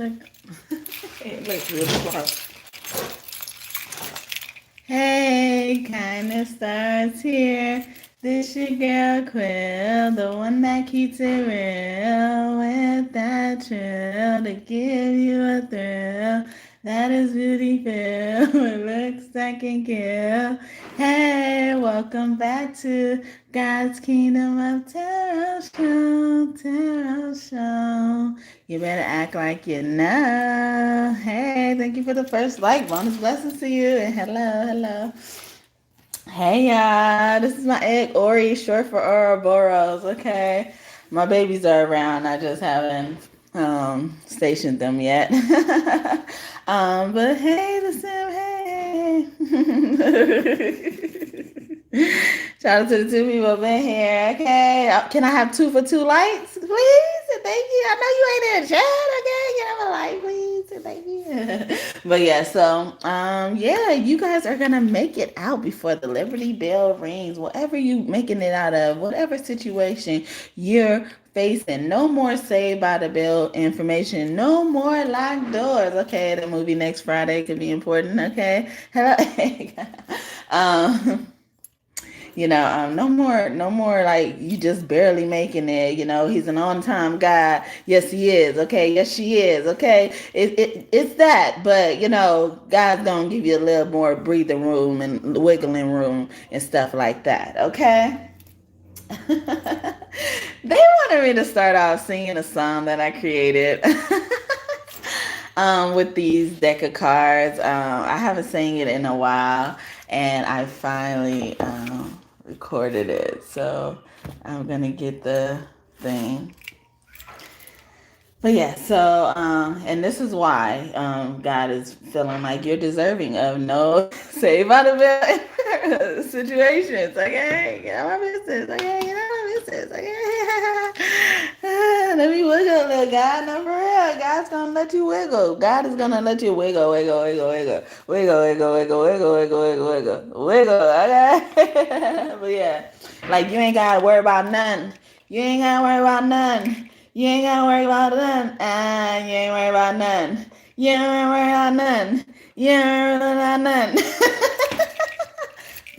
second. It looks really close. Hey, kindness starts here. This your girl Quill, the one that keeps it real with that trill to give you a thrill. That is beauty filled with looks that can kill. Hey, welcome back to God's Kingdom of Tarot Show, Tarot Show. You better act like you know. Hey, thank you for the first like. Bonus blessings to you. And hello. Hey, y'all. This is my egg, Ori, short for Ouroboros. Okay. My babies are around. I just haven't stationed them yet. But hey, the Sim, hey. Shout out to the two people been here. Okay. Can I have 2 for 2 likes, please? Thank you. I know you ain't in the chat. Okay. Can I have a like, please? Thank you. But yeah, so yeah, you guys are gonna make it out before the Liberty Bell rings. Whatever you making it out of, whatever situation you're facing. No more Saved by the Bell information. No more locked doors. Okay, the movie next Friday could be important. Okay. Hello. No more like you just barely making it. He's an on-time guy. Yes, he is. Okay, yes, she is. Okay, it's that. But God's gonna give you a little more breathing room and wiggling room and stuff like that. Okay. They wanted me to start off singing a song that I created. With these deck of cards. I haven't sang it in a while, and I finally recorded it. So I'm gonna get the thing. But yeah, so and this is why God is feeling like you're deserving of no Saved by the Bell situations. Okay, get out my business. Okay, get out my business. Okay, let me wiggle, little God. No, for real, God's gonna let you wiggle. God is gonna let you wiggle. Okay, but yeah, like you ain't gotta worry about nothing. You ain't gotta worry about nothing. You ain't gotta worry about none. You ain't worry about none. You ain't worry about none. You ain't worry about none.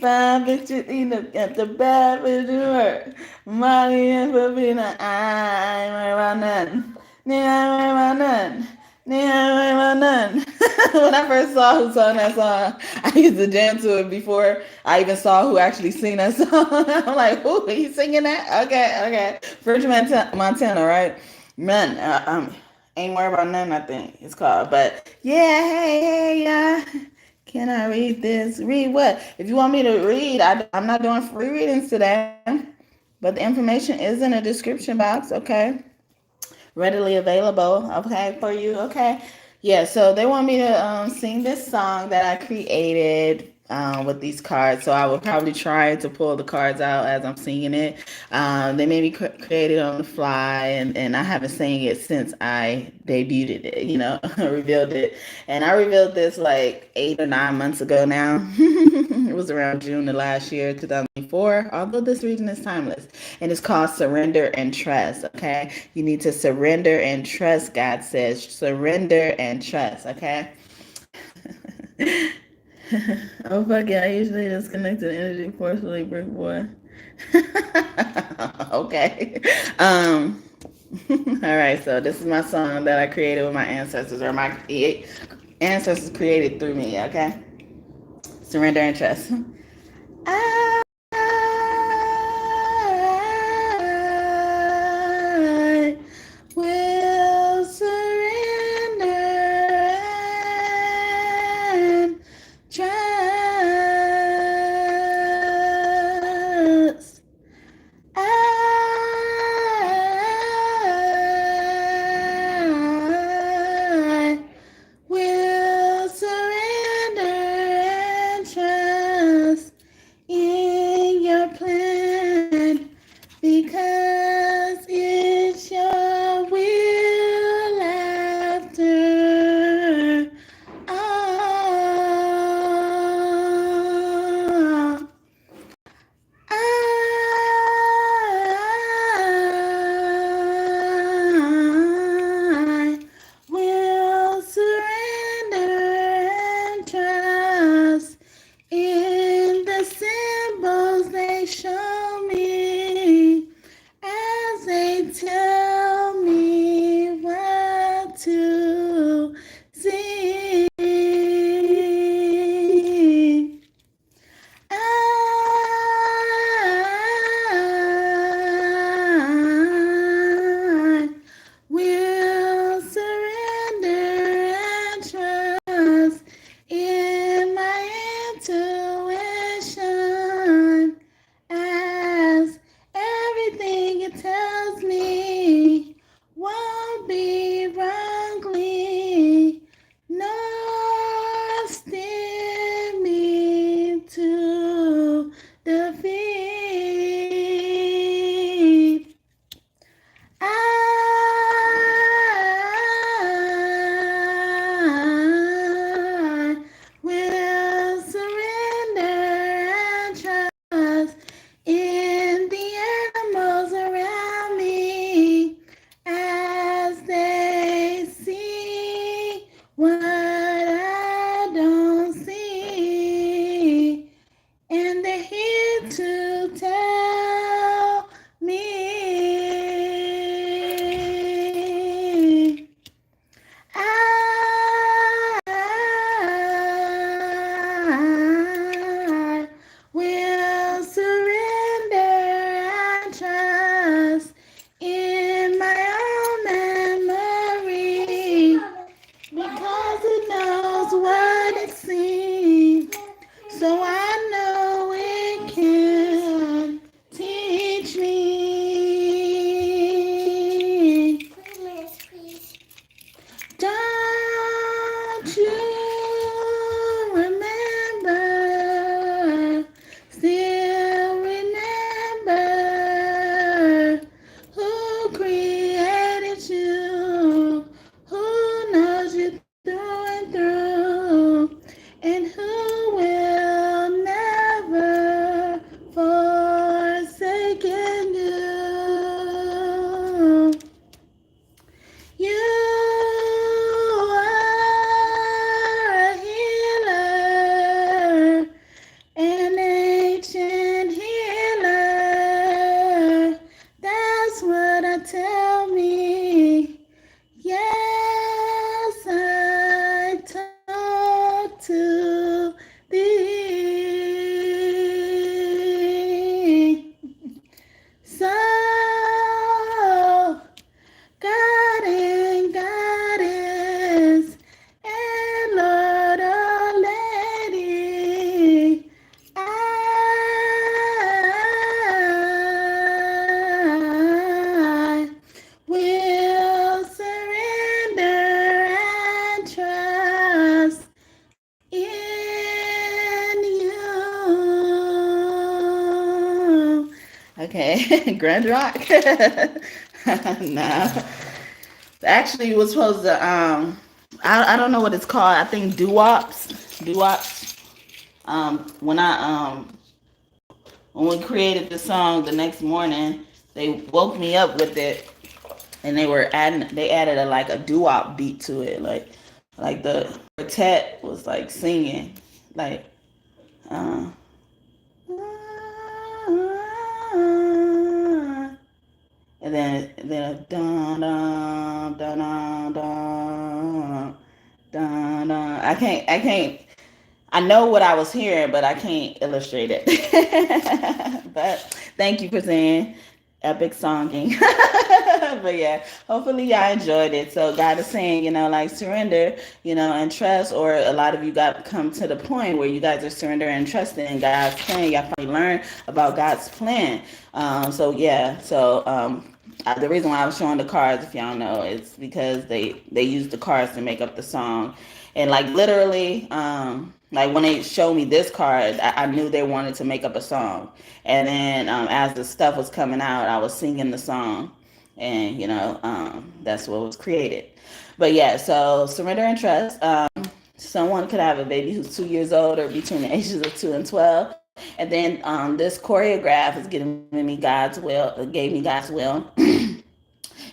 Five bitches eat up at the bad bitch work. Molly and Babina, I ain't worry about none. I ain't worry about none. I ain't worry about none. When I first saw who sung that song, I used to jam to it before I even saw who actually sing that song. I'm like, who? He's singing that? Okay. French Montana, right? Man, ain't worry about none, I think it's called. But yeah, hey, can I read this? Read what? If you want me to read, I'm not doing free readings today. But the information is in the description box, okay? Readily available, okay, for you, okay? Yeah, so they want me to sing this song that I created with these cards. So I will probably try to pull the cards out as I'm singing it. They made me create it on the fly, and I haven't sang it since I debuted it, revealed it. And I revealed this like 8 or 9 months ago now. It was around June of last year, 2004, although this reading is timeless. And it's called Surrender and Trust, okay? You need to surrender and trust, God says. Surrender and trust, okay? Oh, fuck it. I usually disconnect the energy forcefully, brick boy. Okay. All right, so this is my song that I created with my ancestors, or my ancestors created through me, okay? Surrender and trust. I will surrender and trust. I will surrender and trust in to sing. I will surrender and trust in my intuition as everything it tells me won't be wrongly, nor steer me to defeat. I will surrender and trust in the animals around me as they see what I don't see, and they're here to tell me I will surrender and trust in my own memory because it knows what it sees. So I know it can teach me. Don't you remember, still remember who created you, who knows you through and through, and who will never forsake you. You are a healer, an ancient healer. That's what I tell me. Yes, I talk to thee. So God and Goddess and Lord or Lady, I will surrender and trust in you. Okay, Grand Rock. No. Actually, it was supposed to, I don't know what it's called. I think doo-wops. Doo-wops. When when we created the song the next morning, they woke me up with it, and they added a doo-wop beat to it, like the quartet was like singing, like, and then dun dun dun dun dun dun dun. I can't. I know what I was hearing, but I can't illustrate it. But thank you for saying epic songing. But yeah, hopefully y'all enjoyed it. So God is saying, like surrender, and trust, or a lot of you got come to the point where you guys are surrendering and trusting in God's plan. Y'all finally learn about God's plan. So the reason why I was showing the cards, if y'all know, is because they used the cards to make up the song. And like literally, like when they showed me this card, I knew they wanted to make up a song. And then as the stuff was coming out, I was singing the song. And, that's what was created. But yeah, so surrender and trust. Someone could have a baby who's 2 years old or between the ages of 2 and 12. And then this choreograph is giving me God's will, gave me God's will.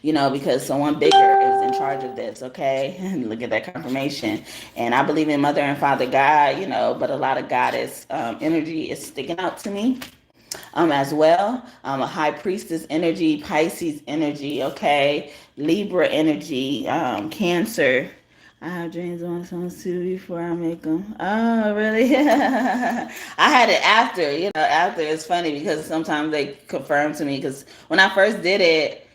Because someone bigger is in charge of this, okay? And look at that confirmation. And I believe in Mother and Father God, but a lot of goddess energy is sticking out to me. as well. A high priestess energy, Pisces energy, okay, Libra energy, Cancer. I have dreams on songs too before I make them. Oh, really? I had it after, after. It's funny because sometimes they confirm to me because when I first did it,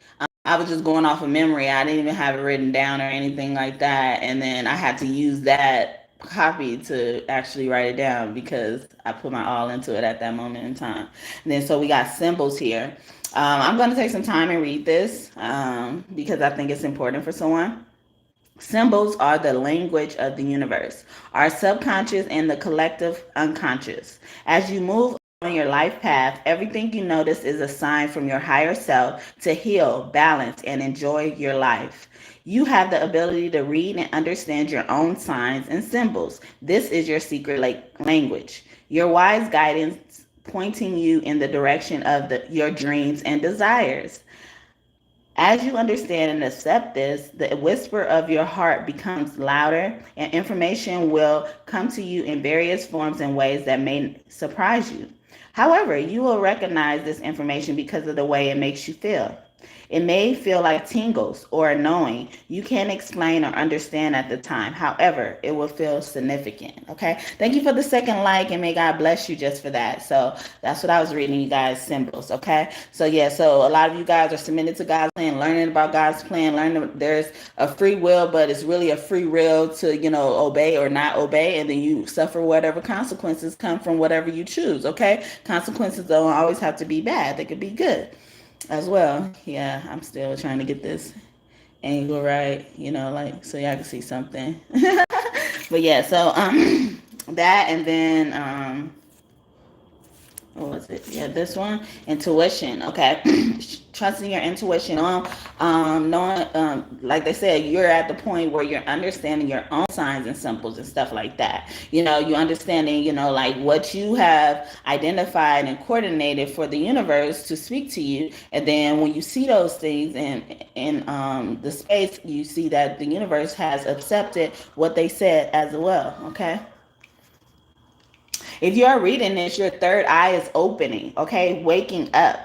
I was just going off of memory. I didn't even have it written down or anything like that. And then I had to use that copy to actually write it down because I put my all into it at that moment in time. And then so we got symbols here. I'm going to take some time and read this because I think it's important for someone. Symbols are the language of the universe, our subconscious and the collective unconscious. As you move on your life path, everything you notice is a sign from your higher self to heal, balance, and enjoy your life. You have the ability to read and understand your own signs and symbols. This is your secret language, your wise guidance pointing you in the direction of your dreams and desires. As you understand and accept this, the whisper of your heart becomes louder, and information will come to you in various forms and ways that may surprise you. However, you will recognize this information because of the way it makes you feel. It may feel like tingles or a knowing you can't explain or understand at the time. However, it will feel significant. Okay. Thank you for the second like, and may God bless you just for that. So that's what I was reading, you guys, symbols. Okay. So yeah, so a lot of you guys are submitted to God's plan, learning about God's plan, learning there's a free will, but it's really a free will to, obey or not obey, and then you suffer whatever consequences come from whatever you choose. Okay. Consequences don't always have to be bad. They could be good as well. Yeah, I'm still trying to get this angle right, like so y'all can see something. But yeah, so that, and then what was it? Yeah, this one, intuition. Okay. Trusting your intuition on knowing, like they said, you're at the point where you're understanding your own signs and symbols and stuff like that. You understanding, like what you have identified and coordinated for the universe to speak to you. And then when you see those things in the space, you see that the universe has accepted what they said as well. Okay. If you are reading this, your third eye is opening, okay? Waking up.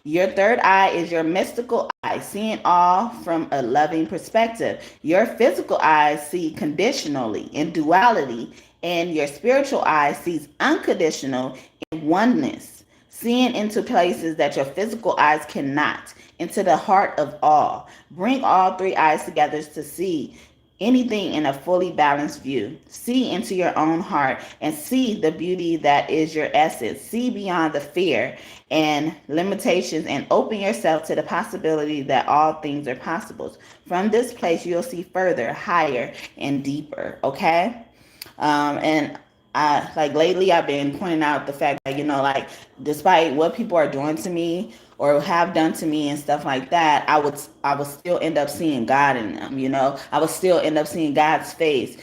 Your third eye is your mystical eye, seeing all from a loving perspective. Your physical eye sees conditionally in duality, and your spiritual eye sees unconditional in oneness, seeing into places that your physical eyes cannot, into the heart of all. Bring all three eyes together to see anything in a fully balanced view. See into your own heart and see the beauty that is your essence. See beyond the fear and limitations and open yourself to the possibility that all things are possible. From this place, you'll see further, higher, and deeper. Okay? And I like lately I've been pointing out the fact that, like despite what people are doing to me or have done to me and stuff like that, I would still end up seeing God in them, I would still end up seeing God's face,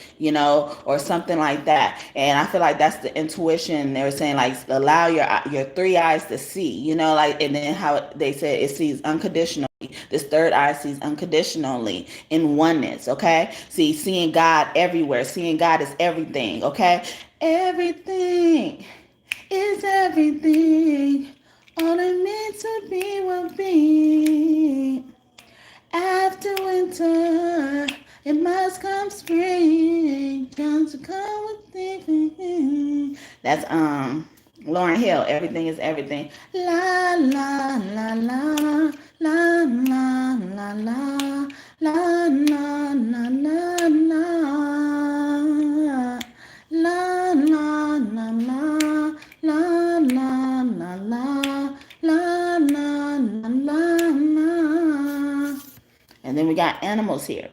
or something like that. And I feel like that's the intuition. They were saying, like, allow your three eyes to see, like, and then how they said it sees unconditional. This third eye sees unconditionally in oneness. Okay. Seeing God everywhere. Seeing God is everything. Okay. Everything is everything. All it meant to be will be. After winter, it must come spring. Time to come with things. That's Lauryn Hill. Everything is everything. La la la la la la la la la la la la la. La la la la la la la la la la la la. And then we got animals here.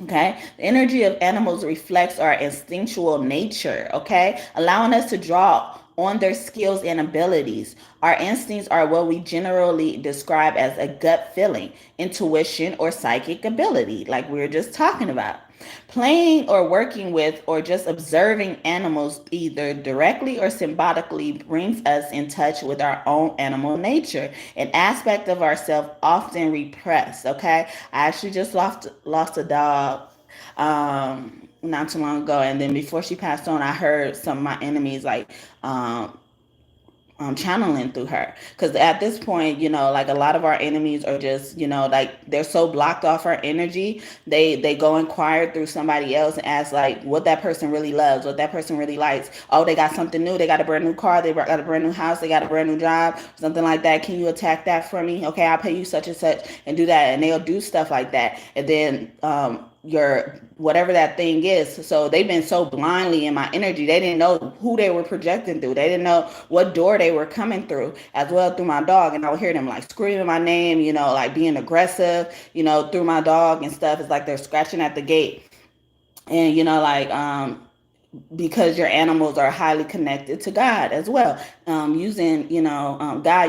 Okay, the energy of animals reflects our instinctual nature. Okay, allowing us to draw on their skills and abilities. Our instincts are what we generally describe as a gut feeling, intuition, or psychic ability, like we were just talking about. Playing or working with or just observing animals, either directly or symbolically, brings us in touch with our own animal nature, an aspect of ourselves often repressed. Okay, I actually just lost a dog not too long ago, and then before she passed on, I heard some of my enemies like channeling through her. Because at this point, like a lot of our enemies are just, like they're so blocked off our energy. They go inquire through somebody else and ask like what that person really loves, what that person really likes. Oh, they got something new. They got a brand new car. They got a brand new house. They got a brand new job, something like that. Can you attack that for me? Okay, I'll pay you such and such and do that. And they'll do stuff like that. And then, your whatever that thing is. So they've been so blindly in my energy, they didn't know who they were projecting through. They didn't know what door they were coming through, as well through my dog. And I would hear them like screaming my name, like being aggressive, through my dog and stuff. It's like they're scratching at the gate. And because your animals are highly connected to God as well. God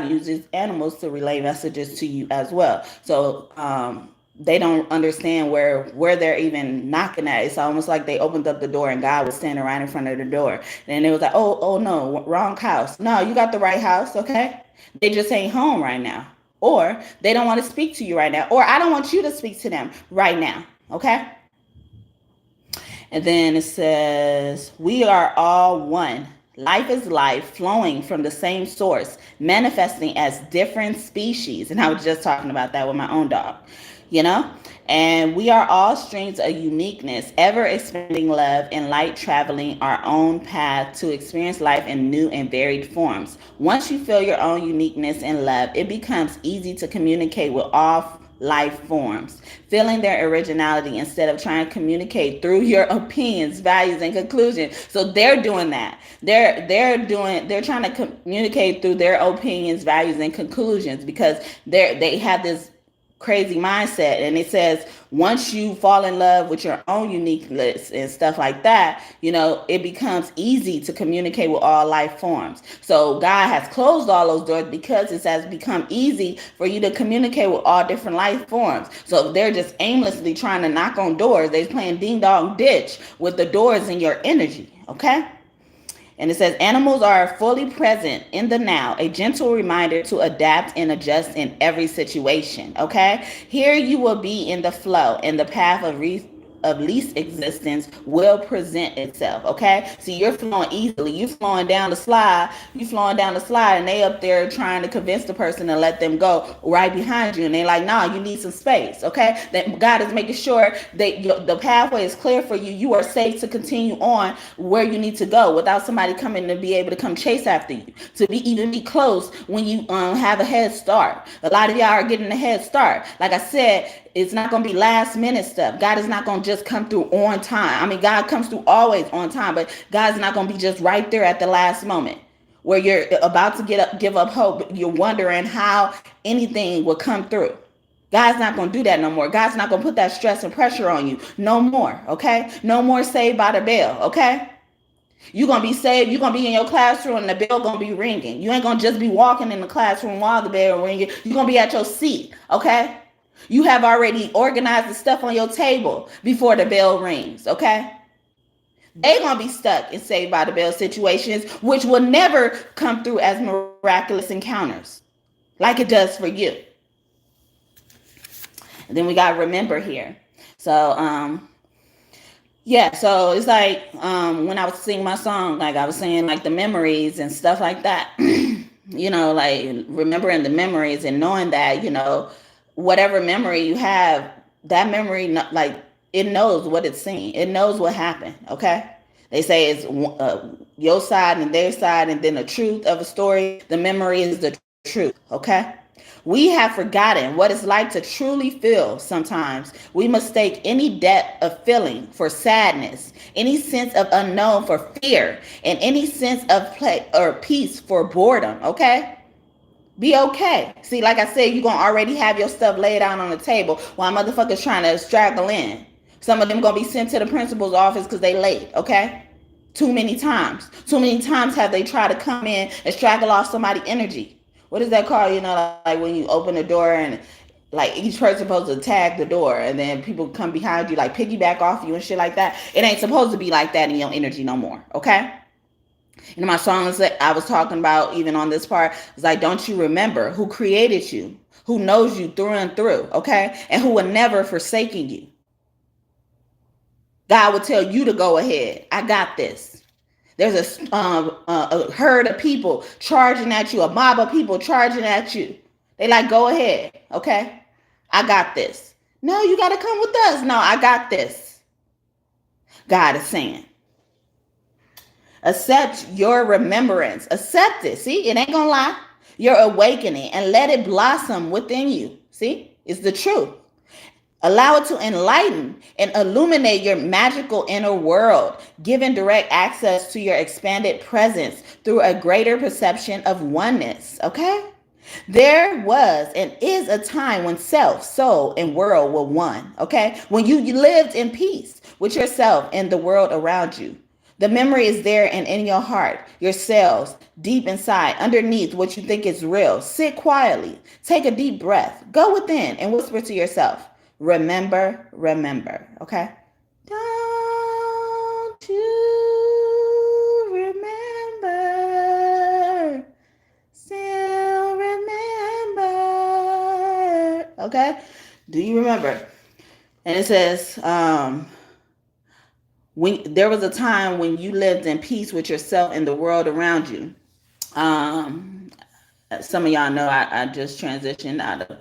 uses animals to relay messages to you as well. So they don't understand where they're even knocking at. It's almost like they opened up the door and God was standing right in front of the door. And it was like, oh no, wrong house. No, you got the right house, okay? They just ain't home right now. Or they don't want to speak to you right now. Or I don't want you to speak to them right now, okay? And then it says, we are all one. Life is life, flowing from the same source, manifesting as different species. And I was just talking about that with my own dog, And we are all streams of uniqueness, ever expanding love and light, traveling our own path to experience life in new and varied forms. Once you feel your own uniqueness and love, it becomes easy to communicate with all life forms, feeling their originality instead of trying to communicate through your opinions, values, and conclusions. So they're doing that. They're trying to communicate through their opinions, values, and conclusions because they have this crazy mindset. And it says once you fall in love with your own uniqueness and stuff like that, it becomes easy to communicate with all life forms. So God has closed all those doors because it has become easy for you to communicate with all different life forms. So they're just aimlessly trying to knock on doors. They're playing ding dong ditch with the doors in your energy. Okay. And it says animals are fully present in the now, a gentle reminder to adapt and adjust in every situation. Okay. Here you will be in the flow, and the path of least existence will present itself. Okay. See, you're flowing easily. You're flowing down the slide. And they up there trying to convince the person to let them go right behind you. And they're like, nah, you need some space. Okay. That God is making sure that the pathway is clear for you. You are safe to continue on where you need to go without somebody coming to be able to come chase after you, to even be close when you have a head start. A lot of y'all are getting a head start. Like I said, it's not going to be last minute stuff. God is not going to just come through on time. I mean, God comes through always on time, but God's not going to be just right there at the last moment where you're about to give up hope. You're wondering how anything will come through. God's not going to do that no more. God's not going to put that stress and pressure on you no more. Okay. No more saved by the bell. Okay. You're going to be saved. You're going to be in your classroom and the bell going to be ringing. You ain't going to just be walking in the classroom while the bell ringing. You're going to be at your seat. Okay. You have already organized the stuff on your table before the bell rings, okay? They're going to be stuck in Saved by the Bell situations, which will never come through as miraculous encounters like it does for you. And then we got remember here. So, so it's like when I was singing my song, like I was saying like the memories and stuff like that, like remembering the memories and knowing that, whatever memory you have, that memory, like it knows what it's seen. It knows what happened. Okay. They say it's your side and their side. And then the truth of a story, the memory is the truth. Okay. We have forgotten what it's like to truly feel sometimes. We mistake any depth of feeling for sadness, any sense of unknown for fear, and any sense of play or peace for boredom. Okay. Be okay. See, like I said, you're going to already have your stuff laid out on the table while motherfuckers trying to straggle in. Some of them going to be sent to the principal's office because they late, okay? Too many times. Too many times have they tried to come in and straggle off somebody's energy. What is that called? Like when you open the door and like each person supposed to tag the door and then people come behind you like piggyback off you and shit like that. It ain't supposed to be like that in your energy no more, okay? In my songs that I was talking about, even on this part, it's like, don't you remember who created you, who knows you through and through, okay? And who will never forsaken you. God will tell you to go ahead. I got this. There's a herd of people charging at you, a mob of people charging at you. They like, go ahead, okay? I got this. No, you got to come with us. No, I got this. God is saying, accept your remembrance. Accept it. See, it ain't gonna lie. Your awakening, and let it blossom within you. See, it's the truth. Allow it to enlighten and illuminate your magical inner world, giving direct access to your expanded presence through a greater perception of oneness. Okay? There was and is a time when self, soul, and world were one. Okay? When you lived in peace with yourself and the world around you. The memory is there and in your heart, your cells, deep inside, underneath what you think is real. Sit quietly, take a deep breath, go within and whisper to yourself, remember, remember, okay? Don't you remember, still remember, okay? Do you remember? And it says, when there was a time when you lived in peace with yourself and the world around you. Some of y'all know I just transitioned out of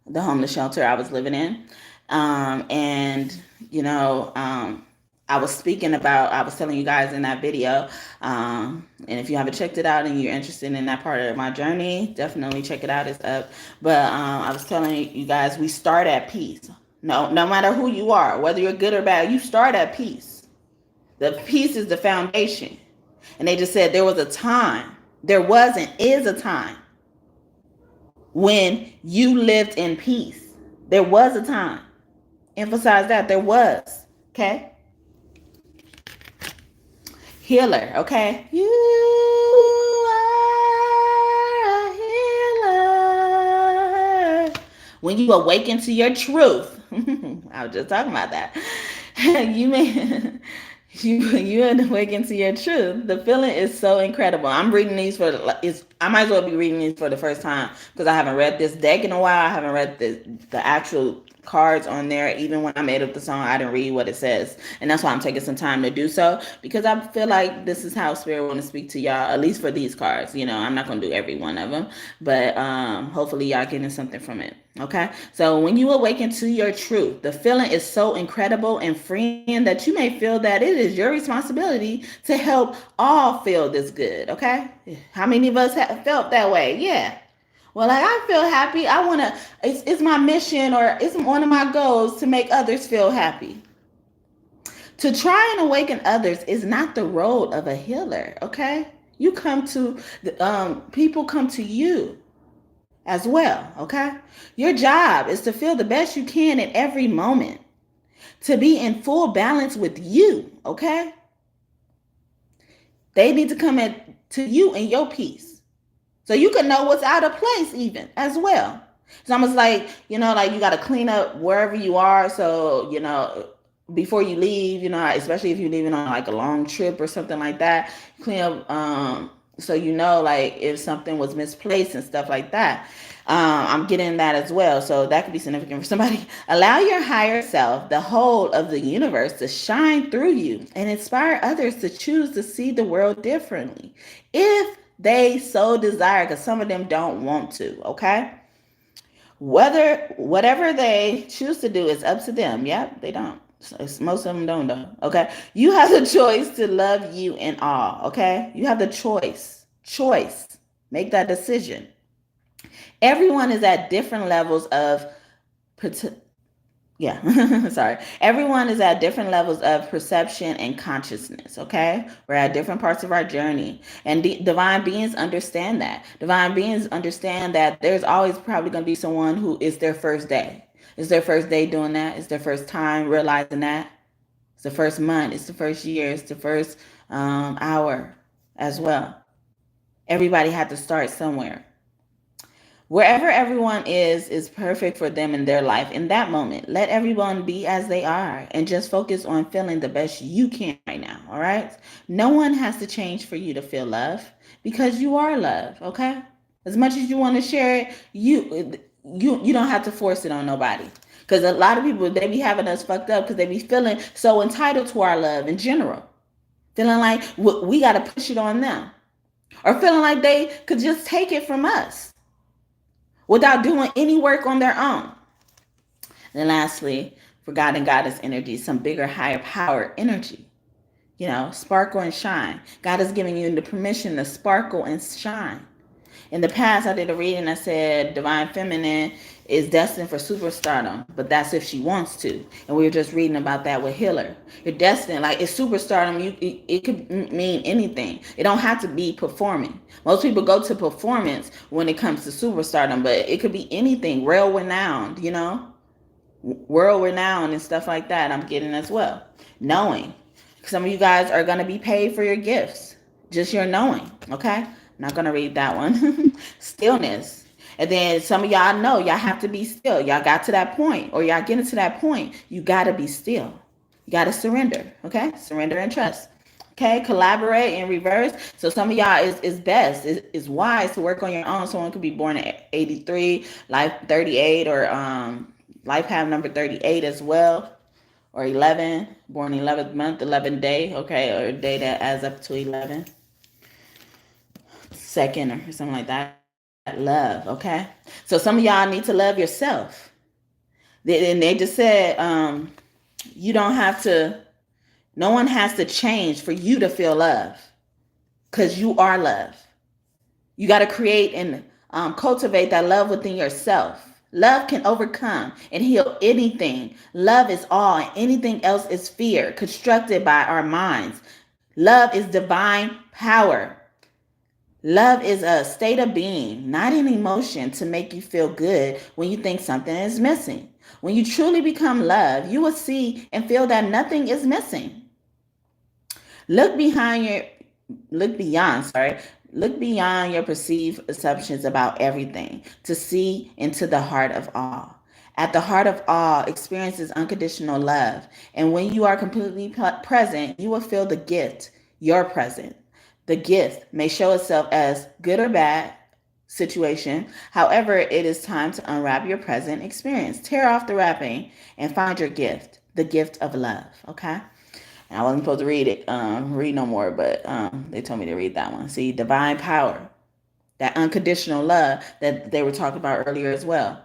the homeless shelter I was living in. And, you know, I was telling you guys in that video, and if you haven't checked it out and you're interested in that part of my journey, definitely check it out. It's up. But I was telling you guys, we start at peace. No matter who you are, whether you're good or bad, you start at peace. The peace is the foundation. And they just said there was a time, there was and is a time when you lived in peace. There was a time. Emphasize that there was. Okay? Healer. Okay? You are a healer. When you awaken to your truth. I was just talking about that. You awaken to your truth. The feeling is so incredible. I'm reading these I might as well be reading these for the first time because I haven't read this deck in a while. I haven't read the actual cards on there. Even when I made up the song, I didn't read what it says. And that's why I'm taking some time to do so, because I feel like this is how Spirit want to speak to y'all, at least for these cards. You know, I'm not going to do every one of them, but hopefully y'all getting something from it. Okay? So when you awaken to your truth, the feeling is so incredible and freeing that you may feel that it is your responsibility to help all feel this good. Okay? How many of us have felt that way? Yeah. Well, like, I feel happy. It's my mission, or it's one of my goals to make others feel happy. To try and awaken others is not the role of a healer, okay? People come to you as well, okay? Your job is to feel the best you can at every moment. To be in full balance with you, okay? They need to come to you in your peace. So you can know what's out of place even as well. It's almost like, you know, like you got to clean up wherever you are. So, you know, before you leave, you know, especially if you're leaving on like a long trip or something like that, clean up, so you know, like if something was misplaced and stuff like that. I'm getting that as well. So that could be significant for somebody. Allow your higher self, the whole of the universe, to shine through you and inspire others to choose to see the world differently, if they so desire, because some of them don't want to, okay? Whatever they choose to do is up to them. Yep, they don't. Most of them don't, though, okay? You have the choice to love you in all, okay? You have the choice. Make that decision. Everyone is at different levels of Everyone is at different levels of perception and consciousness, okay? We're at different parts of our journey. And divine beings understand that. Divine beings understand that there's always probably going to be someone who is their first day. It's their first day doing that. It's their first time realizing that. It's the first month. It's the first year. It's the first hour as well. Everybody had to start somewhere. Wherever everyone is perfect for them in their life in that moment. Let everyone be as they are and just focus on feeling the best you can right now, all right? No one has to change for you to feel love, because you are love, okay? As much as you want to share it, you don't have to force it on nobody. Because a lot of people, they be having us fucked up because they be feeling so entitled to our love in general. Feeling like we got to push it on them. Or feeling like they could just take it from us without doing any work on their own. And lastly, for God and Goddess energy, some bigger, higher power energy. Sparkle and shine. God is giving you the permission to sparkle and shine. In the past, I did a reading that said Divine Feminine is destined for superstardom, but that's if she wants to. And we were just reading about that with Healer. You're destined, like it's superstardom. It could mean anything. It don't have to be performing. Most people go to performance when it comes to superstardom, but it could be anything. World renowned, world renowned and stuff like that. I'm getting as well. Knowing. Some of you guys are going to be paid for your gifts. Just your knowing, okay? I'm not going to read that one. Stillness. And then some of y'all know y'all have to be still. Y'all got to that point, or y'all getting to that point. You got to be still. You got to surrender, okay? Surrender and trust. Okay, collaborate in reverse. So some of y'all is best, is wise to work on your own. Someone could be born at 83, life 38, or life path number 38 as well. Or 11, born 11th month, 11th day, okay, or a day that adds up to 11. Second or something like that. Love, okay? So some of y'all need to love yourself. And they just said, you don't have to, no one has to change for you to feel love, because you are love. You got to create and cultivate that love within yourself. Love can overcome and heal anything. Love is all, and anything else is fear, constructed by our minds. Love is divine power. Love is a state of being, not an emotion to make you feel good when you think something is missing. When you truly become love, you will see and feel that nothing is missing. Look beyond your perceived assumptions about everything to see into the heart of all. At the heart of all experiences unconditional love. And when you are completely present, you will feel the gift, your present. The gift may show itself as good or bad situation. However, it is time to unwrap your present experience. Tear off the wrapping and find your gift, the gift of love, okay? I wasn't supposed to read no more, but they told me to read that one. See, divine power, that unconditional love that they were talking about earlier as well.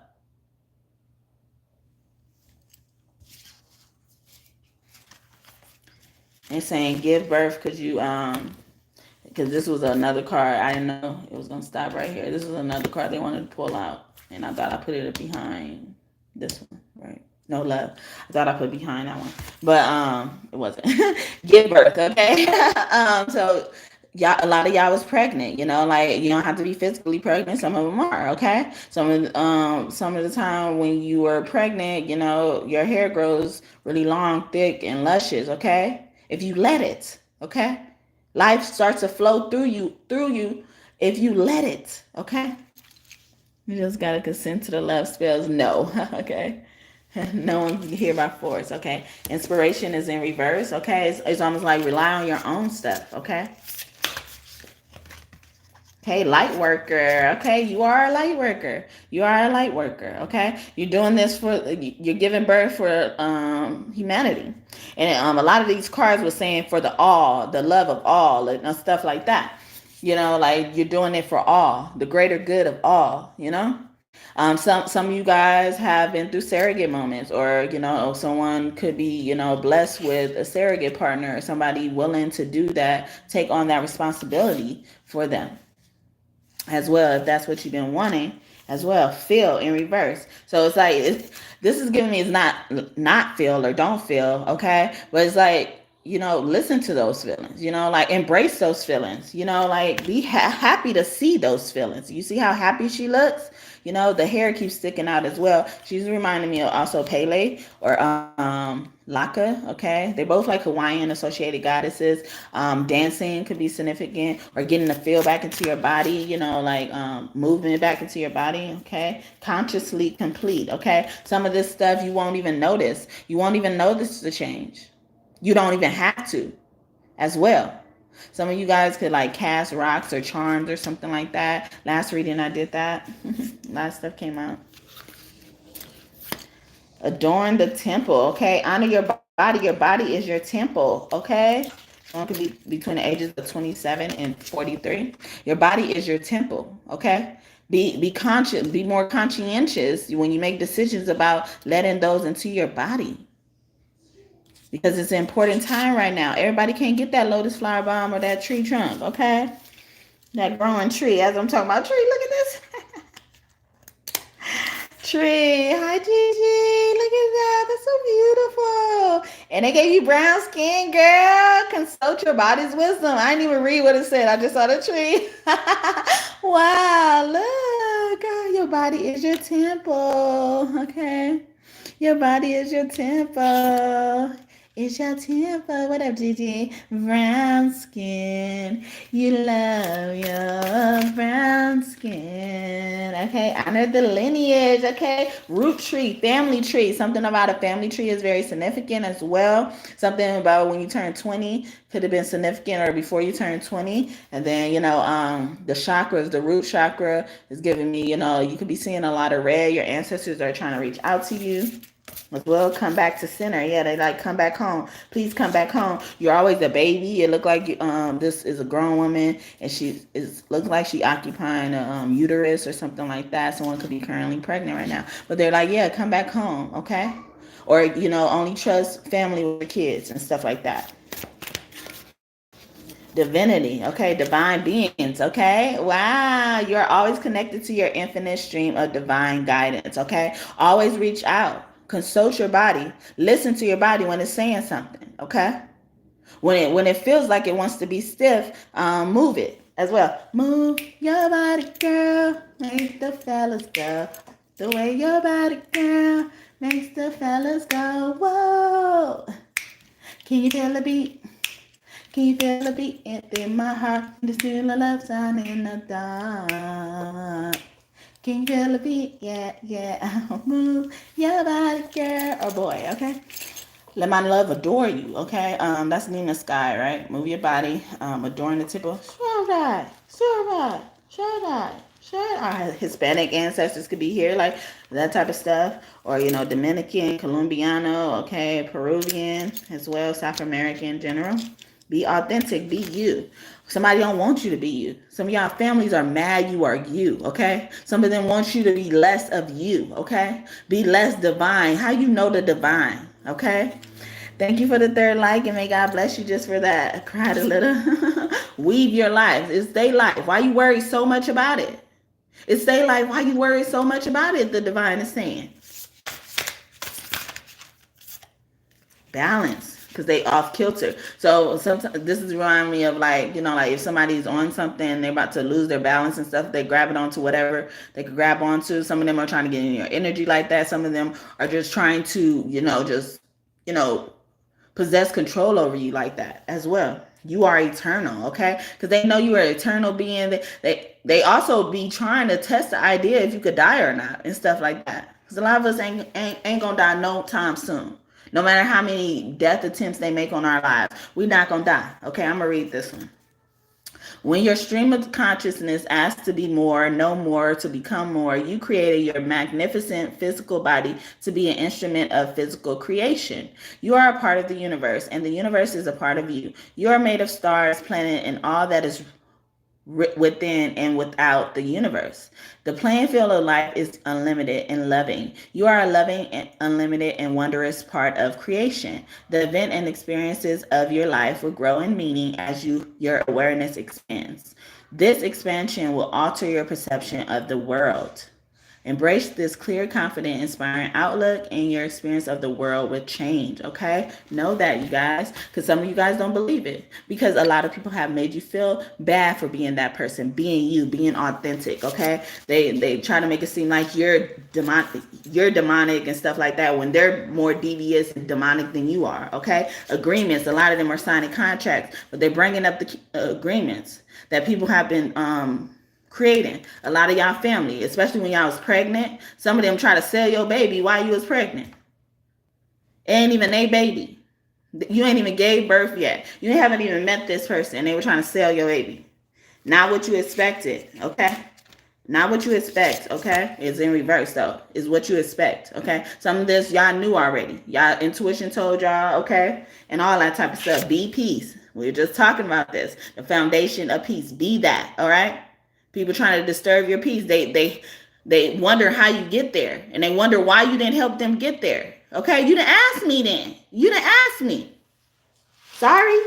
They're saying give birth because this was another card. I didn't know it was going to stop right here. This was another card they wanted to pull out, and I thought I put it behind this one, right? No love. I thought I put behind that one, but it wasn't. Give birth, okay? So y'all, a lot of y'all was pregnant. Like you don't have to be physically pregnant. Some of them are, okay. Some of the time when you were pregnant, your hair grows really long, thick, and luscious, okay. If you let it, okay, life starts to flow through you. If you let it, okay. You just gotta consent to the love spells. No, okay. No one here by force, okay? Inspiration is in reverse, okay? It's almost like rely on your own stuff, okay? Okay, light worker, okay? You are a light worker. You are a light worker, okay? You're doing this you're giving birth for humanity. And a lot of these cards were saying for the love of all, and stuff like that. Like you're doing it for all, the greater good of all, some of you guys have been through surrogate moments, or someone could be blessed with a surrogate partner, or somebody willing to do that, take on that responsibility for them as well, if that's what you've been wanting as well. Feel in reverse. So it's like this is giving me, it's not feel or don't feel, okay, but it's like listen to those feelings, like embrace those feelings, like be happy to see those feelings. You see how happy she looks? The hair keeps sticking out as well. She's reminding me of also Pele or Laka, okay? They're both like Hawaiian associated goddesses. Dancing could be significant, or getting the feel back into your body, like movement back into your body, okay? Consciously complete, okay? Some of this stuff you won't even notice. You won't even notice the change. You don't even have to as well. Some of you guys could like cast rocks or charms or something like that. Last reading I did that. A lot of stuff came out. Adorn the temple, okay? Honor your body. Your body is your temple, okay? One could be between the ages of 27 and 43. Your body is your temple, okay? Be conscious, be more conscientious when you make decisions about letting those into your body. Because it's an important time right now. Everybody can't get that lotus flower bomb or that tree trunk, okay? That growing tree. As I'm talking about tree, look at this. Tree. Hi, Gigi. Look at that. That's so beautiful. And they gave you brown skin, girl. Consult your body's wisdom. I didn't even read what it said. I just saw the tree. Wow. Look. Girl, your body is your temple. Okay. Your body is your temple. It's your temple. What up, Gigi? Brown skin. You love your brown skin. Okay. Honor the lineage. Okay. Root tree, family tree. Something about a family tree is very significant as well. Something about when you turn 20 could have been significant, or before you turn 20. And then, the chakras, the root chakra is giving me, you could be seeing a lot of red. Your ancestors are trying to reach out to you. As well, come back to center. Yeah, they like come back home. Please come back home. You're always a baby. It looked like this is a grown woman, and she looks like she occupying a uterus or something like that. Someone could be currently pregnant right now, but they're like, yeah, come back home, okay? Or only trust family with kids and stuff like that. Divinity, okay? Divine beings, okay? Wow, you're always connected to your infinite stream of divine guidance, okay? Always reach out. Consult your body. Listen to your body when it's saying something, okay? When it feels like it wants to be stiff, move it as well. Move your body, girl. Make the fellas go. The way your body, girl, makes the fellas go. Whoa. Can you feel the beat? Can you feel the beat in my heart? There's still a love sign in the dark. Can you feel the beat? Yeah. Move your body, girl or boy, okay? Let my love adore you, okay? That's Nina Sky, right? Move your body, adoring the tip of Shaddai. Our Hispanic ancestors could be here, like that type of stuff. Or, Dominican, Colombiano, okay? Peruvian as well, South American in general. Be authentic, be you. Somebody don't want you to be you. Some of y'all families are mad you are you, okay? Some of them want you to be less of you, okay? Be less divine. How you know the divine, okay? Thank you for the third like, and may God bless you just for that. I cried a little. Weave your life. It's their life. Why you worry so much about it? It's their life. Why you worry so much about it, the divine is saying. Balance. Because they off kilter. So sometimes this is remind me of like if somebody's on something, they're about to lose their balance and stuff, they grab it onto whatever they could grab onto. Some of them are trying to get in your energy like that. Some of them are just trying to possess control over you like that as well. You are eternal, okay? Because they know you are an eternal being. They also be trying to test the idea if you could die or not and stuff like that. Because a lot of us ain't gonna die no time soon. No matter how many death attempts they make on our lives, we're not going to die. Okay, I'm going to read this one. When your stream of consciousness asks to be more, know more, to become more, you created your magnificent physical body to be an instrument of physical creation. You are a part of the universe, and the universe is a part of you. You are made of stars, planet, and all that is within and without the universe. The playing field of life is unlimited and loving. You are a loving and unlimited and wondrous part of creation. The event and experiences of your life will grow in meaning as your awareness expands. This expansion will alter your perception of the world. Embrace this clear, confident, inspiring outlook, and your experience of the world will change, okay? Know that, you guys, because some of you guys don't believe it, because a lot of people have made you feel bad for being that person, being you, being authentic, okay? They try to make it seem like you're demonic and stuff like that when they're more devious and demonic than you are, okay? Agreements, a lot of them are signing contracts, but they're bringing up the agreements that people have been creating. A lot of y'all family, especially when y'all was pregnant, some of them try to sell your baby while you was pregnant. It ain't even a baby. You ain't even gave birth yet. You haven't even met this person. They were trying to sell your baby. Not what you expected, okay? Not what you expect, okay? It's in reverse, though. It's what you expect, okay? Some of this y'all knew already. Y'all intuition told y'all, okay? And all that type of stuff. Be peace. We were just talking about this. The foundation of peace. Be that, all right? People trying to disturb your peace. They wonder how you get there. And they wonder why you didn't help them get there. Okay? You didn't ask me then. You didn't ask me. Sorry.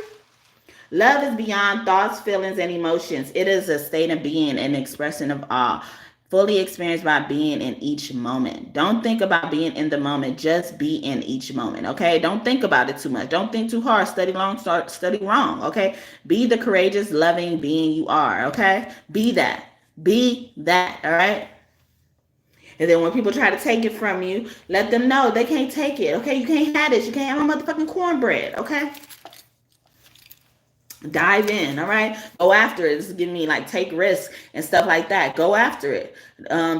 Love is beyond thoughts, feelings, and emotions. It is a state of being, an expression of awe, fully experienced by being in each moment. Don't think about being in the moment. Just be in each moment, okay? Don't think about it too much. Don't think too hard. Study long, study wrong, okay? Be the courageous, loving being you are, okay? Be that. Be that, all right? And then when people try to take it from you, let them know they can't take it, okay? You can't have this. You can't have my motherfucking cornbread, okay? Dive in, all right? Go after it. This is giving me like take risks and stuff like that. Go after it.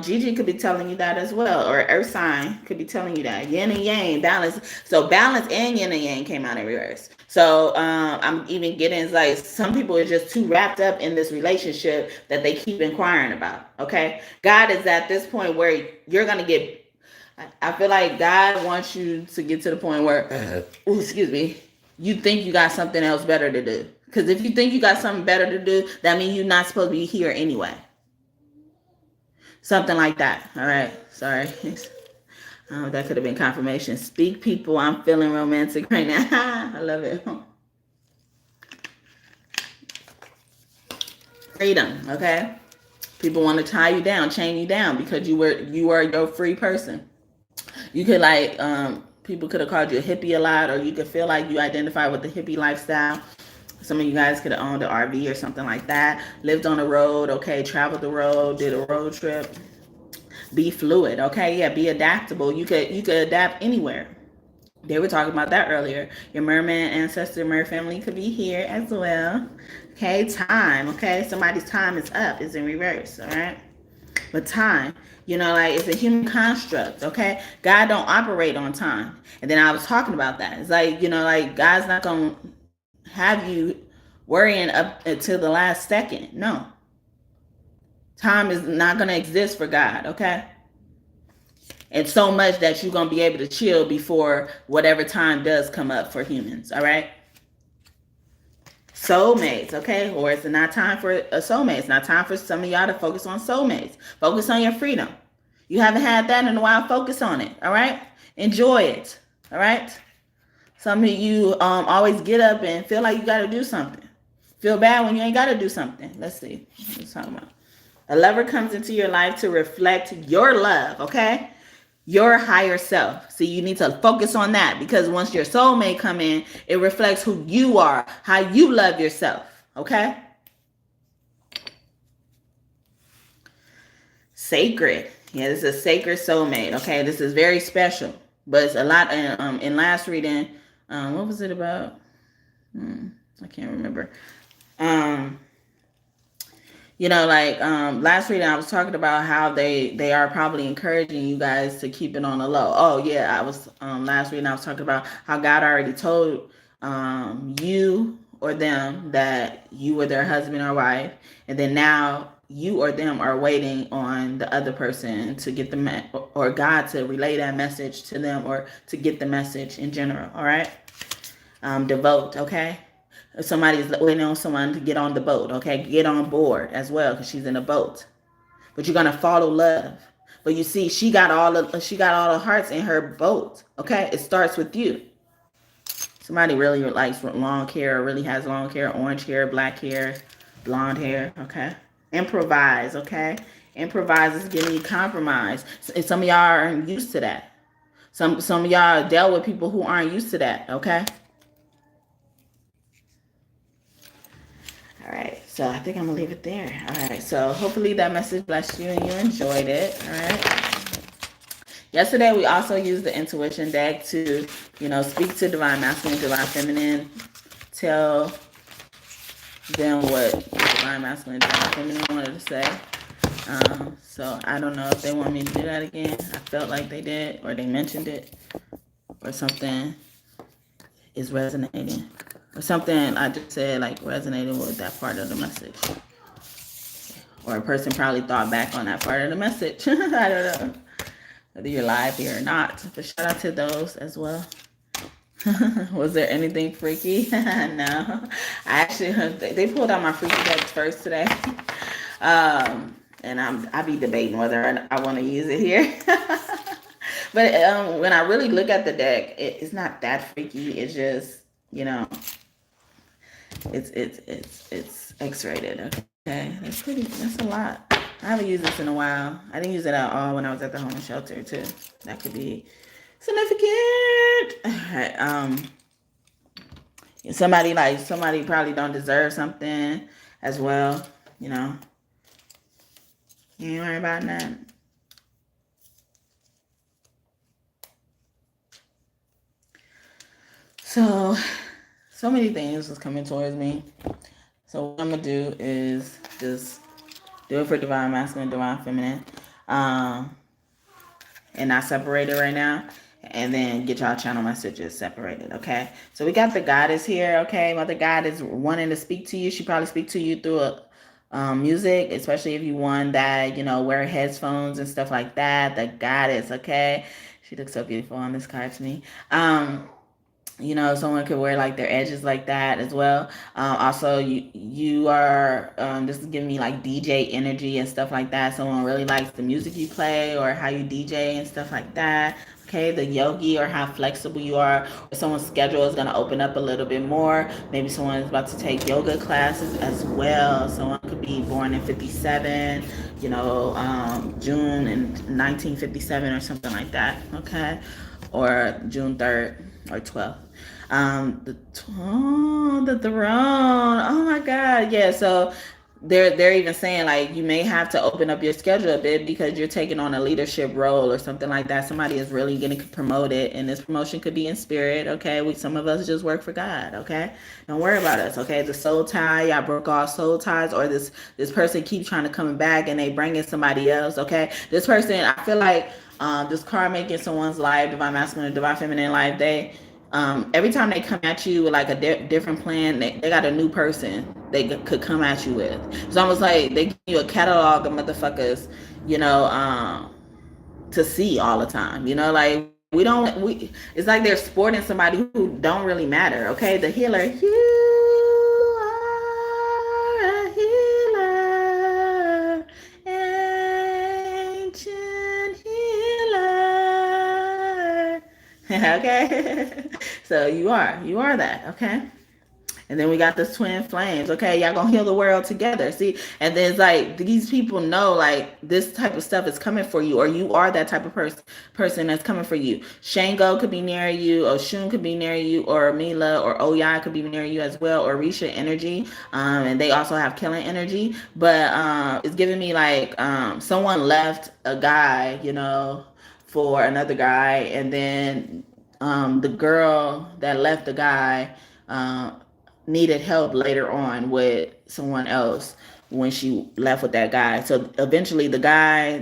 Gigi could be telling you that as well, or Earth sign could be telling you that. Yin and yang, balance. So balance and yin and yang came out in reverse. So I'm even getting like some people are just too wrapped up in this relationship that they keep inquiring about. Okay, God is at this point where you're gonna get. I feel like God wants you to get to the point where, excuse me, you think you got something else better to do. Because if you think you got something better to do, that means you're not supposed to be here anyway. Something like that. All right. Sorry. That could have been confirmation. Speak, people. I'm feeling romantic right now. I love it. Freedom. Okay. People want to tie you down, chain you down because you are your free person. You could like, people could have called you a hippie a lot, or you could feel like you identify with the hippie lifestyle. Some of you guys could have owned an RV or something like that. Lived on the road, okay, traveled the road, did a road trip. Be fluid, okay? Yeah, be adaptable. You could adapt anywhere. They were talking about that earlier. Your merman ancestor, mer family could be here as well. Okay, time, okay? Somebody's time is up, it's in reverse, all right? But time, you know, like it's a human construct, okay? God don't operate on time. And then I was talking about that. It's like, you know, like God's not going to have you worrying up until the last second. No. Time is not going to exist for God, okay? And so much that you're going to be able to chill before whatever time does come up for humans, all right? Soulmates, okay? Or it's not time for a soulmate. It's not time for some of y'all to focus on soulmates. Focus on your freedom. You haven't had that in a while. Focus on it, all right? Enjoy it, all right? Some of you always get up and feel like you got to do something. Feel bad when you ain't got to do something. Let's see. Let's talk about. A lover comes into your life to reflect your love, okay? Your higher self. See, you need to focus on that because once your soulmate come in, it reflects who you are, how you love yourself, okay? Sacred. Yeah, this is a sacred soulmate, okay? This is very special, but it's a lot in last reading. What was it about? I can't remember. You know, like last reading, I was talking about how they are probably encouraging you guys to keep it on the low. Oh yeah, I was last reading, I was talking about how God already told you or them that you were their husband or wife, and then now you or them are waiting on the other person to get or God to relay that message to them or to get the message in general. All right, devote. Okay. Somebody's waiting on someone to get on the boat, okay? Get on board as well because she's in a boat. But you're going to follow love. But you see, she got all the hearts in her boat, okay? It starts with you. Somebody really likes long hair, really has long hair, orange hair, black hair, blonde hair, okay? Improvise, okay? Improvise is giving you compromise. Some of y'all aren't used to that. Some of y'all dealt with people who aren't used to that, okay? All right, so I think I'm going to leave it there. All right, so hopefully that message blessed you and you enjoyed it. All right. Yesterday, we also used the intuition deck to, you know, speak to divine masculine, divine feminine, tell them what divine masculine, divine feminine wanted to say. So I don't know if they want me to do that again. I felt like they did, or they mentioned it, or something is resonating. Or something I just said like resonated with that part of the message. Or a person probably thought back on that part of the message. I don't know whether you're live here or not. But shout out to those as well. Was there anything freaky? No. I actually, they pulled out my freaky deck first today. And I be debating whether I want to use it here. But when I really look at the deck, it's not that freaky. It's just, it's X-rated. Okay, that's a lot. I haven't used this in a while. I didn't use it at all when I was at the homeless shelter too. That could be significant. All right. Somebody probably don't deserve something as well. You ain't worry about that. So many things was coming towards me. So what I'm gonna do is just do it for divine masculine, divine feminine, and not separate it right now, and then get y'all channel messages separated. Okay. So we got the goddess here. Okay, Mother God is wanting to speak to you. She probably speak to you through music, especially if you want that, wear headphones and stuff like that. The goddess. Okay. She looks so beautiful on this card to me. Someone could wear like their edges like that as well. Also, you are this is giving me like DJ energy and stuff like that. Someone really likes the music you play or how you DJ and stuff like that. Okay, the yogi, or how flexible you are. Or someone's schedule is going to open up a little bit more. Maybe someone is about to take yoga classes as well. Someone could be born in 57, June in 1957 or something like that. Okay, or June 3rd or 12th. The throne. Oh my God. Yeah. So they're even saying like you may have to open up your schedule a bit because you're taking on a leadership role or something like that. Somebody is really getting promoted, and this promotion could be in spirit. Okay. Some of us just work for God. Okay. Don't worry about us. Okay. The soul tie, y'all broke off soul ties, or this person keeps trying to come back and they bring in somebody else. Okay. This person, I feel like this card making someone's life, divine masculine, divine feminine life, every time they come at you with like a different plan, they got a new person they could come at you with. It's almost like they give you a catalog of motherfuckers, to see all the time. Like it's like they're sporting somebody who don't really matter. Okay, the healer, you are a healer, ancient healer. Okay. So you are that. Okay. And then we got this twin flames. Okay, y'all gonna heal the world together. See, and then it's like these people know like this type of stuff is coming for you, or you are that type of person that's coming for you. Shango could be near you, Oshun could be near you, or Mila or Oya could be near you as well, or Risha energy. And they also have killing energy. But it's giving me like someone left a guy, for another guy, and then the girl that left the guy needed help later on with someone else when she left with that guy. So eventually the guy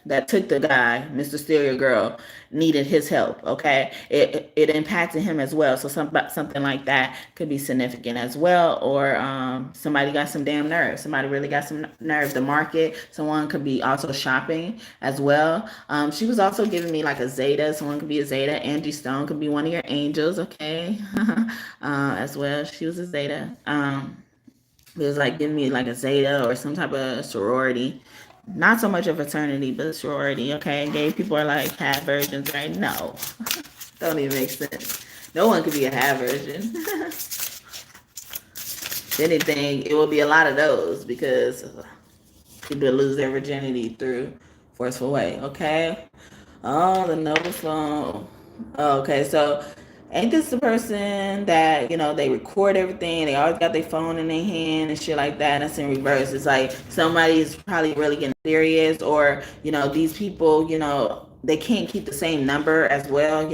that took the guy, Mr. Stereo Girl, needed his help. Okay, it impacted him as well. So something like that could be significant as well. Or somebody got some damn nerve. Somebody really got some nerve. The market. Someone could be also shopping as well. She was also giving me like a Zeta. Someone could be a Zeta. Angie Stone could be one of your angels. Okay, as well. She was a Zeta. It was like giving me like a Zeta or some type of sorority. Not so much a fraternity, but a sorority. Okay, gay people are like half virgins, right? No, don't even make sense. No one could be a half virgin. If anything, it will be a lot of those because people lose their virginity through forceful way. Okay. Oh, the noble phone. Okay, so ain't this the person that they record everything? They always got their phone in their hand and shit like that. That's in reverse. It's like somebody's probably really getting serious, or these people, they can't keep the same number as well.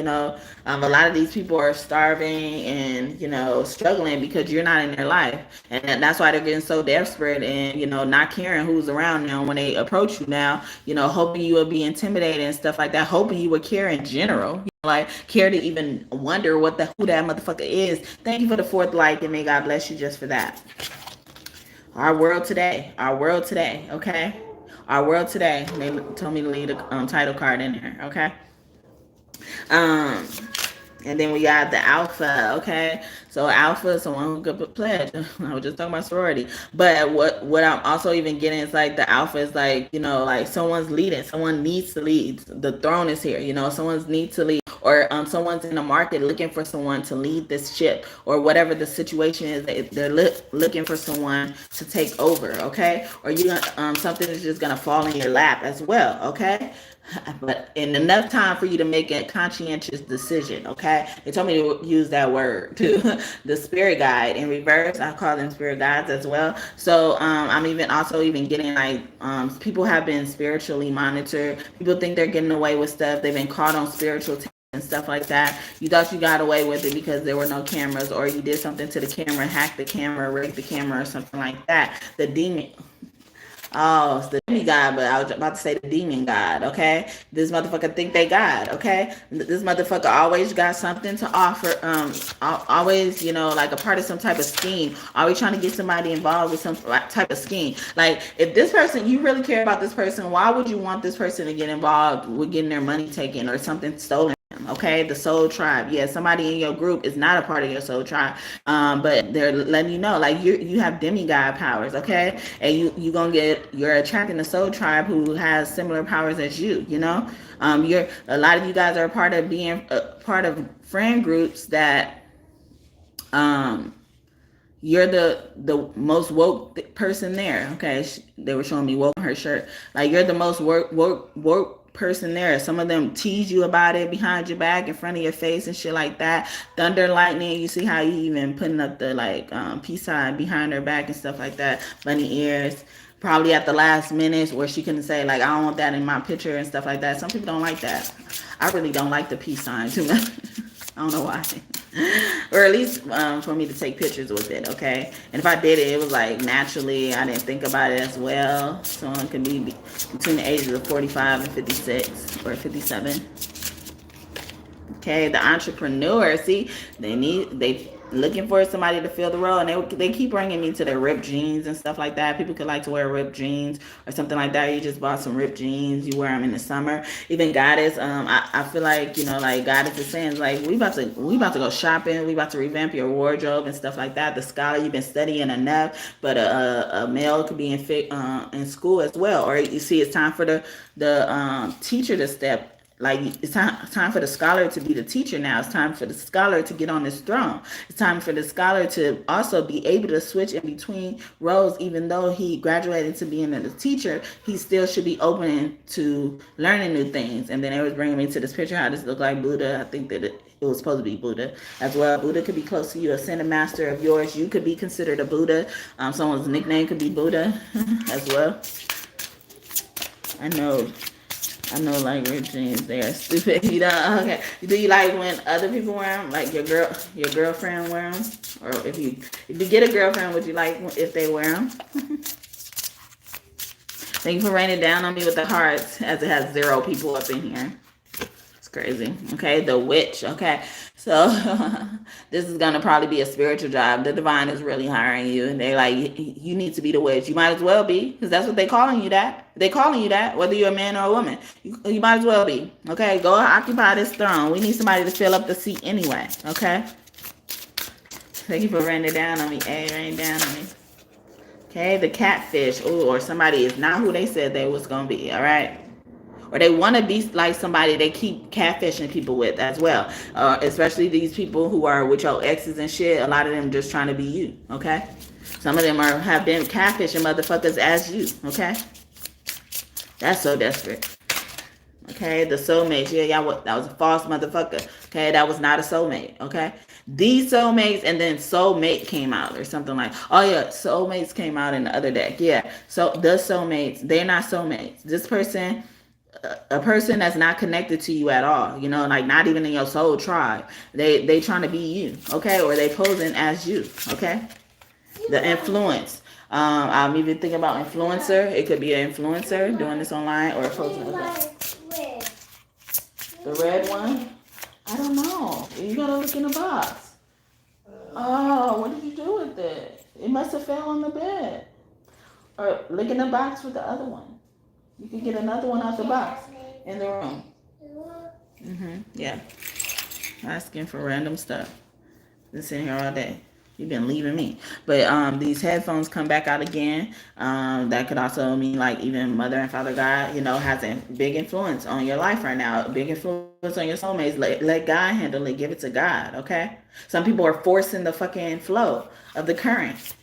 A lot of these people are starving and struggling because you're not in their life, and that's why they're getting so desperate and not caring who's around now when they approach you now. Hoping you will be intimidated and stuff like that. Hoping you would care in general. Like care to even wonder who that motherfucker is. Thank you for the fourth like, and may God bless you just for that. Our world today. Okay. Our world today. They told me to leave the title card in there. Okay. And then we got the alpha, okay? So alpha is someone who could pledge. I was just talking about sorority. But what I'm also even getting is like the alpha is like, you know, like someone's leading. Someone needs to lead. The throne is here, you know, someone's needs to lead. Or someone's in the market looking for someone to lead this ship, or whatever the situation is. They're looking for someone to take over, okay? Or something is just gonna fall in your lap as well, okay? But in enough time for you to make a conscientious decision, okay? They told me to use that word too. The spirit guide in reverse, I call them spirit guides as well. So I'm even getting like people have been spiritually monitored. People think they're getting away with stuff. They've been caught on spiritual and stuff like that. You thought you got away with it because there were no cameras, or you did something to the camera, hacked the camera, rigged the camera, or something like that. The demon. Oh, it's the demigod, but I was about to say the demon god, okay? This motherfucker think they God, okay? This motherfucker always got something to offer, always, you know, like a part of some type of scheme, always trying to get somebody involved with some type of scheme. Like, if this person, you really care about this person, why would you want this person to get involved with getting their money taken or something stolen? Okay, the soul tribe. Yeah, somebody in your group is not a part of your soul tribe, but they're letting you know, like, you have demigod powers, okay, and you're attracting a soul tribe who has similar powers as you. You know, a lot of you guys are part of being part of friend groups that you're the most woke person there. Okay, they were showing me woke on her shirt. Like, you're the most woke person there. Some of them tease you about it behind your back, in front of your face, and shit like that. Thunder, lightning. You see how you even putting up the like peace sign behind her back and stuff like that. Bunny ears. Probably at the last minute where she couldn't say like, I don't want that in my picture and stuff like that. Some people don't like that. I really don't like the peace sign too much. I don't know why. Or at least for me to take pictures with it, okay? And if I did it, it was like naturally. I didn't think about it as well. Someone could be between the ages of 45 and 56 or 57. Okay, the entrepreneur. See, they looking for somebody to fill the role, and they keep bringing me to their ripped jeans and stuff like that. People could like to wear ripped jeans or something like that. You just bought some ripped jeans, you wear them in the summer. Even Goddess, I feel like, you know, like Goddess is saying, like, we about to go shopping, we about to revamp your wardrobe and stuff like that. The scholar, you've been studying enough, but a male could be in school as well. Or you see, it's time for the teacher to step. Like, it's time for the scholar to be the teacher now. It's time for the scholar to get on this throne. It's time for the scholar to also be able to switch in between roles. Even though he graduated to being a teacher, he still should be open to learning new things. And then it was bringing me to this picture, how this looked like Buddha. I think that it was supposed to be Buddha as well. Buddha could be close to you, a ascended master of yours. You could be considered a Buddha. Someone's nickname could be Buddha as well. I know, like, ripped jeans, they are stupid. You know, okay. Do you like when other people wear them? Like your girlfriend wear them? Or if you get a girlfriend, would you like if they wear them? Thank you for raining down on me with the hearts, as it has 0 people up in here. It's crazy. Okay, the witch. Okay, so this is gonna probably be a spiritual job. The divine is really hiring you, and they like, you need to be the witch. You might as well be, because that's what they calling you that. They calling you that, whether you're a man or a woman. You might as well be. Okay, go occupy this throne. We need somebody to fill up the seat anyway. Okay. Thank you for raining down on me. Hey, rain down on me. Okay, the catfish. Ooh, or somebody is not who they said they was gonna be. All right. Or they want to be like somebody they keep catfishing people with as well. Especially these people who are with your exes and shit. A lot of them just trying to be you, okay? Some of them have been catfishing motherfuckers as you, okay? That's so desperate. Okay, the soulmates. Yeah, that was a false motherfucker. Okay, that was not a soulmate, okay? These soulmates, and then soulmate came out or something like, oh yeah, soulmates came out in the other deck. Yeah, so the soulmates, they're not soulmates. This person, a person that's not connected to you at all, you know, like not even in your soul tribe. They trying to be you, okay? Or they posing as you, okay? The influence. I'm even thinking about influencer. It could be an influencer doing this online or posing. The red one? I don't know. You gotta look in the box. Oh, what did you do with it? It must have fell on the bed. Or look in the box with the other one. You can get another one out the box in the room. Yeah. asking for random stuff. Been sitting here all day. You've been leaving me. But these headphones come back out again. That could also mean like even Mother and Father God, has a big influence on your life right now. A big influence on your soulmates. Let God handle it. Give it to God, okay? Some people are forcing the fucking flow of the current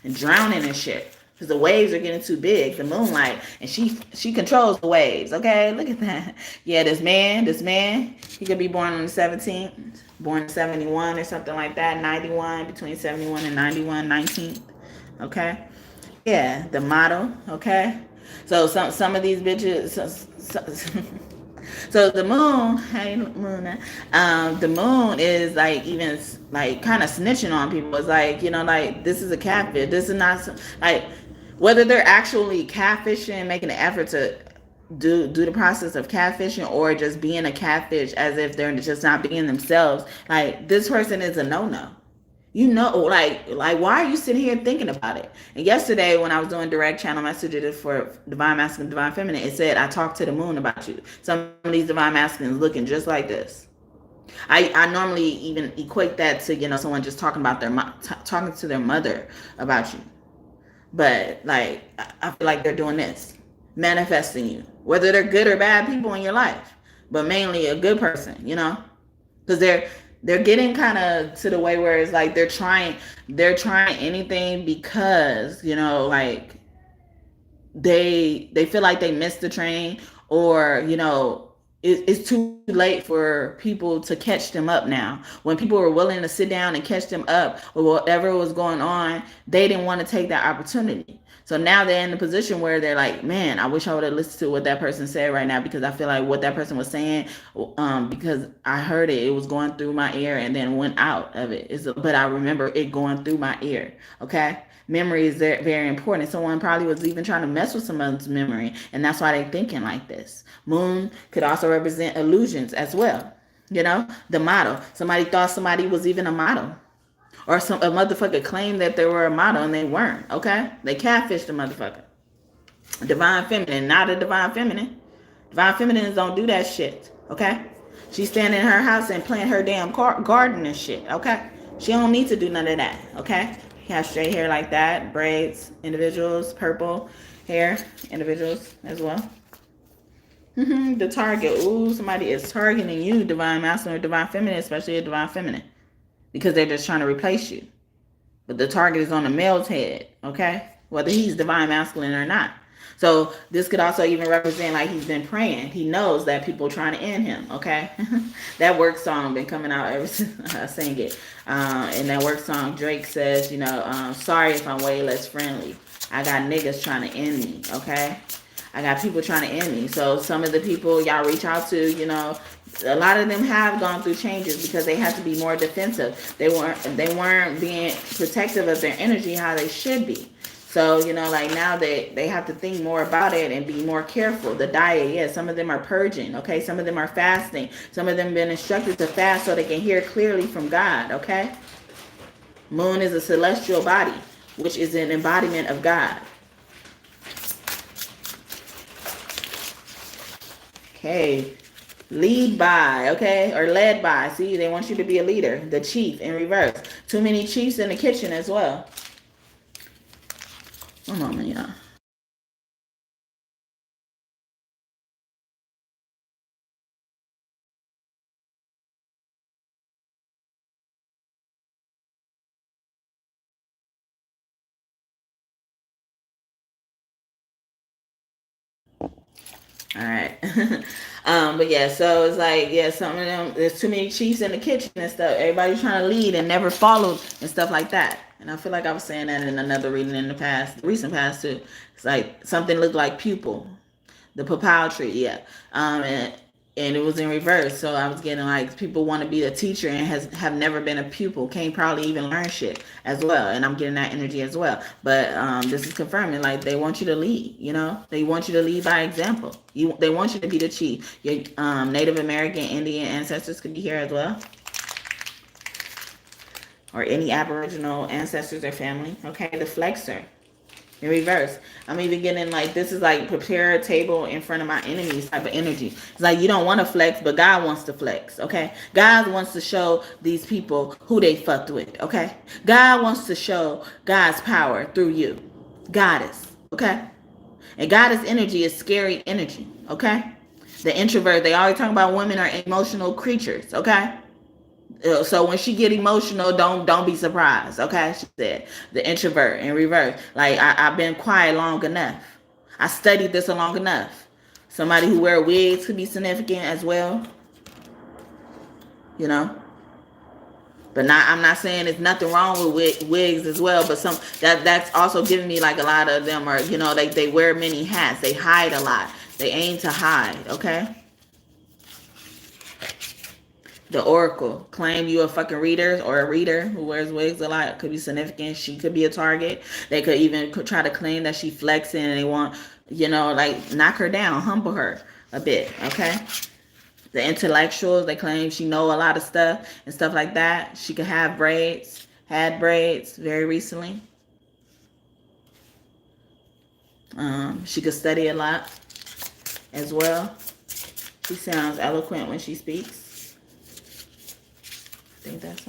and drowning in shit. Because the waves are getting too big, the moonlight, and she controls the waves, okay? Look at that. Yeah, this man, he could be born on the 17th, born in 71 or something like that, 91, between 71 and 91, 19th, okay? Yeah, the model, okay? So some of these bitches, so the moon, hey moon, the moon is like even like kind of snitching on people. It's like, like this is a catfish. This is not like whether they're actually catfishing, making an effort to do the process of catfishing, or just being a catfish as if they're just not being themselves. Like this person is a no-no. Like why are you sitting here thinking about it? And yesterday when I was doing direct channel messages for Divine Masculine, Divine Feminine, it said, I talked to the moon about you. Some of these Divine Masculines looking just like this. I normally even equate that to, someone just talking about talking to their mother about you. But like, I feel like they're doing this, manifesting you, whether they're good or bad people in your life, but mainly a good person, because they're getting kind of to the way where it's like they're trying anything because, like they feel like they missed the train, or, it's too late for people to catch them up now. When people were willing to sit down and catch them up with whatever was going on, they didn't want to take that opportunity. So now they're in the position where they're like, man, I wish I would have listened to what that person said right now, because I feel like what that person was saying, because I heard it, it was going through my ear and then went out of it. But I remember it going through my ear, okay? Memory is very, very important. Someone probably was even trying to mess with someone's memory, and that's why they're thinking like this. Moon could also represent illusions as well. The model. Somebody thought somebody was even a model. Or a motherfucker claimed that they were a model and they weren't, okay? They catfished the motherfucker. Divine Feminine, not a Divine Feminine. Divine Feminines don't do that shit, okay? She's standing in her house and playing her damn garden and shit, okay? She don't need to do none of that, okay? Have straight hair like that, braids, individuals, purple hair, individuals as well. The target, ooh, somebody is targeting you, Divine Masculine or Divine Feminine, especially a Divine Feminine, because they're just trying to replace you. But the target is on the male's head, okay? Whether he's Divine Masculine or not. So this could also even represent like he's been praying. He knows that people are trying to end him, okay? That work song been coming out ever since I sang it. In that work song, Drake says, sorry if I'm way less friendly. I got niggas trying to end me, okay? I got people trying to end me. So some of the people y'all reach out to, a lot of them have gone through changes because they had to be more defensive. They weren't being protective of their energy how they should be. So, like now they have to think more about it and be more careful. The diet, yeah, some of them are purging, okay? Some of them are fasting. Some of them have been instructed to fast so they can hear clearly from God, okay? Moon is a celestial body, which is an embodiment of God. Okay, lead by, okay, or led by. See, they want you to be a leader. The chief in reverse. Too many chiefs in the kitchen as well. One moment, y'all. All right. But yeah, so it's like, yeah, some of them, there's too many chiefs in the kitchen and stuff. Everybody's trying to lead and never followed and stuff like that. And I feel like I was saying that in another reading in the recent past too. It's like something looked like pupil, the papal tree, yeah. And it was in reverse. So I was getting like people want to be a teacher and have never been a pupil, can't probably even learn shit as well. And I'm getting that energy as well. But this is confirming like they want you to lead, they want you to lead by example. They want you to be the chief. Your Native American, Indian ancestors could be here as well. Or any Aboriginal ancestors or family. Okay, the flexor. in reverse. I'm even getting like, this is like prepare a table in front of my enemies type of energy. It's like you don't want to flex, but God wants to flex, okay? God wants to show these people who they fucked with, okay? God wants to show God's power through you. Goddess, okay? And goddess energy is scary energy, okay? The introvert, they always talk about women are emotional creatures, okay? So when she get emotional, don't be surprised, okay? She said the introvert in reverse. Like I've been quiet long enough. I studied this long enough. Somebody who wear wigs could be significant as well, you know. But I'm not saying there's nothing wrong with wigs as well. But that's also giving me like a lot of them are, you know, they wear many hats. They hide a lot. They aim to hide, okay? The Oracle, claim you a fucking reader or a reader who wears wigs a lot. Could be significant. She could be a target. They could even try to claim that she flexing and they want, you know, like knock her down, humble her a bit, okay? The intellectuals, they claim she know a lot of stuff and stuff like that. She could have braids, had braids very recently. She could study a lot as well. She sounds eloquent when she speaks. I think that's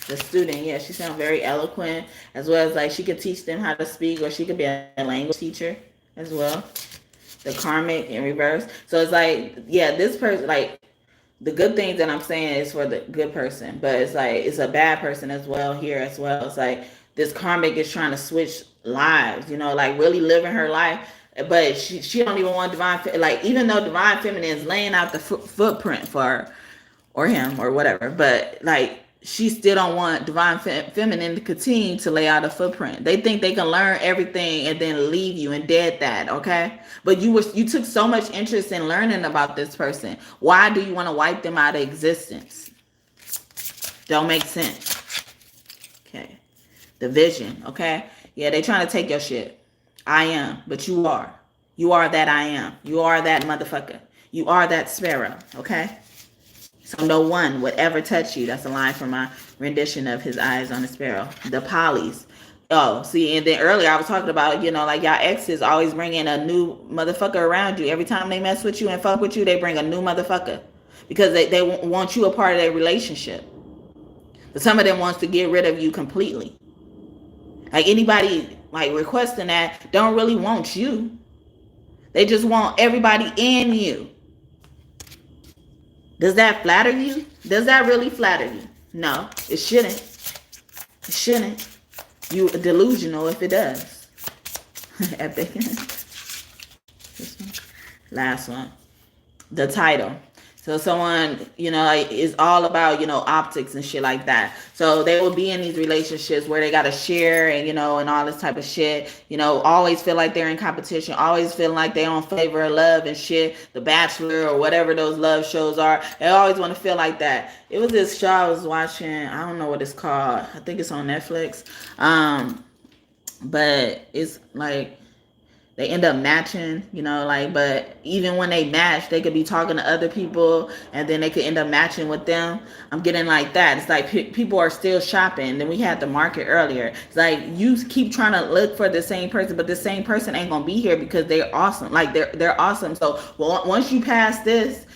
the student. Yeah, she sounds very eloquent, as well as like she could teach them how to speak, or she could be a language teacher as well. The karmic in reverse. So it's like, yeah, this person, like the good things that I'm saying is for the good person, but it's like it's a bad person as well here as well. It's like this karmic is trying to switch lives, you know, like really living her life. But she don't even want divine, like even though divine feminine is laying out the footprint for her, or him or whatever, but like she still don't want divine feminine to continue to lay out a footprint. They think they can learn everything and then leave you and dead that, okay? But you took so much interest in learning about this person. Why do you want to wipe them out of existence? Don't make sense. Okay. The vision, okay? Yeah, they trying to take your shit. I am, but you are. You are that I am. You are that motherfucker. You are that sparrow, okay? So no one would ever touch you. That's a line from my rendition of His Eyes on the Sparrow. The polys. Oh, see, and then earlier I was talking about, you know, like y'all exes always bringing a new motherfucker around you. Every time they mess with you and fuck with you, they bring a new motherfucker. Because they want you a part of their relationship. But some of them wants to get rid of you completely. Like anybody like requesting that don't really want you. They just want everybody in you. Does that flatter you? Does that really flatter you? No, it shouldn't. It shouldn't. You delusional if it does. Epic. This one. Last one. The title. So someone, you know, is all about, you know, optics and shit like that. So they will be in these relationships where they got to share and, you know, and all this type of shit, you know, always feel like they're in competition, always feel like they on favor of love and shit, The Bachelor or whatever those love shows are. They always want to feel like that. It was this show I was watching. I don't know what it's called. I think it's on Netflix. But it's like, they end up matching, you know, like, but even when they match, they could be talking to other people and then they could end up matching with them. I'm getting like that. It's like people are still shopping. Then we had the market earlier. It's like you keep trying to look for the same person, but the same person ain't going to be here because they're awesome. Like they're awesome. So once you pass this,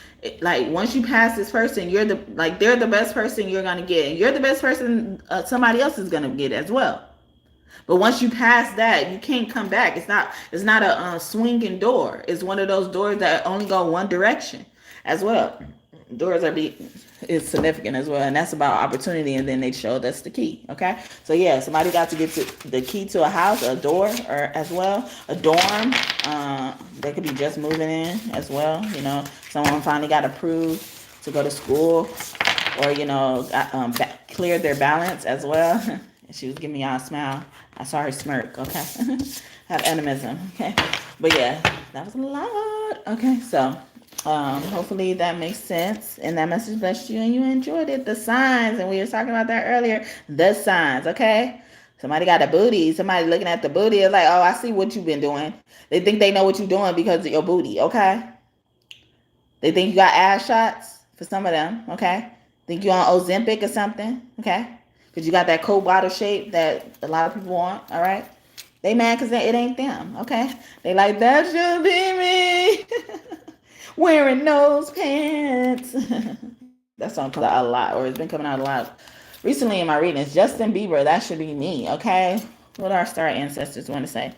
like once you pass this person, you're they're the best person you're going to get. And you're the best person somebody else is going to get as well. But once you pass that, you can't come back. It's not a swinging door. It's one of those doors that only go one direction as well. Doors is significant as well. And that's about opportunity. And then they showed us the key. Okay. So yeah, somebody got to get to the key to a house, a door, or as well, a dorm. They could be just moving in as well. You know, someone finally got approved to go to school or, you know, cleared their balance as well. She was giving y'all a smile. I saw her smirk, okay? Have animism, okay? But yeah, that was a lot. Okay, so hopefully that makes sense. And that message blessed you and you enjoyed it. The signs, and we were talking about that earlier. The signs, okay? Somebody got a booty. Somebody looking at the booty is like, oh, I see what you've been doing. They think they know what you're doing because of your booty, okay? They think you got ass shots for some of them, okay? Think you on Ozempic or something, okay? Because you got that cold bottle shape that a lot of people want, all right? They mad because it ain't them, okay? They like, that should be me. Wearing those pants. That song comes out a lot, or it's been coming out a lot recently in my readings. Justin Bieber, that should be me, okay? What our star ancestors want to say?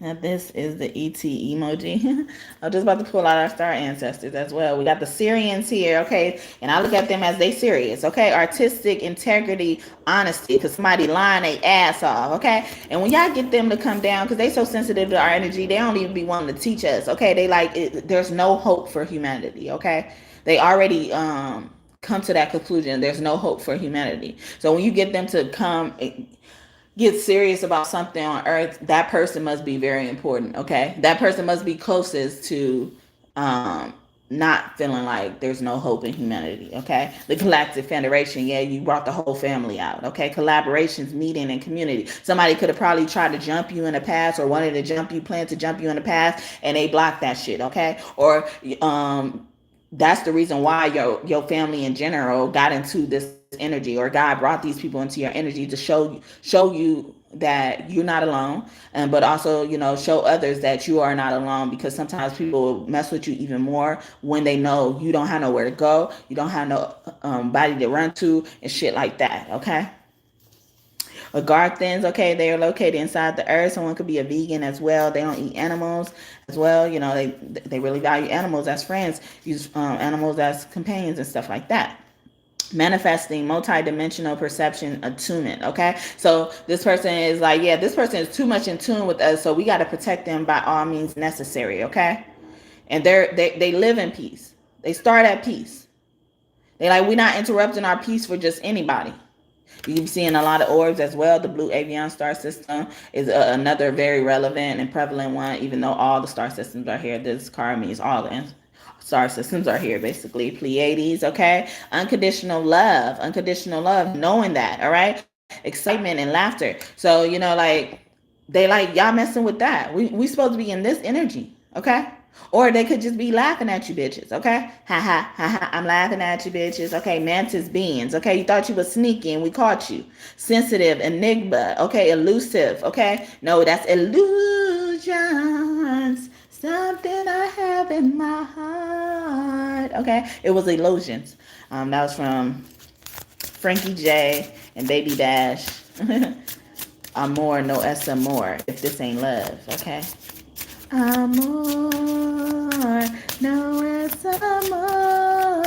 Now this is the ET emoji. I'm just about to pull out our star ancestors as well. We got the Syrians here, okay? And I look at them as they serious, okay? Artistic, integrity, honesty, because somebody lying their ass off, okay? And when y'all get them to come down, because they so sensitive to our energy, they don't even be wanting to teach us, okay? They like, there's no hope for humanity, okay? They already come to that conclusion. There's no hope for humanity. So when you get them to come get serious about something on earth, that person must be very important, okay? That person must be closest to not feeling like there's no hope in humanity, okay? The Galactic Federation, yeah, you brought the whole family out, okay? Collaborations, meeting, and community. Somebody could have probably tried to jump you in the past, or wanted to jump you, planned to jump you in the past, and they blocked that shit, okay? Or that's the reason why your family in general got into this energy, or God brought these people into your energy to show you that you're not alone, and but also, you know, show others that you are not alone, because sometimes people mess with you even more when they know you don't have nowhere to go, you don't have no body to run to and shit like that, okay? Garthans, okay, they are located inside the earth. Someone could be a vegan as well. They don't eat animals as well. You know, they really value animals as friends, use animals as companions and stuff like that. Manifesting, multi-dimensional perception, attunement, okay? So this person is like, yeah, this person is too much in tune with us, so we got to protect them by all means necessary, okay? And they live in peace. They start at peace. They like, we're not interrupting our peace for just anybody. You can be seeing a lot of orbs as well. The blue avian star system is another very relevant and prevalent one, even though all the star systems are here. This card means all the star systems are here, basically. Pleiades, okay? Unconditional love, knowing that, all right? Excitement and laughter. So, you know, like, they like, y'all messing with that. We supposed to be in this energy, okay? Or they could just be laughing at you bitches, okay? Ha ha ha ha, I'm laughing at you bitches. Okay, mantis beings, okay? You thought you was sneaky and we caught you. Sensitive, enigma, okay? Elusive, okay? No, that's illusions. Something I have in my heart, okay? It was illusions. That was from Frankie J and Baby Dash. Amor, no S amor, if this ain't love, okay? Amor, no es amor,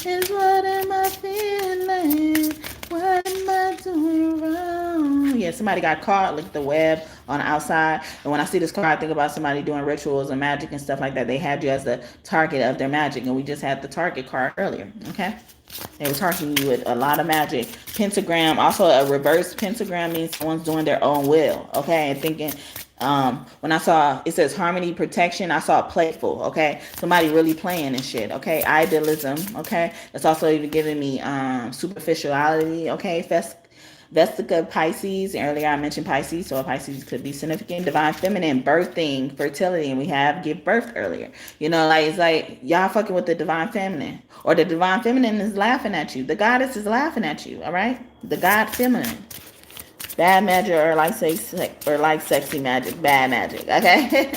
is what am I feeling, what am I doing wrong? Yeah, somebody got caught, like the web on the outside, and when I see this card, I think about somebody doing rituals and magic and stuff like that. They had you as the target of their magic, and we just had the target card earlier, okay? They were targeting you with a lot of magic. Pentagram, also a reverse pentagram means someone's doing their own will, okay? And thinking, when I saw, it says harmony, protection, I saw playful, okay? Somebody really playing and shit, okay? Idealism, okay? That's also even giving me superficiality, okay? Vestica, Pisces. Earlier I mentioned Pisces, so Pisces could be significant. Divine feminine, birthing, fertility, and we have give birth earlier. You know, like, it's like y'all fucking with the divine feminine, or the divine feminine is laughing at you. The goddess is laughing at you, all right? The god feminine. Bad magic, or like sexy magic, bad magic, okay?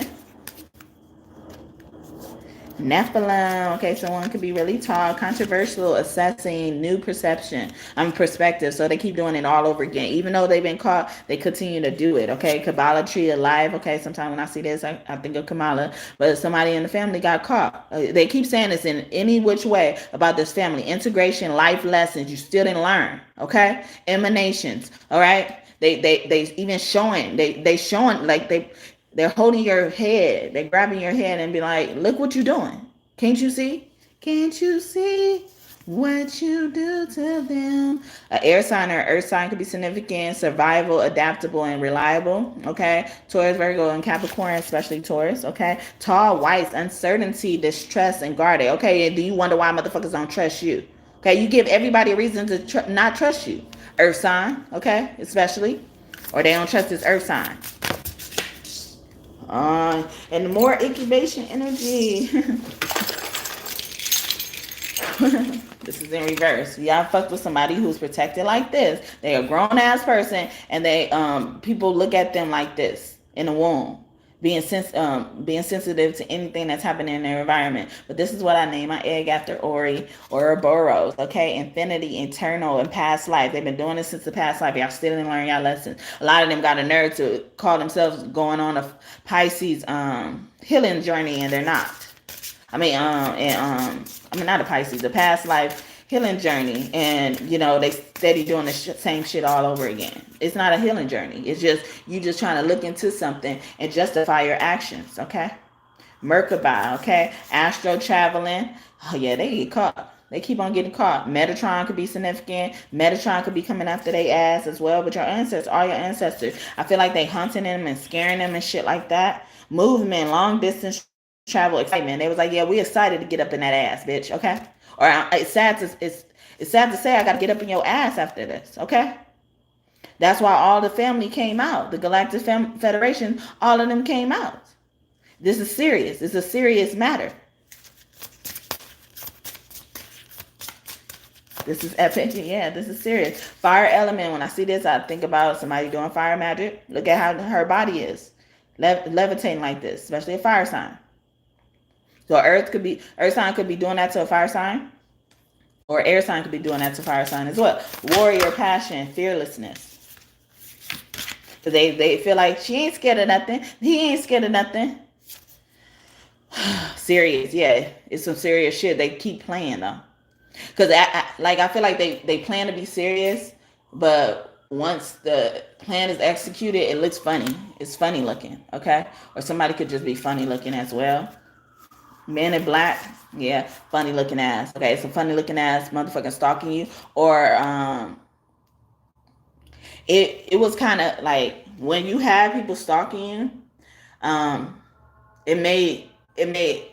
Nephilim, okay, someone could be really tall, controversial, assessing, new perspective. So they keep doing it all over again. Even though they've been caught, they continue to do it, okay? Kabbalah tree alive, okay? Sometimes when I see this, I think of Kamala, but somebody in the family got caught. They keep saying this in any which way about this family. Integration, life lessons, you still didn't learn, okay? Emanations, all right? They even showing, they showing, like they're holding your head. They're grabbing your head and be like, look what you're doing. Can't you see? Can't you see what you do to them? An air sign or earth sign could be significant. Survival, adaptable, and reliable. Okay. Taurus, Virgo, and Capricorn, especially Taurus. Okay. Tall, whites, uncertainty, distress, and guarded. Okay. And do you wonder why motherfuckers don't trust you? Okay. You give everybody a reason to not trust you. Earth sign. Okay. Especially. Or they don't trust this earth sign. And more incubation energy. This is in reverse. Y'all fucked with somebody who's protected like this. They a grown ass person, and they people look at them like this in the womb, being sensitive to anything that's happening in their environment. But this is what I name my egg after Ori or Ouroboros. Okay, infinity, eternal, and past life. They've been doing this since the past life. Y'all still didn't learn y'all lessons. A lot of them got a nerve to call themselves going on a Pisces healing journey, and they're not. Not a Pisces, a past life healing journey, and you know they steady doing the same shit all over again. It's not a healing journey. It's just you just trying to look into something and justify your actions. Okay, Merkabah. Okay, astro traveling. Oh yeah, they get caught. They keep on getting caught. Metatron could be significant. Metatron could be coming after their ass as well. But your ancestors, all your ancestors, I feel like they hunting them and scaring them and shit like that. Movement, long distance travel, excitement. They was like, yeah, we excited to get up in that ass, bitch. Okay. Or it's sad to say I got to get up in your ass after this. Okay. That's why all the family came out. The Galactic Federation, all of them came out. This is serious. It's a serious matter. This is epic. Yeah, this is serious. Fire element. When I see this, I think about somebody doing fire magic. Look at how her body is. Levitating like this, especially a fire sign. So earth sign could be doing that to a fire sign, or air sign could be doing that to fire sign as well. Warrior passion, fearlessness. So they feel like she ain't scared of nothing. He ain't scared of nothing. Serious, yeah. It's some serious shit. They keep playing though. Because I feel like they plan to be serious, but once the plan is executed, it looks funny. It's funny looking, okay? Or somebody could just be funny looking as well. Men in black, yeah, funny looking ass. Okay, so funny looking ass motherfucking stalking you. Or it was kind of like when you have people stalking you, it made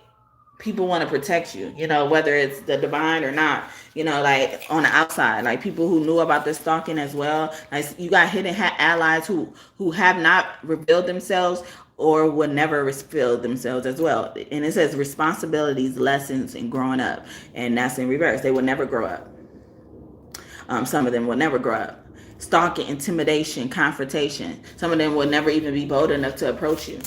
people want to protect you, you know, whether it's the divine or not, you know, like on the outside, like people who knew about the stalking as well. Like you got hidden allies who have not revealed themselves or would never reveal themselves as well. And it says responsibilities, lessons, and growing up. And that's in reverse. They would never grow up. Some of them will never grow up. Stalking, intimidation, confrontation. Some of them will never even be bold enough to approach you.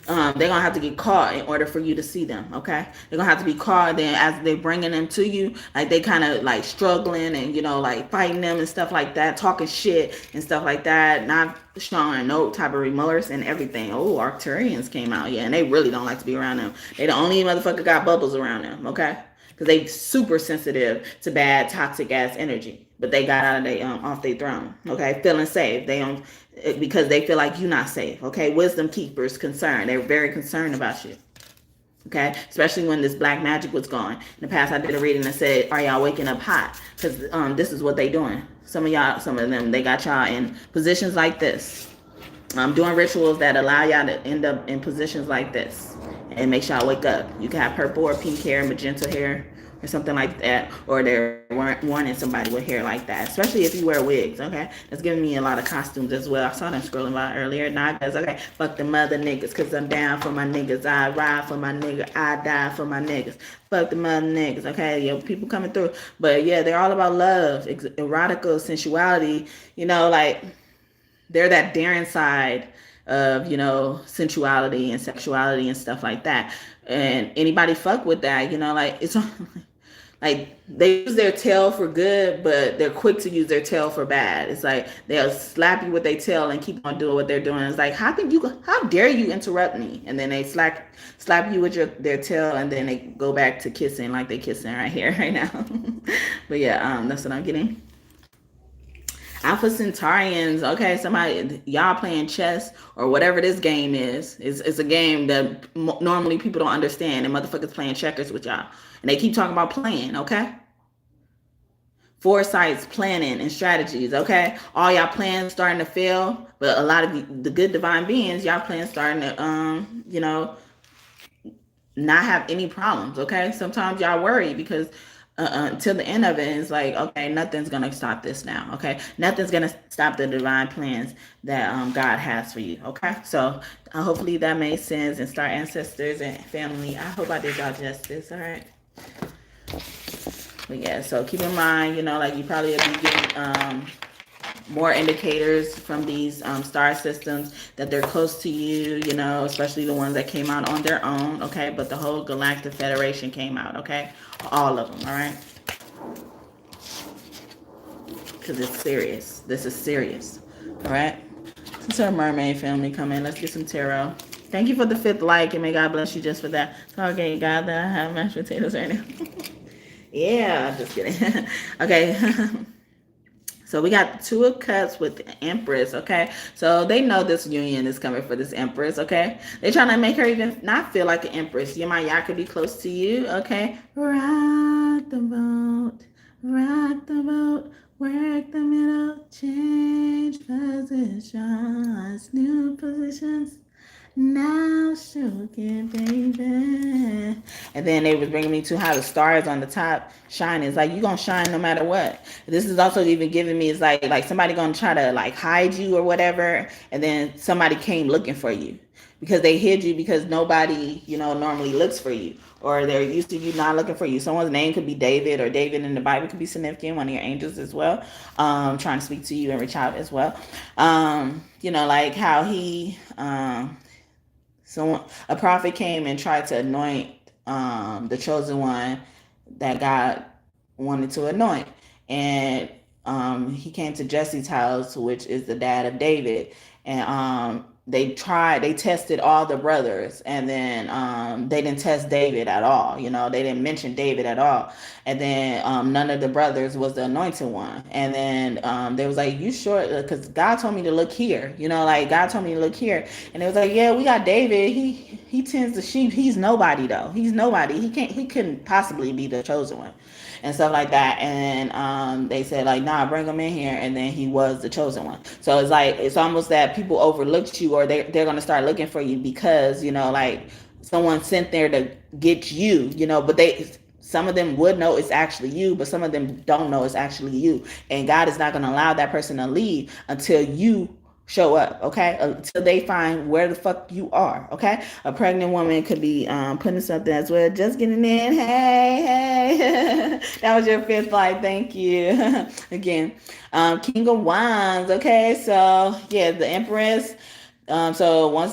They're going to have to get caught in order for you to see them, okay? They're going to have to be caught. Then as they're bringing them to you, like they kind of like struggling and, you know, like fighting them and stuff like that, talking shit and stuff like that, not showing no type of remorse and everything. Oh, Arcturians came out, yeah, and they really don't like to be around them. They the only motherfucker got bubbles around them, okay? Because they super sensitive to bad, toxic ass energy. But they got out of they off their throne, okay? Feeling safe. They don't, because they feel like you're not safe, okay? Wisdom keepers concerned. They're very concerned about you, okay? Especially when this black magic was gone. In the past, I did a reading that said, are y'all waking up hot? Because this is what they doing. Some of them, they got y'all in positions like this. Doing rituals that allow y'all to end up in positions like this and make y'all wake up. You can have purple or pink hair, magenta hair, or something like that, or they're wanting somebody with hair like that, especially if you wear wigs, okay? That's giving me a lot of costumes as well. I saw them scrolling by earlier. Nagas, okay, fuck the mother niggas, because I'm down for my niggas. I ride for my nigga. I die for my niggas. Fuck the mother niggas, okay? Yo, people coming through. But yeah, they're all about love, erotica, sensuality, you know, like they're that daring side of, you know, sensuality and sexuality and stuff like that. And anybody fuck with that, you know, like it's like they use their tail for good, but they're quick to use their tail for bad. It's like they'll slap you with their tail and keep on doing what they're doing. It's like, how dare you interrupt me? And then they slap you with their tail, and then they go back to kissing like they kissing right here, right now. But yeah, that's what I'm getting. Alpha Centaurians, okay, somebody, y'all playing chess or whatever this game is. It's a game that normally people don't understand, and motherfuckers playing checkers with y'all. And they keep talking about playing, okay? Foresights, planning, and strategies, okay? All y'all plans starting to fail, but a lot of the good divine beings, y'all plans starting to, you know, not have any problems, okay? Sometimes y'all worry because until the end of it, it's like, okay, nothing's gonna stop this now, okay? Nothing's gonna stop the divine plans that God has for you, okay? So hopefully that made sense. And star ancestors and family, I hope I did y'all justice. All right. But yeah, so keep in mind, like you probably will be getting more indicators from these star systems that they're close to you, especially the ones that came out on their own, okay? But the whole Galactic Federation came out, okay? All of them, all right? Because it's serious. This is serious, all right? Since our mermaid family come in, let's get some tarot. Thank you for the 5th like, and may God bless you just for that. Okay, God, that I have mashed potatoes right now. Yeah, just kidding. Okay. So we got 2 of Cups with the Empress, okay? So they know this union is coming for this Empress, okay? They're trying to make her even not feel like an Empress. Y'all could be close to you, okay? Rock the boat, work the middle, change positions, new positions. Now shook it, baby. And then they was bringing me to how the stars on the top shining. It's like you gonna shine no matter what. This is also even giving me, it's like somebody gonna try to like hide you or whatever, and then somebody came looking for you because they hid you because nobody normally looks for you, or they're used to you not looking for you. Someone's name could be David, or David in the Bible could be significant, one of your angels as well, trying to speak to you and reach out as well. Like how he so a prophet came and tried to anoint the chosen one that God wanted to anoint. And he came to Jesse's house, which is the dad of David. And they tested all the brothers, and then they didn't test David at all. They didn't mention David at all. And then none of the brothers was the anointed one. And then they was like, you sure? Because God told me to look here. God told me to look here. And it was like, yeah, we got David. He tends the sheep. He's nobody though. He's nobody. He couldn't possibly be the chosen one. And stuff like that. And they said like, nah, bring him in here. And then he was the chosen one. So it's like, it's almost that people overlooked you, or they're going to start looking for you because, like someone sent there to get you, but some of them would know it's actually you, but some of them don't know it's actually you. And God is not going to allow that person to leave until you show up, okay? Until they find where the fuck you are, okay? A pregnant woman could be putting something as well, just getting in. Hey. That was your 5th like, thank you. Again, King of Wands, okay? So yeah, the Empress. So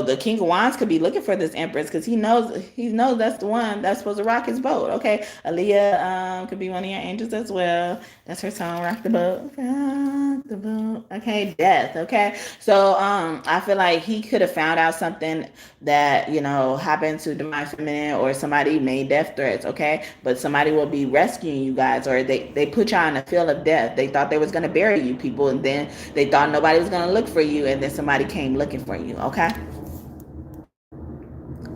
the King of Wands could be looking for this Empress because he knows that's the one that's supposed to rock his boat. Okay, Aaliyah could be one of your angels as well. That's her song, "Rock the Boat." Rock the boat. Okay, Death. Okay, so I feel like he could have found out something that happened to Divine Feminine, or somebody made death threats. Okay, but somebody will be rescuing you guys, or they put y'all in a field of death. They thought they was gonna bury you people, and then they thought nobody was gonna look for you, and then somebody came looking for you. Okay.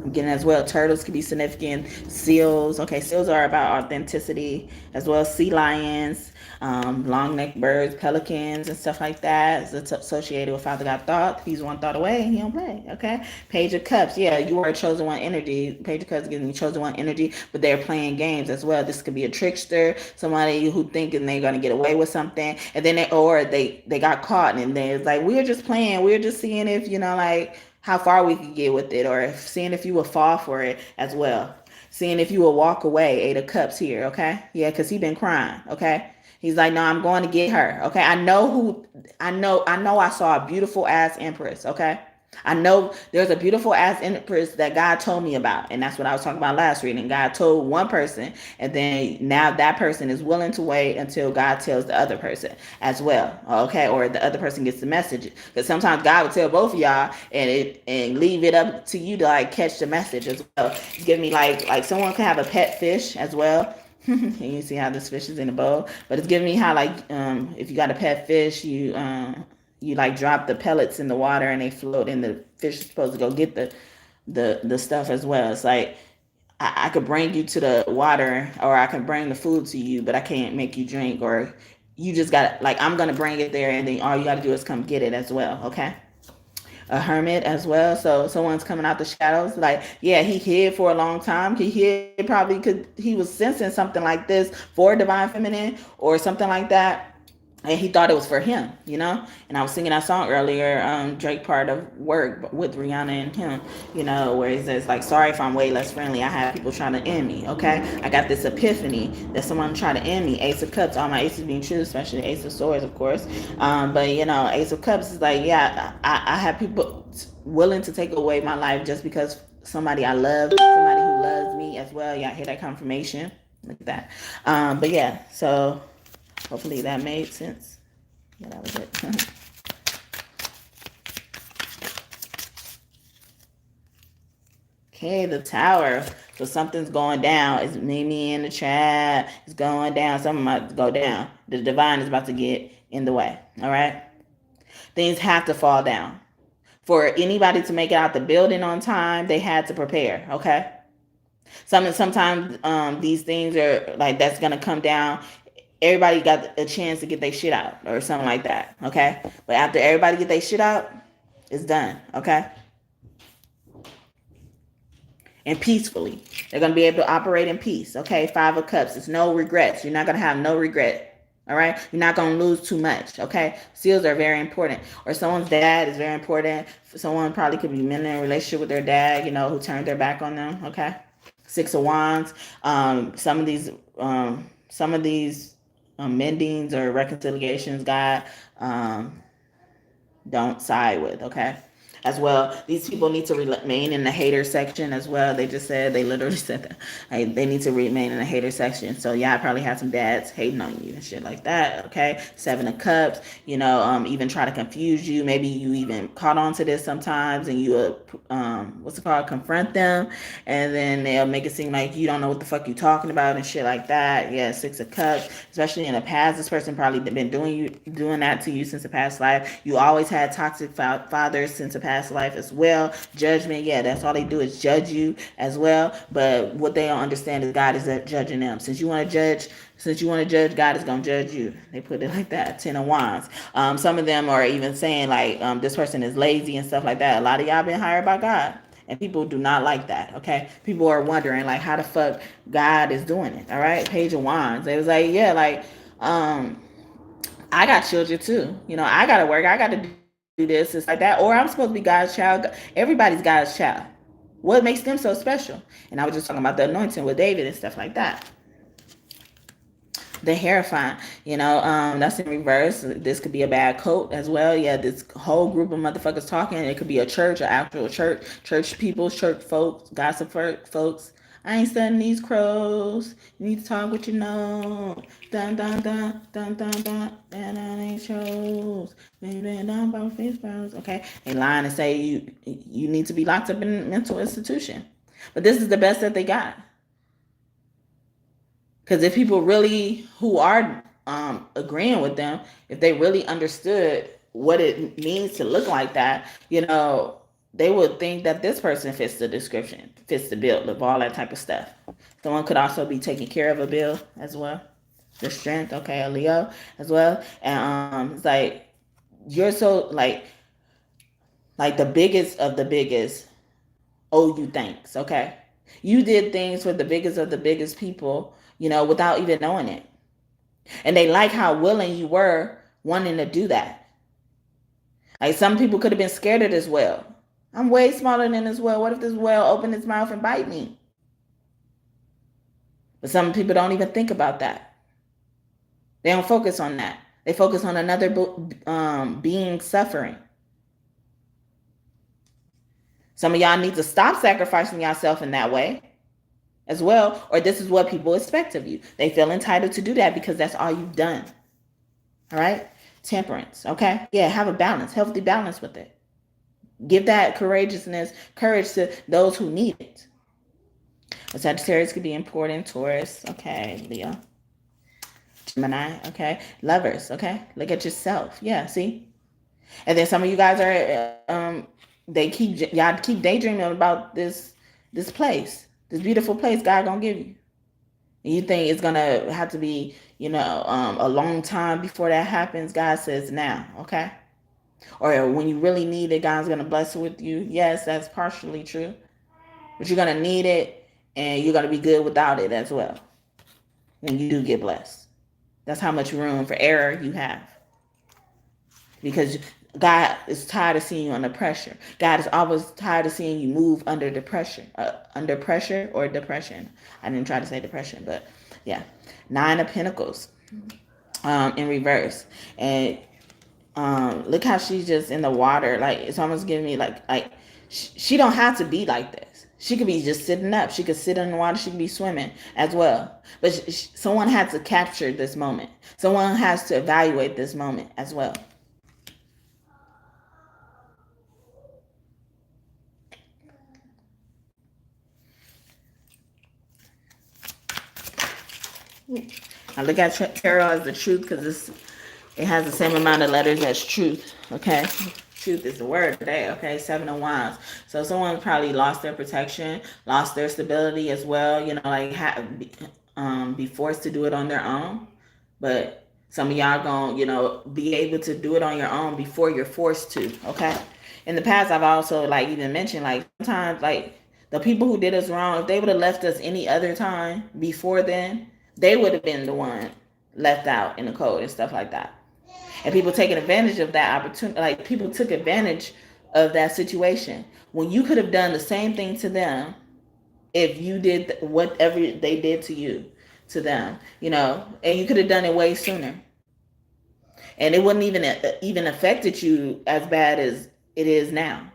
Again, as well, turtles can be significant. Seals, okay, seals are about authenticity, as well as sea lions, long-necked birds, pelicans, and stuff like that. It's associated with Father God thought. He's one thought away, and he don't play, okay? Page of Cups, yeah, you are a chosen one energy. Page of Cups gives me chosen one energy, but they're playing games as well. This could be a trickster, somebody who thinking they're going to get away with something, and then they got caught, and then it's like, we were just playing, we were just seeing if, like, how far we could get with it, or seeing if you will fall for it as well. Seeing if you will walk away. 8 of Cups here, okay? Yeah, because he been crying, okay? He's like, no, I'm going to get her, okay? I know I saw a beautiful ass Empress, okay? I know there's a beautiful ass Empress that God told me about. And that's what I was talking about last reading. God told one person, and then now that person is willing to wait until God tells the other person as well. Okay. Or the other person gets the message. Because sometimes God will tell both of y'all and leave it up to you to like catch the message as well. Give me like someone can have a pet fish as well. You see how this fish is in a bowl, but it's giving me how like if you got a pet fish, you like drop the pellets in the water and they float, and the fish is supposed to go get the stuff as well. It's like I could bring you to the water, or I can bring the food to you, but I can't make you drink, or you just got like, I'm gonna bring it there, and then all you got to do is come get it as well. Okay. A hermit as well. So someone's coming out the shadows. Like, yeah, he hid for a long time. He hid probably because he was sensing something like this for Divine Feminine or something like that. and he thought it was for him, you know. And I was singing that song earlier, Drake part of Work with Rihanna and him, you know, where he says like, sorry if I'm way less friendly, I have people trying to end me. Okay, I got this epiphany that someone tried to end me. Ace of Cups, all my aces being true, especially Ace of Swords, of course. But you know, Ace of Cups is like, yeah, I have people willing to take away my life just because somebody I love, somebody who loves me as well. Yeah, I hear that confirmation. Look at that. But yeah, so hopefully that made sense. Yeah, that was it. Okay, the Tower. So something's going down. It's Mimi in the chat. It's going down. Something might go down. The divine is about to get in the way. All right. Things have to fall down. For anybody to make it out the building on time, they had to prepare. Okay. Sometimes these things are like that's gonna come down. Everybody got a chance to get their shit out or something like that. Okay. But after everybody get their shit out, it's done. Okay. And peacefully. They're going to be able to operate in peace. Okay, Five of Cups. It's no regrets. You're not going to have no regret. All right, you're not going to lose too much. Okay, seals are very important. Or someone's dad is very important. Someone probably could be in a relationship with their dad, you know, who turned their back on them. Okay, Six of Wands. Some of these mendings or reconciliations, God don't side with. Okay, as well. These people need to remain in the hater section as well. They just said, they literally said that. Like, they need to remain in the hater section. So yeah, I probably had some dads hating on you and shit like that. Okay. Seven of Cups, you know, even try to confuse you. Maybe you even caught on to this sometimes and you, what's it called? Confront them. And then they'll make it seem like you don't know what the fuck you talking about and shit like that. Yeah. Six of Cups, especially in the past, this person probably been doing that to you since the past life. You always had toxic fathers since the past life as well. Judgment, yeah, that's all they do is judge you as well. But what they don't understand is God is judging them. Since you want to judge, God is gonna judge you. They put it like that. Ten of Wands. Some of them are even saying like this person is lazy and stuff like that. A lot of y'all been hired by God. And people do not like that, okay? People are wondering, like, how the fuck God is doing it, all right? Page of Wands. They was like, yeah, like, I got children too. You know, I got to work. I got to do this. It's like that. Or I'm supposed to be God's child. Everybody's God's child. What makes them so special? And I was just talking about the anointing with David and stuff like that. The Hierophant, you know, that's in reverse. This could be a bad coat as well. Yeah, this whole group of motherfuckers talking. It could be a church, an actual church people, church folks, gossip folks. I ain't studying these crows. You need to talk what you know. Dun dun dun dun dun dun. And I ain't shows. Okay, they lying and say you need to be locked up in a mental institution. But this is the best that they got. Because if people really who are agreeing with them, if they really understood what it means to look like that, you know, they would think that this person fits the description, fits the bill of all that type of stuff. Someone could also be taking care of a bill as well. The Strength, okay, a Leo as well. And it's like you're so like the biggest of the biggest owe you thanks, okay? You did things for the biggest of the biggest people, you know, without even knowing it. And they like how willing you were wanting to do that. Like some people could have been scared of this whale. I'm way smaller than this whale. What if this whale opened its mouth and bite me? But some people don't even think about that. They don't focus on that. They focus on another being suffering. Some of y'all need to stop sacrificing yourself in that way as well, or this is what people expect of you. They feel entitled to do that because that's all you've done. All right? Temperance, okay? Yeah, have a balance, healthy balance with it. Give that courage to those who need it. A Sagittarius could be important. Taurus, okay. Leo. Gemini, okay. Lovers, okay. Look at yourself. Yeah, see? And then some of you guys are, y'all keep daydreaming about this place. This beautiful place God gonna give you. And you think it's gonna have to be, you know, a long time before that happens. God says now, okay? Or when you really need it, God's gonna bless it with you. Yes, that's partially true. But you're gonna need it and you're gonna be good without it as well. When you do get blessed. That's how much room for error you have. because God is tired of seeing you under pressure. God is always tired of seeing you move under the pressure, under pressure or depression. I didn't try to say depression, but yeah. 9 of Pentacles in reverse. And look how she's just in the water. Like, it's almost giving me like she don't have to be like this. She could be just sitting up. She could sit in the water. She could be swimming as well. But someone had to capture this moment. Someone has to evaluate this moment as well. I look at tarot as the truth because it has the same amount of letters as truth. Okay, truth is the word today. Okay, 7 of Wands. So someone probably lost their protection, lost their stability as well. You know, like be forced to do it on their own. But some of y'all gonna, you know, be able to do it on your own before you're forced to. Okay. In the past, I've also like even mentioned like sometimes like the people who did us wrong, if they would have left us any other time before then, they would have been the one left out in the cold and stuff like that. And people taking advantage of that opportunity, like people took advantage of that situation when you could have done the same thing to them if you did whatever they did to you, to them, you know, and you could have done it way sooner. And it wouldn't even affected you as bad as it is now.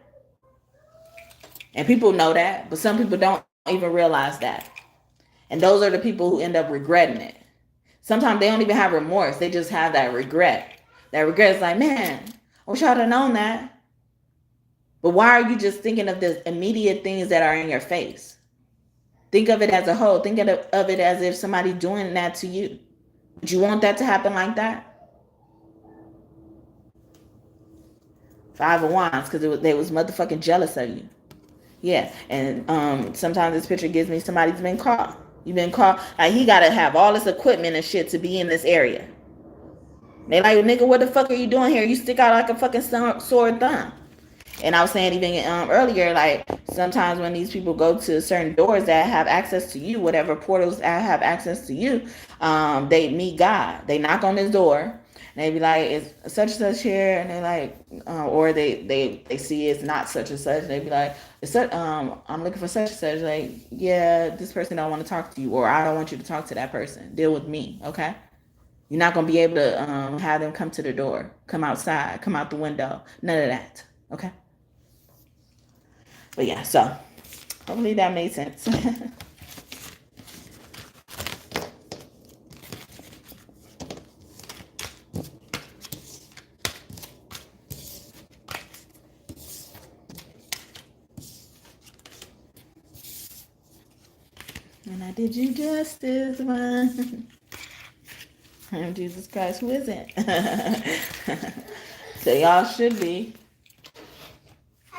And people know that, but some people don't even realize that. And those are the people who end up regretting it. Sometimes they don't even have remorse. They just have that regret. That regret is like, man, I wish I would have known that. But why are you just thinking of the immediate things that are in your face? Think of it as a whole. Think of it as if somebody's doing that to you. Would you want that to happen like that? 5 of Wands, because they was motherfucking jealous of you. Yeah, and sometimes this picture gives me somebody's been caught. You've been caught. Like, he got to have all this equipment and shit to be in this area. They like, nigga, what the fuck are you doing here? You stick out like a fucking sore thumb. And I was saying even earlier, like sometimes when these people go to certain doors that have access to you, whatever portals that have access to you, they meet God. They knock on this door, and they be like, "It's such and such here," and they like, or they see it's not such and such, and they be like, "It's such, I'm looking for such and such." Like, yeah, this person don't want to talk to you, or I don't want you to talk to that person. Deal with me, okay? You're not gonna be able to have them come to the door, come outside, come out the window, none of that, okay? But yeah, so hopefully that made sense. And I did you justice, man. I'm Jesus Christ, who is it? So y'all should be.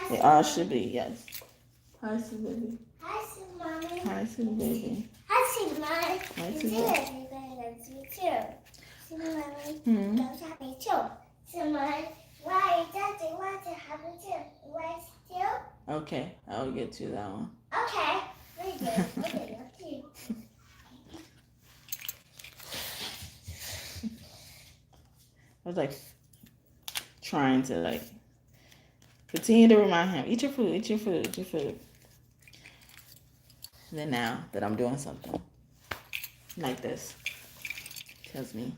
They all should be, yes. Hi, Sue baby. Hi, Sue mommy. Hi, Sue baby. Hi, Sue mommy. Hi, Sue Sue baby. baby. Sue mommy. Don't have me too. Sue mommy. Why does it want to have me too? Why still? Okay, I'll get to that one. Okay. Very good. Okay. I was like trying to like continue to remind him, eat your food, eat your food, eat your food. And then now that I'm doing something like this, tells me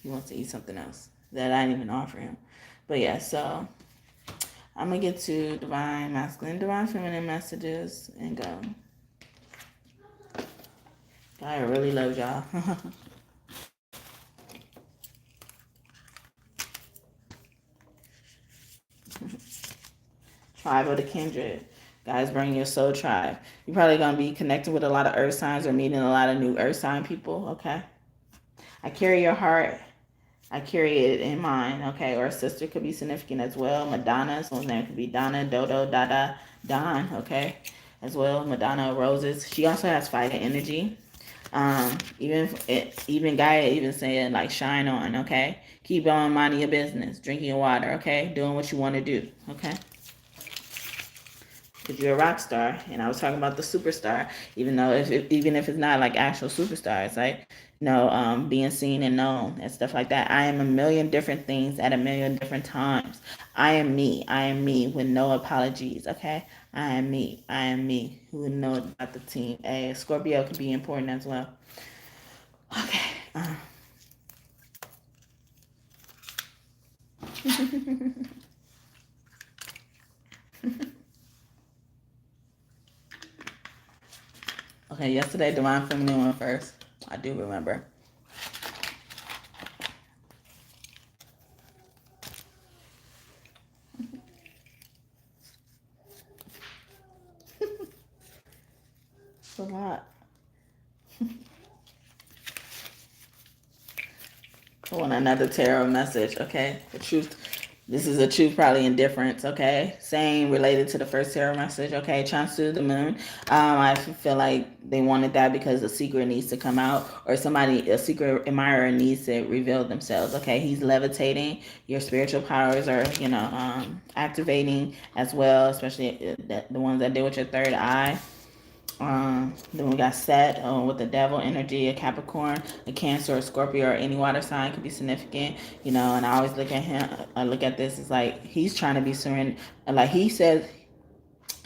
he wants to eat something else that I didn't even offer him. But yeah, so I'm gonna get to divine masculine, divine feminine messages and go. I really love y'all. Tribe of the kindred. Guys, bring your soul tribe. You're probably going to be connecting with a lot of earth signs or meeting a lot of new earth sign people, okay? I carry your heart. I carry it in mine, okay? Or a sister could be significant as well. Madonna, someone's name could be Donna, Dodo, Dada, Don, okay? As well, Madonna Roses. She also has fire energy. Even Gaia even saying like shine on, okay? Keep on minding your business, drinking your water, okay? Doing what you want to do, okay? Because you're a rock star, and I was talking about the superstar, even if it's not like actual superstars, like being seen and known and stuff like that. I am a million different things at a million different times. I am me. I am me with no apologies. Okay. I am me. I am me. Who know about the team? A Scorpio could be important as well. Okay. Okay. Yesterday, Divine Feminine went first. I do remember. It's a lot. I want another tarot message, okay? The truth. This is a truth, probably indifference, okay? Same related to the first tarot message, okay? Chansu, the moon. I feel like they wanted that because a secret needs to come out, or a secret admirer needs to reveal themselves, okay? He's levitating. Your spiritual powers are, activating as well, especially the ones that deal with your third eye. Then we got Set with the devil energy, a Capricorn, a Cancer, a Scorpio, or any water sign could be significant, and I always look at him, I look at this, it's like he's trying to be surrendered. Like he says,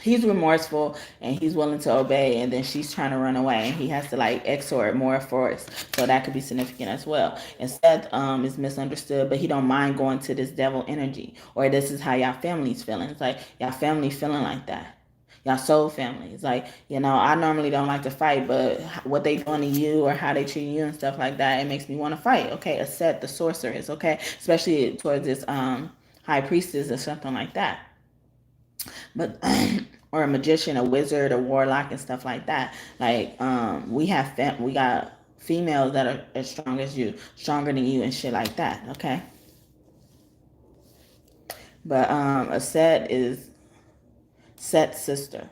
he's remorseful and he's willing to obey, and then she's trying to run away and he has to like exhort more force, so that could be significant as well. And Seth is misunderstood, but he don't mind going to this devil energy, or this is how y'all family's feeling. It's like y'all family feeling like that, y'all soul family. It's like, I normally don't like to fight, but what they doing to you or how they treat you and stuff like that, it makes me want to fight. Okay, a Set, the sorceress, okay, especially towards this high priestess or something like that. But or a magician, a wizard, a warlock, and stuff like that. Like we got females that are as strong as you, stronger than you, and shit like that. Okay. But a Set is Set's sister.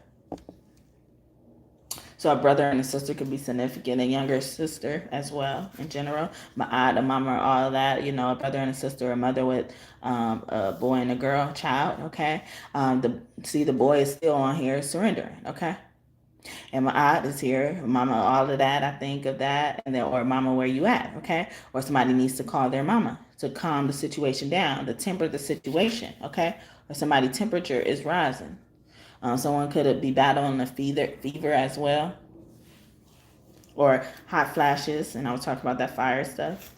So a brother and a sister could be significant, a younger sister as well in general. A mama, all of that, a brother and a sister, a mother with a boy and a girl, child, okay? The boy is still on here surrendering, okay? And my aunt is here, mama, all of that, I think of that, and then, or mama, where you at, okay? Or somebody needs to call their mama to calm the situation down, to temper the situation, okay? Or somebody's temperature is rising. Someone could be battling a fever as well, or hot flashes, and I was talking about that fire stuff.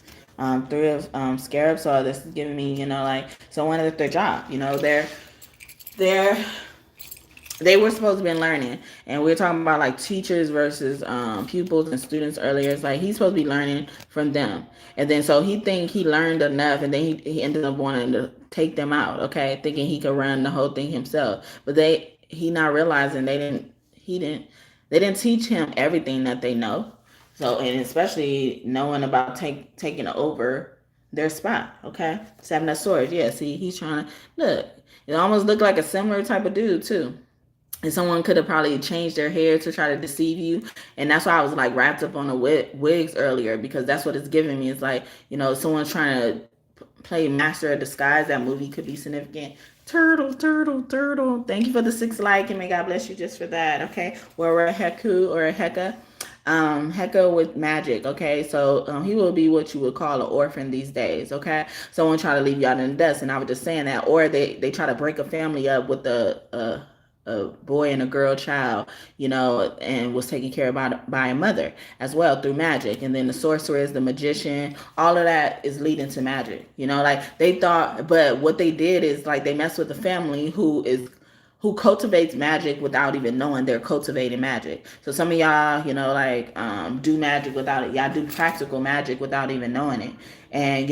Three of scarabs, so this is giving me, like someone at their job, they were supposed to be learning, and we were talking about like teachers versus pupils and students earlier. It's like he's supposed to be learning from them, and then so he think he learned enough, and then he ended up wanting to take them out, okay, thinking he could run the whole thing himself, but he not realizing they didn't teach him everything that they know. So, and especially knowing about taking over their spot, okay? Seven of Swords, yeah. See, he's trying to look. It almost looked like a similar type of dude too. And someone could have probably changed their hair to try to deceive you, and that's why I was like wrapped up on the wigs earlier, because that's what it's giving me. It's like, someone's trying to play Master of Disguise. That movie could be significant. Turtle, turtle, turtle. Thank you for the 6 like, and may God bless you just for that. Okay, we're a Heku or a Heka. Heka with magic, okay? So he will be what you would call an orphan these days, okay? Someone try to leave you out in the dust, and I was just saying that. Or they try to break a family up with a boy and a girl child, and was taken care of by a mother as well through magic. And then the sorceress, the magician, all of that is leading to magic. Like they thought, but what they did is like they messed with the family who cultivates magic without even knowing they're cultivating magic. So some of y'all, do magic without it. Y'all do practical magic without even knowing it. And,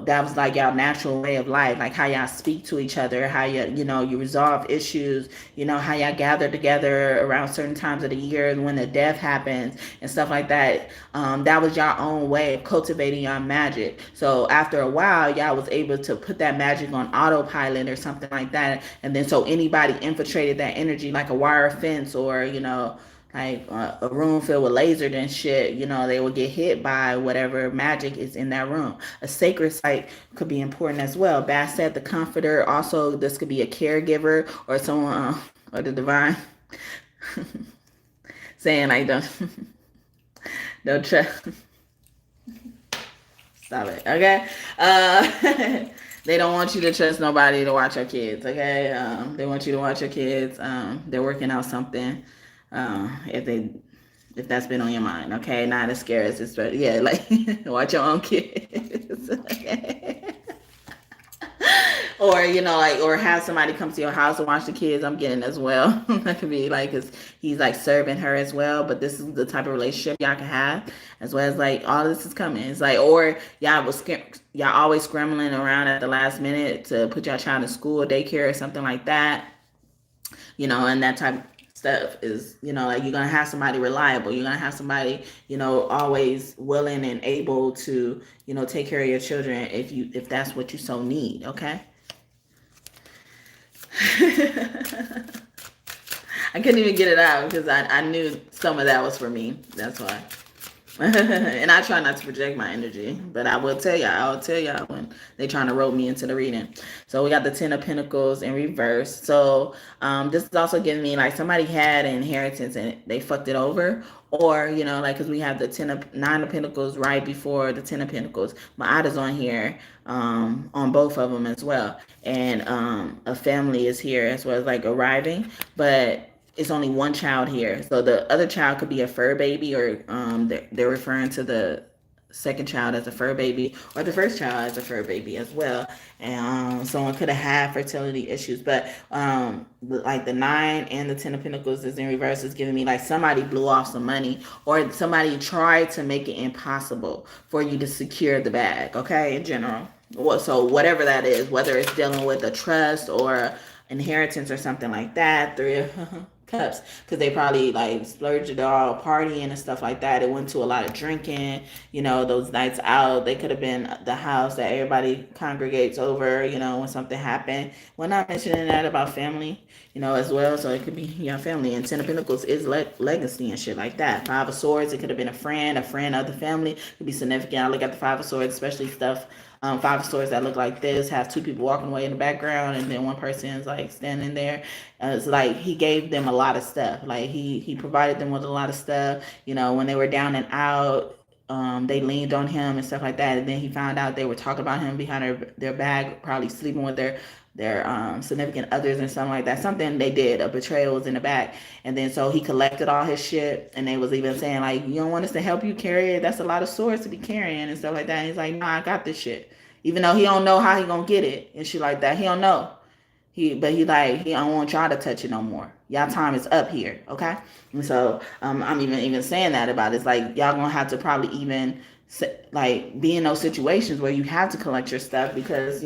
that was like y'all natural way of life, like how y'all speak to each other, how you resolve issues, how y'all gather together around certain times of the year when the death happens and stuff like that. That was y'all own way of cultivating y'all magic. So after a while, y'all was able to put that magic on autopilot or something like that. And then so anybody infiltrated that energy like a wire fence, or, like a room filled with lasers and shit, they will get hit by whatever magic is in that room. A sacred site could be important as well. Bastet, the comforter. Also, this could be a caregiver or someone, or the divine saying like don't trust. Stop it, okay? They don't want you to trust nobody to watch your kids, okay? They want you to watch your kids. They're working out something. If that's been on your mind, okay? Not as scary as it's, but yeah, like watch your own kids, okay? Or like, or have somebody come to your house and watch the kids. I'm getting as well. That could be like, cause he's like serving her as well. But this is the type of relationship y'all can have, as well as like all this is coming. It's like, or y'all always scrambling around at the last minute to put your child in school, daycare, or something like that. And that type of stuff is, like, you're gonna have somebody reliable. You're gonna have somebody, always willing and able to, take care of your children if that's what you so need. Okay. I couldn't even get it out because I knew some of that was for me. That's why. And I try not to project my energy, but I'll tell y'all when they trying to rope me into the reading. So we got the 10 of Pentacles in reverse. So this is also giving me like somebody had an inheritance and they fucked it over, or like, because we have the 9 of Pentacles right before the 10 of Pentacles. My eye is on here on both of them as well, and a family is here as well as like arriving, but it's only one child here. So the other child could be a fur baby, or they're referring to the second child as a fur baby, or the first child as a fur baby as well. And someone could have had fertility issues, but like the 9 and the 10 of Pentacles is in reverse, is giving me like somebody blew off some money, or somebody tried to make it impossible for you to secure the bag. Okay, in general. So whatever that is, whether it's dealing with a trust or inheritance or something like that. 3 of Cups, because they probably like splurged it all partying and stuff like that. It went to a lot of drinking, those nights out. They could have been the house that everybody congregates over, when something happened. We're not mentioning that about family, as well. So it could be your family. And 10 of Pentacles is legacy and shit like that. 5 of Swords, it could have been a friend of the family. It could be significant. I look at the 5 of Swords, especially stuff 5 of Swords that look like this, have 2 people walking away in the background, and then one person is like standing there. It's like he gave them a lot of stuff. Like he provided them with a lot of stuff. When they were down and out, they leaned on him and stuff like that. And then he found out they were talking about him behind their back, probably sleeping with their significant others and something like that. Something they did, a betrayal was in the back. And then so he collected all his shit, and they was even saying like, you don't want us to help you carry it? That's a lot of swords to be carrying and stuff like that. And he's like, nah, I got this shit. Even though he don't know how he gonna get it and shit like that. He don't know. He don't want y'all to touch it no more. Y'all time is up here, okay? And so I'm even saying that about it. It's like y'all gonna have to probably even like be in those situations where you have to collect your stuff, because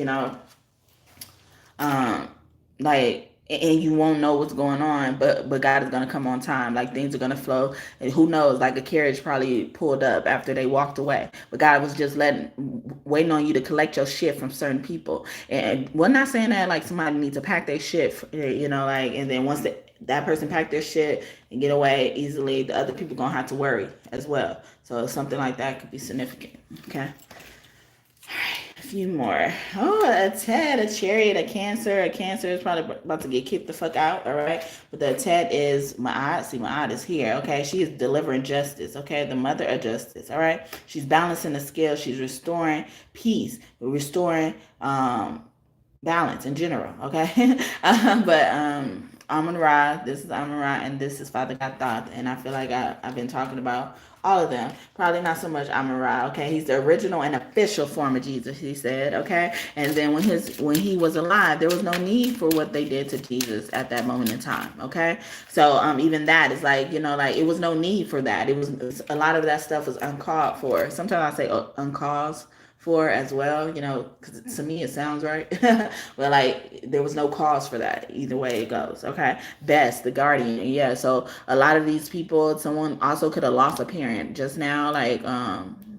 like, and you won't know what's going on, but God is gonna come on time. Like, things are gonna flow, and who knows? Like, a carriage probably pulled up after they walked away, but God was just waiting on you to collect your shit from certain people. And we're not saying that like somebody needs to pack their shit, like, and then once that person pack their shit and get away easily, the other people gonna have to worry as well. So something like that could be significant. Okay. A few more. Oh, a Tet, a Chariot, a Cancer. A Cancer is probably about to get kicked the fuck out, all right? But the Tet is Ma'at. See, Ma'at is here, okay? She is delivering justice, okay? The mother of justice, all right? She's balancing the scale. She's restoring peace, restoring balance in general, okay? But Amun Ra, this is Amun Ra, and this is Father God Thoth. And I feel like I've been talking about all of them. Probably not so much Amun Ra, okay? He's the original and official form of Jesus, he said, okay? And then when he was alive, there was no need for what they did to Jesus at that moment in time, okay? So even that is like, like, it was no need for that. It was a lot of that stuff was uncalled for. Sometimes I say uncalled for as well, because to me it sounds right. But like, there was no cause for that. Either way it goes, okay? Best, the guardian, yeah. So a lot of these people, someone also could have lost a parent just now, like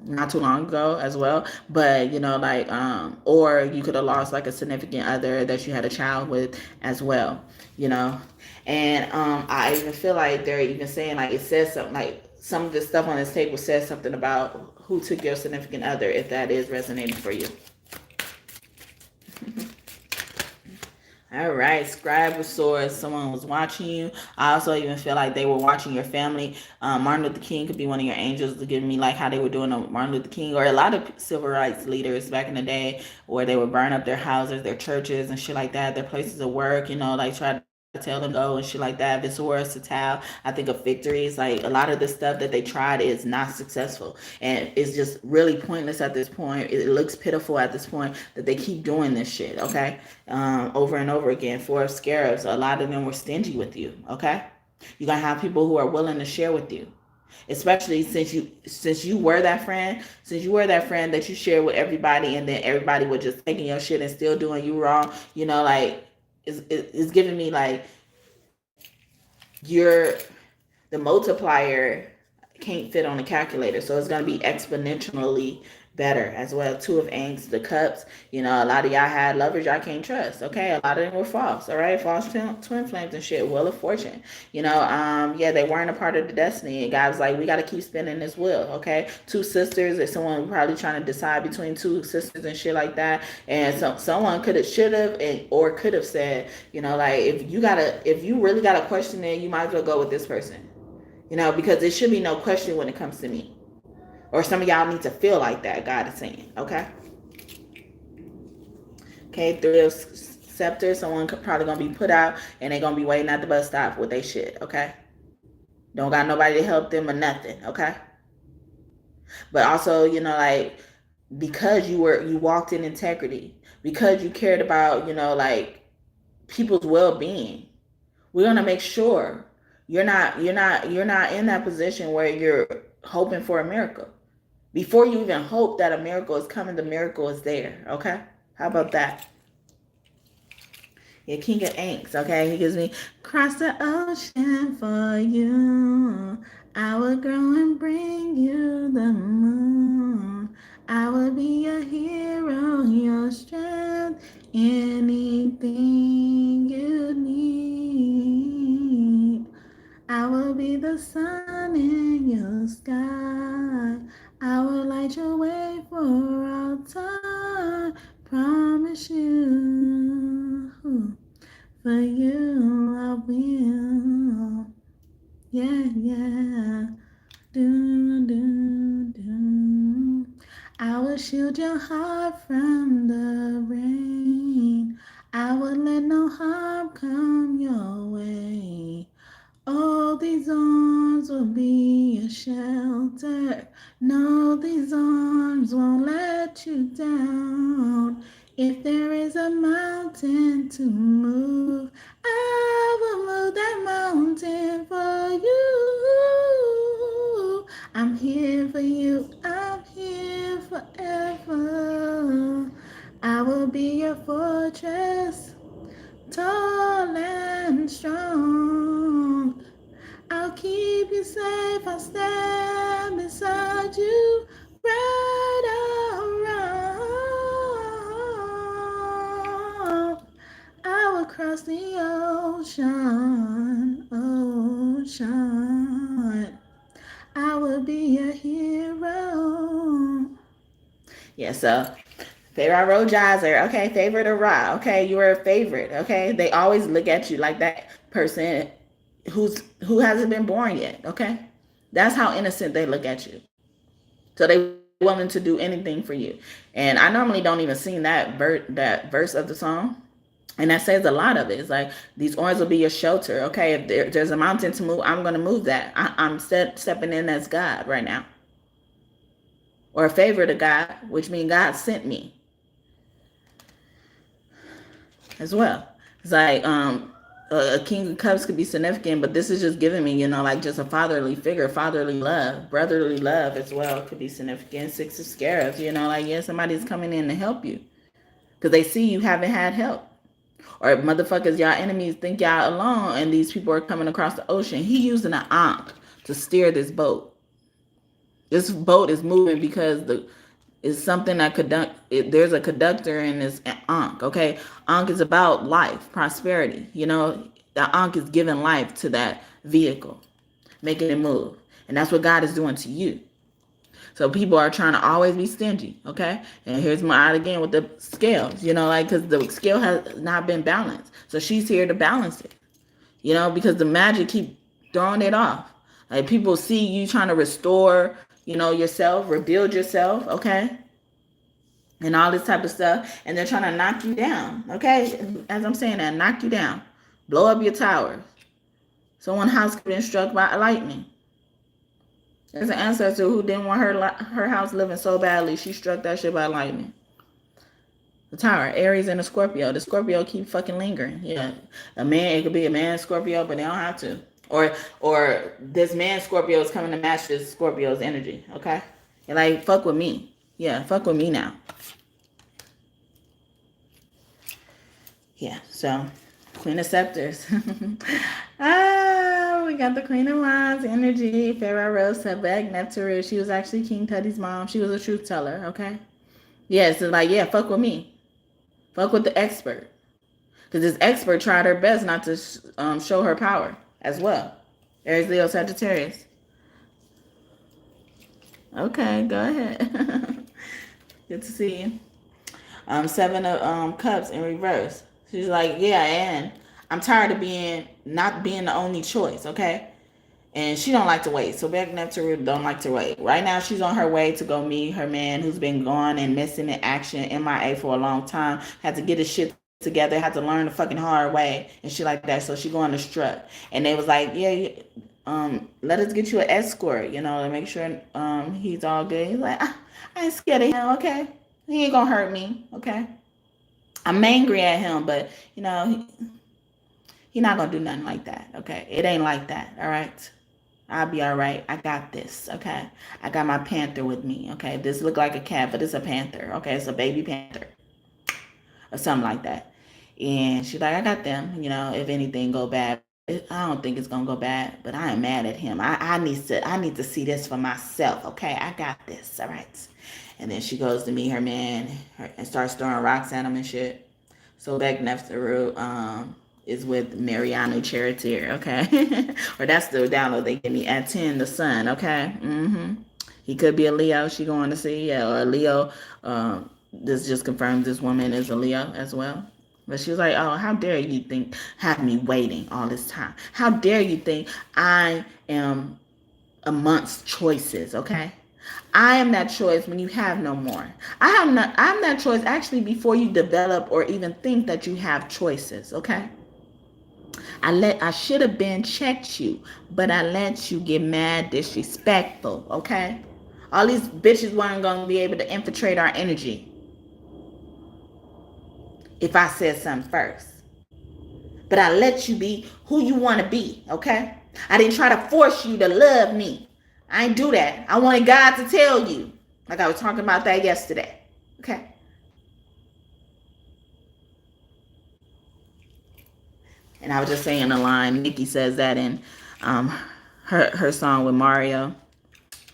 not too long ago as well. But like, or you could have lost like a significant other that you had a child with as well, And I even feel like they're even saying, like, it says something, like some of the stuff on this table says something about who took your significant other, if that is resonating for you. All right, scribe of swords. Someone was watching you. I also even feel like they were watching your family. Martin Luther King could be one of your angels to give me like how they were doing on Martin Luther King, or a lot of civil rights leaders back in the day, where they would burn up their houses, their churches, and shit like that, their places of work. Like try to tell them to go and shit like that. Viscera Satal. I think of victories. Like a lot of the stuff that they tried is not successful, and it's just really pointless at this point. It looks pitiful at this point that they keep doing this shit. Okay, over and over again. For scarabs, a lot of them were stingy with you. Okay, you're gonna have people who are willing to share with you, especially since you were that friend, that you shared with everybody, and then everybody was just taking your shit and still doing you wrong. Like it's giving me like you're the multiplier can't fit on a calculator. So it's going to be exponentially better as well. Two of Angst, the cups. A lot of y'all had lovers y'all can't trust. Okay. A lot of them were false. All right. False twin flames and shit. Wheel of Fortune. Yeah, they weren't a part of the destiny. And God was like, we got to keep spinning this wheel. Okay. Two sisters. If someone probably trying to decide between two sisters and shit like that. And someone should have, or could have said, like if you really got a question, then you might as well go with this person. Because there should be no question when it comes to me. Or some of y'all need to feel like that, God is saying, okay? Okay, Three of Scepters, someone probably going to be put out, and they're going to be waiting at the bus stop with their shit, okay? Don't got nobody to help them or nothing, okay? But also, like, because you walked in integrity, because you cared about, like, people's well-being, we're going to make sure you're not in that position where you're hoping for a miracle. Before you even hope that a miracle is coming, the miracle is there. Okay? How about that? Yeah, King of Angst. Okay? He gives me, cross the ocean for you. I will grow and bring you the moon. I will be your hero, your strength, anything you need. I will be the sun in your sky. I will light your way for all time. Promise you, for you I will. Yeah. Do. I will shield your heart from the rain. I will let no harm come your way. All these arms will be a shelter. No, these arms won't let you down. If there is a mountain to move, I will move that mountain for you. I'm here for you. I'm here forever. I will be your fortress, tall and strong. I'll keep you safe. I'll stand beside you, right or wrong. I will cross the ocean. I will be a hero. Yeah, so favorite road jazzer, okay, favorite or raw, okay, you are a favorite, okay. They always look at you like that person who hasn't been born yet, okay. That's how innocent they look at you. So they willing to do anything for you. And I normally don't even sing that verse of the song. And that says a lot of it. It's like, these arms will be your shelter. Okay, if there's a mountain to move, I'm going to move that. I'm stepping in as God right now. Or a favorite of God, which means God sent me as well. It's like a King of Cups could be significant, but this is just giving me, like just a fatherly figure, fatherly love, brotherly love as well could be significant. Six of Scarabs, like, somebody's coming in to help you because they see you haven't had help. Or motherfuckers, y'all enemies think y'all alone, and these people are coming across the ocean. He using an ankh to steer this boat. This boat is moving because it's something that there's a conductor in this ankh, okay? Ankh is about life, prosperity. The ankh is giving life to that vehicle, making it move. And that's what God is doing to you. So people are trying to always be stingy, okay? And here's my out again with the scales, you know, like, because the scale has not been balanced. So she's here to balance it, you know, because the magic keep throwing it off. Like, people see you trying to restore, you know, yourself, rebuild yourself, okay? And all this type of stuff. And they're trying to knock you down, okay? As I'm saying that, knock you down. Blow up your towers. Someone's house could have been struck by lightning. There's an ancestor who didn't want her house living so badly, she struck that shit by lightning. The tower, Aries and a Scorpio. The Scorpio keep fucking lingering. Yeah, a man, it could be a man Scorpio, but they don't have to. Or this man Scorpio is coming to match this Scorpio's energy. Okay, you're like, fuck with me. Yeah, fuck with me now. Yeah, so Queen of Scepters. We got the Queen of Wands energy. Pharaoh Rose Sebek Neptune. She was actually King Tutti's mom. She was a truth teller, okay? Yeah, so like, yeah, fuck with me. Fuck with the expert. Because this expert tried her best not to show her power as well. Aries, Leo, Sagittarius. Okay, go ahead. Good to see you. Seven of Cups in reverse. She's like, yeah, and I'm tired of not being the only choice, okay? And she don't like to wait. So Beck Neptune don't like to wait. Right now, she's on her way to go meet her man who's been gone and missing in action, MIA for a long time. Had to get his shit together. Had to learn the fucking hard way and shit like that. So she going to strut. And they was like, yeah, let us get you an escort, you know, to make sure he's all good. He's like, I ain't scared of him, okay? He ain't gonna hurt me, okay? I'm angry at him, but, you know, he not gonna do nothing like that, okay? It ain't like that, all right? I'll be all right. I got this, okay? I got my panther with me, okay? This look like a cat, but it's a panther, okay? It's a baby panther or something like that. And she's like, I got them, you know, if anything go bad. I don't think it's gonna go bad, but I am mad at him. I need to see this for myself, okay? I got this, all right? And then she goes to meet her man and starts throwing rocks at him and shit. So back next to Rue, is with Mariano Charitier, okay? Or that's the download they give me. Aten, the sun, okay? He could be a Leo she going to see, yeah, or a Leo. This just confirms this woman is a Leo as well. But she was like, oh, how dare you have me waiting all this time? How dare you think I am amongst choices, okay? I am that choice when you have no more. I'm that choice actually before you develop or even think that you have choices, okay? I should have been checked you, but I let you get mad disrespectful, okay? All these bitches weren't going to be able to infiltrate our energy if I said something first. But I let you be who you want to be, okay? I didn't try to force you to love me. I ain't do that. I wanted God to tell you. Like I was talking about that yesterday, okay? And I was just saying the line, Nikki says that in her song with Mario.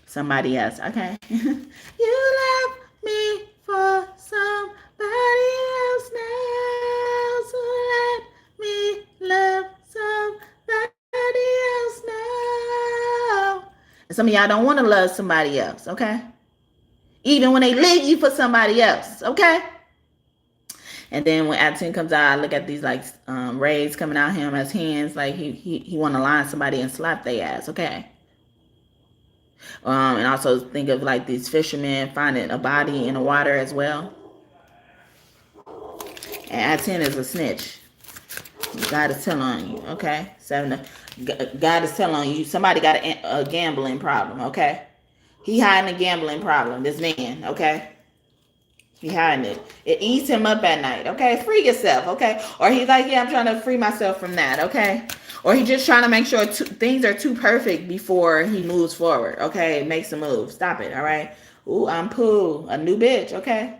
Somebody else, okay? You left me for somebody else now, so let me love somebody else now. And some of y'all don't want to love somebody else, okay? Even when they leave you for somebody else, okay? And then when Aten comes out, I look at these like rays coming out him as hands, like he want to line somebody and slap their ass, okay? And also think of like these fishermen finding a body in the water as well. And Aten is a snitch. God is telling on you, okay? God is telling on you. Somebody got a gambling problem, okay? He hiding a gambling problem, this man, okay? Behind it. It eats him up at night, okay? Free yourself, okay? Or he's like, yeah, I'm trying to free myself from that, okay? Or he's just trying to make sure things are too perfect before he moves forward, okay? Makes a move. Stop it, all right? Ooh, I'm Pooh, a new bitch, okay?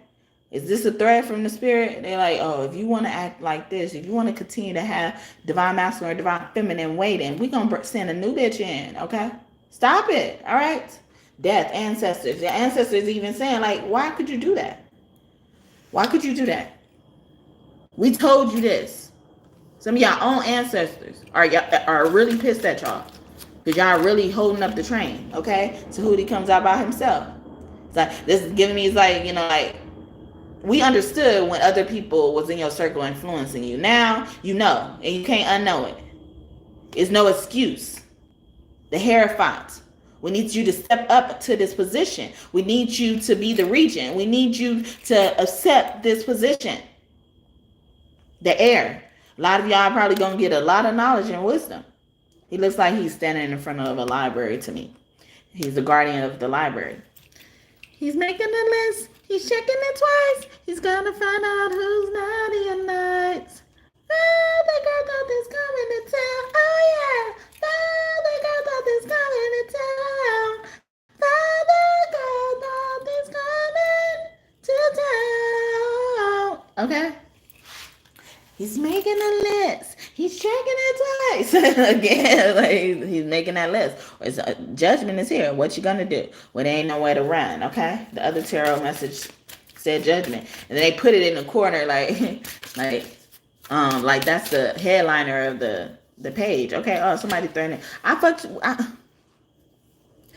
Is this a threat from the spirit? They're like, oh, if you want to act like this, if you want to continue to have divine masculine or divine feminine waiting, we're going to send a new bitch in, okay? Stop it, all right? Death, ancestors. The ancestors even saying, like, why could you do that? Why could you do that? We told you this. Some of y'all own ancestors are really pissed at y'all. Because y'all really holding up the train, okay? So Hootie comes out by himself. So this is giving me, it's like, like, we understood when other people was in your circle influencing you. Now you know, and you can't unknow it. It's no excuse. The Hierophant. We need you to step up to this position. We need you to be the regent. We need you to accept this position. The heir. A lot of y'all probably gonna get a lot of knowledge and wisdom. He looks like he's standing in front of a library to me. He's the guardian of the library. He's making a list. He's checking it twice. He's gonna find out who's naughty and nice. Oh, the girl thought this coming to town. Oh yeah. Oh, the girl thought this coming to town. Oh, the girl thought this coming to town. Okay. He's making a list. He's checking it twice. Again, like, he's making that list. Judgment is here. What you gonna do? Well, there ain't nowhere to run, okay? The other tarot message said judgment. And then they put it in the corner like like that's the headliner of the page. Okay, oh, somebody threatening.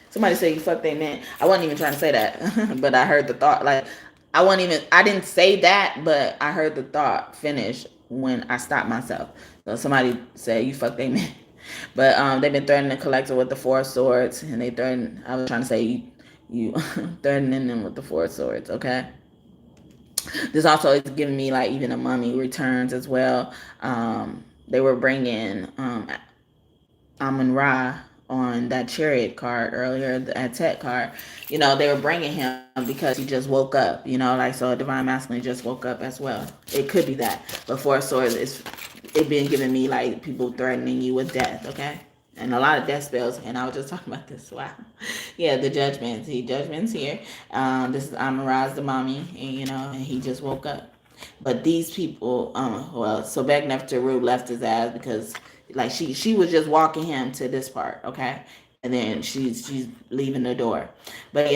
Somebody said you fucked they man. I wasn't even trying to say that, but I heard the thought. Like, I didn't say that, but I heard the thought finish when I stopped myself. So somebody said you fucked they man. But they've been threatening the collector with the 4 swords, and I was trying to say you threatening them with the 4 swords, okay? This also is giving me like even a mummy returns as well. They were bringing Amun Ra on that chariot card earlier, the Atet card. They were bringing him because he just woke up, like, so a divine masculine just woke up as well. It could be that. But 4 swords, it been giving me like people threatening you with death, okay? And a lot of death spells, and I was just talking about this. Wow. Yeah, the judgment. See, judgment's here. This is Amun-Ra's the mommy, and he just woke up. But these people, so Begnef left his ass because, like, she was just walking him to this part, okay? And then she's leaving the door. But,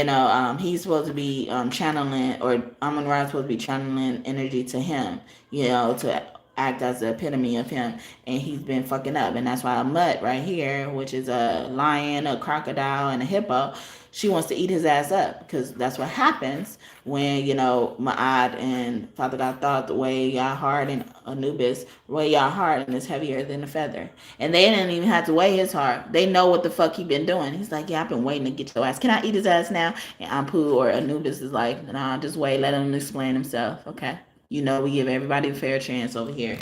he's supposed to be channeling, or Amun-Ra's supposed to be channeling energy to him, to act as the epitome of him, and he's been fucking up. And that's why a mutt right here, which is a lion, a crocodile, and a hippo, she wants to eat his ass up, because that's what happens when, Ma'at and Father God thought the way y'all heart and Anubis, weigh y'all heart, and it's heavier than a feather. And they didn't even have to weigh his heart. They know what the fuck he been doing. He's like, yeah, I've been waiting to get your ass. Can I eat his ass now? And Ampu or Anubis is like, nah, just wait, let him explain himself, okay? We give everybody a fair chance over here,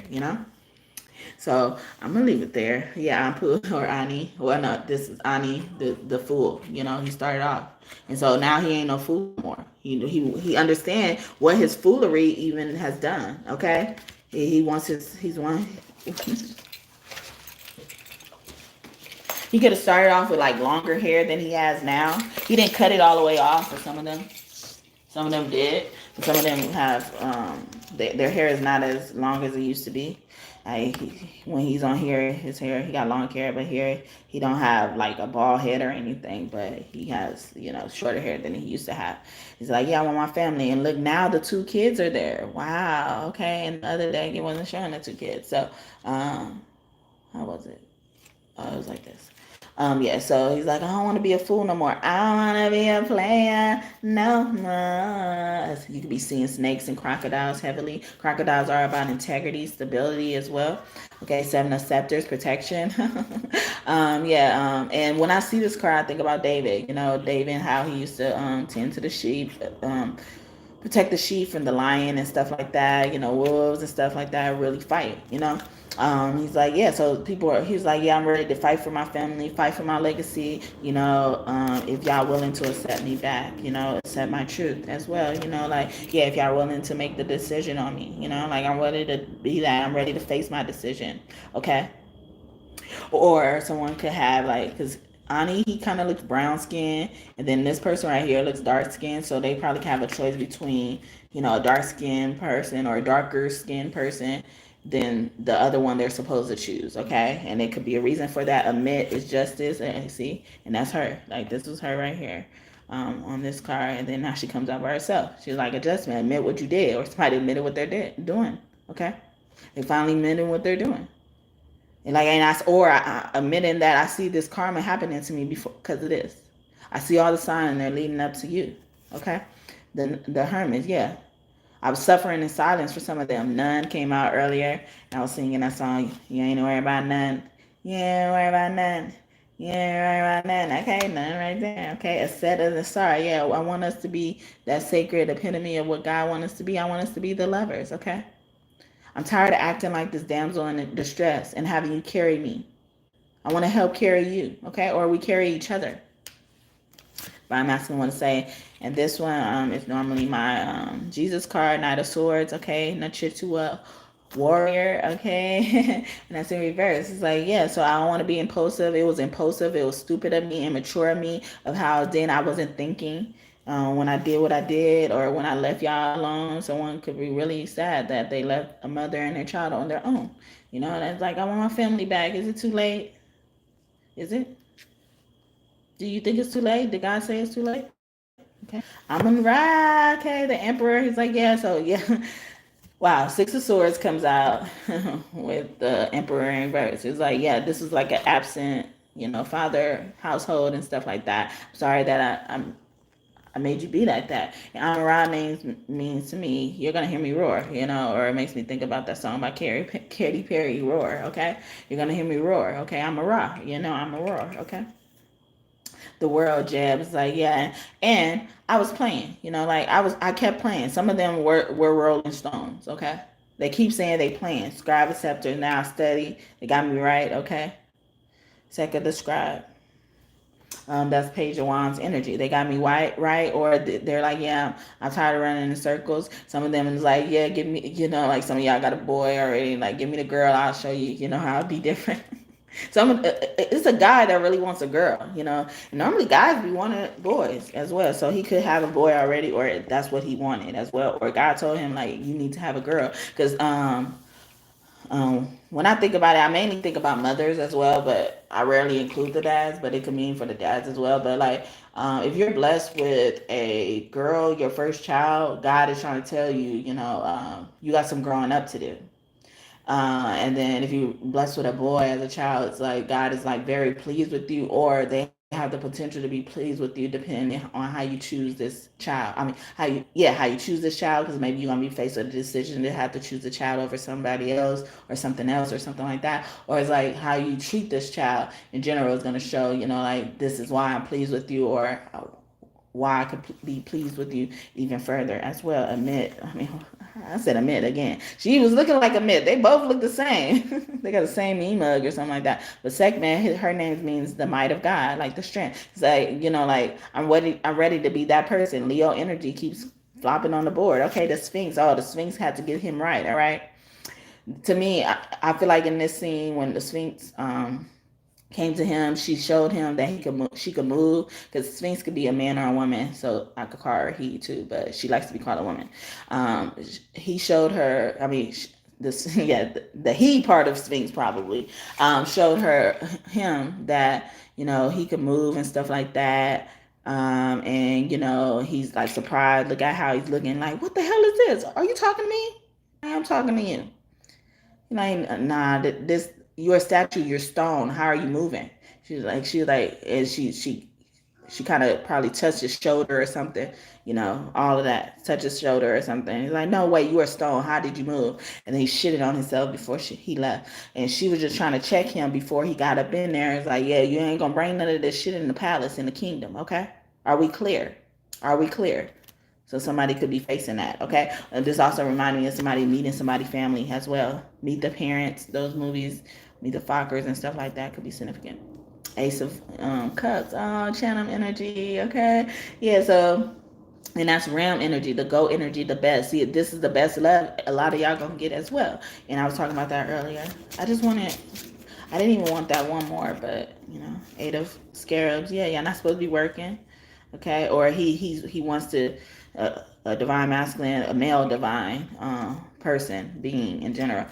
So I'm gonna leave it there. Yeah, Ampu or Ani. Well, no, this is Ani, the fool. He started off, and so now he ain't no fool anymore. He understand what his foolery even has done. Okay, he wants he's one. He could have started off with like longer hair than he has now. He didn't cut it all the way off for some of them. Some of them did. Some of them have their hair is not as long as it used to be. When he's on here, his hair, he got long hair, but here he don't have like a bald head or anything, but he has, shorter hair than he used to have. He's like, yeah, I want my family. And look, now the 2 kids are there. Wow. Okay. And the other day he wasn't showing the 2 kids. So how was it? Oh, it was like this. Yeah, so he's like, I don't want to be a fool no more. I don't want to be a player no more. So you could be seeing snakes and crocodiles heavily. Crocodiles are about integrity, stability as well. Okay, 7 of Scepters, protection. And when I see this card, I think about David. David, how he used to tend to the sheep, protect the sheep from the lion and stuff like that. Wolves and stuff like that really fight. He's like, yeah, so he's like, yeah, I'm ready to fight for my family, fight for my legacy, if y'all willing to accept me back, accept my truth as well, like, yeah, if y'all willing to make the decision on me, like, I'm ready to be that, I'm ready to face my decision, okay? Or someone could have, like, because Ani, he kind of looks brown skin, and then this person right here looks dark skin, so they probably have a choice between, a dark skinned person or a darker skinned person than the other one they're supposed to choose, okay? And it could be a reason for that. Admit is justice, and see, and that's her. Like, this was her right here on this card, and then now she comes out by herself. She's like, adjustment, admit what you did, or somebody admitted what they're doing, okay? They finally admitted what they're doing. And like, I admitting that I see this karma happening to me before because of this. I see all the signs they're leading up to you. Okay, the Hermits, yeah. I was suffering in silence for some of them. None came out earlier, and I was singing that song. You ain't worried about none. You ain't worried about none. You ain't worried about none. Okay, none right there. Okay, a set of the star. Yeah, I want us to be that sacred epitome of what God wants us to be. I want us to be the lovers. Okay, I'm tired of acting like this damsel in distress and having you carry me. I want to help carry you. Okay, or we carry each other. But I'm asking want to say, and this one is normally my Jesus card, Knight of Swords, okay, Nachitua warrior, okay, and that's in reverse. It's like, yeah, so I don't want to be impulsive. It was impulsive. It was stupid of me, immature of me, of how then I wasn't thinking when I did what I did, or when I left y'all alone. Someone could be really sad that they left a mother and their child on their own. You know, and it's like, I want my family back. Is it too late? Is it? Do you think it's too late? Did God say it's too late? Okay. I'm gonna ride. Okay, the emperor. He's like, yeah. So yeah. Wow. Six of Swords comes out with the emperor in verse. It's like, yeah, this is like an absent, father household and stuff like that. I'm sorry that I made you be like that. And Amara means to me, you're gonna hear me roar, or it makes me think about that song by Katy Perry, Roar. Okay, you're gonna hear me roar. Okay, I'm a roar. I'm a roar. Okay. The world jabs like, yeah, and I was playing, like I kept playing. Some of them were Rolling Stones. Okay, they keep saying they playing scribe and scepter, now study. They got me right. Okay, second the scribe. That's Page of Wands energy. They got me right, or they're like, yeah, I'm tired of running in circles. Some of them is like, yeah, give me, like some of y'all got a boy already, like, give me the girl, I'll show you, how it'd be different. It's a guy that really wants a girl, And normally guys be wanting boys as well, so he could have a boy already, or that's what he wanted as well, or God told him like, you need to have a girl, because when I think about it, I mainly think about mothers as well, but I rarely include the dads, but it could mean for the dads as well. But like, if you're blessed with a girl, your first child, God is trying to tell you, you got some growing up to do. And then if you're blessed with a boy as a child, it's like God is like very pleased with you, or they have the potential to be pleased with you depending on how you choose this child. I mean, how you choose this child, because maybe you're gonna be faced with a decision to have to choose a child over somebody else or something like that. Or it's like how you treat this child in general is gonna show, like, this is why I'm pleased with you, or why I could be pleased with you even further as well. I said Amit again. She was looking like Amit. They both look the same. They got the same mug or something like that. But Sekman, her name means the might of God, like the strength. It's like, like I'm ready to be that person. Leo energy keeps flopping on the board. Okay, the Sphinx. Oh, the Sphinx had to get him right. All right. To me, I feel like in this scene when the Sphinx came to him, she showed him that she could move, because Sphinx could be a man or a woman, so I could call her he too, but she likes to be called a woman. He showed her, the he part of Sphinx probably showed him that he could move and stuff like that. And he's like surprised. Look at how he's looking, like, what the hell is this? Are you talking to me? I am talking to you. Like, nah, this, you're a statue, you're stone. How are you moving? And she kind of probably touched his shoulder or something, all of that. Touch his shoulder or something. He's like, no, wait, you are stone. How did you move? And then he shitted on himself before he left. And she was just trying to check him before he got up in there. It's like, yeah, you ain't gonna bring none of this shit in the palace, in the kingdom, okay? Are we clear? Are we clear? So somebody could be facing that, okay? And this also reminded me of somebody meeting somebody's family as well. Meet the Parents, those movies, Meet the Fockers and stuff like that could be significant. Ace of Cups, oh, channel energy, okay? Yeah, so, and that's Ram energy, the go energy, the best. See, this is the best love a lot of y'all gonna get as well. And I was talking about that earlier. I didn't even want that one more, but, Eight of Scarabs, yeah, y'all not supposed to be working, okay? Or he wants to, a divine masculine, a male divine person, being in general.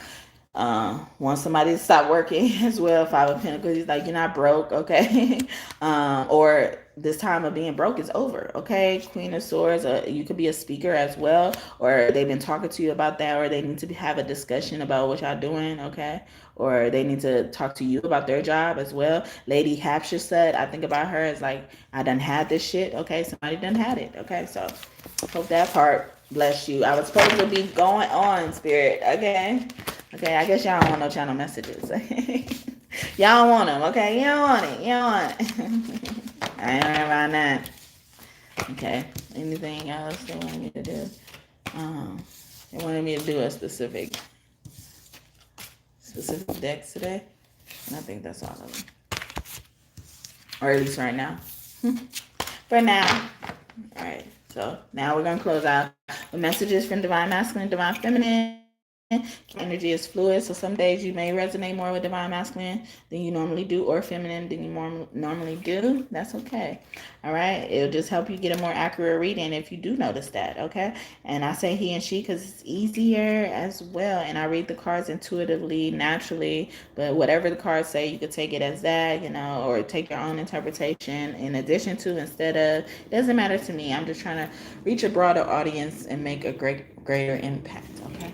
Want somebody to stop working as well. Five of Pentacles, he's like, you're not broke, okay? Or this time of being broke is over. Okay, Queen of Swords, you could be a speaker as well, or they've been talking to you about that, or they need to have a discussion about what y'all doing. Okay, or they need to talk to you about their job as well. Lady Hapsha said, I think about her as like, I done had this shit. Okay, somebody done had it. Okay, so hope that part bless you. I was supposed to be going on, Spirit. Okay, I guess y'all don't want no channel messages. Y'all don't want them. Okay, you don't want it. You don't want it. I ain't worried about that. Okay. Anything else they wanted me to do? They wanted me to do a specific decks today. And I think that's all of them. Or at least right now. For now. Alright. So now we're gonna close out with messages from Divine Masculine, Divine Feminine. Energy is fluid, so some days you may resonate more with Divine Masculine than you normally do, or feminine than you normally do. That's okay. All right, it'll just help you get a more accurate reading if you do notice that. Okay, and I say he and she because it's easier as well, and I read the cards intuitively, naturally. But whatever the cards say, you could take it as that, or take your own interpretation in addition to, instead of. It doesn't matter to me. I'm just trying to reach a broader audience and make a greater impact. Okay.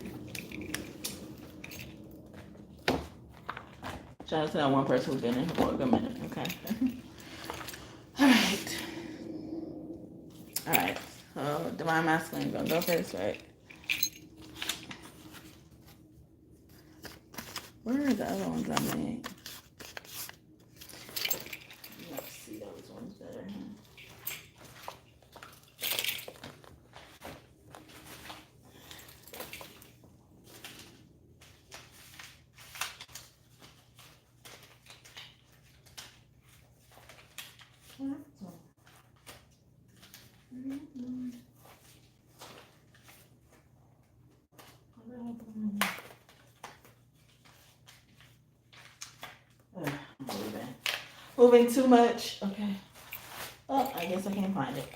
Shout out to that one person who's been in here for a good minute. Okay. All right. So Divine Masculine gonna go first, right? Where are the other ones I made? Let's see those ones better. Moving too much. Okay. Oh, I guess I can't find it.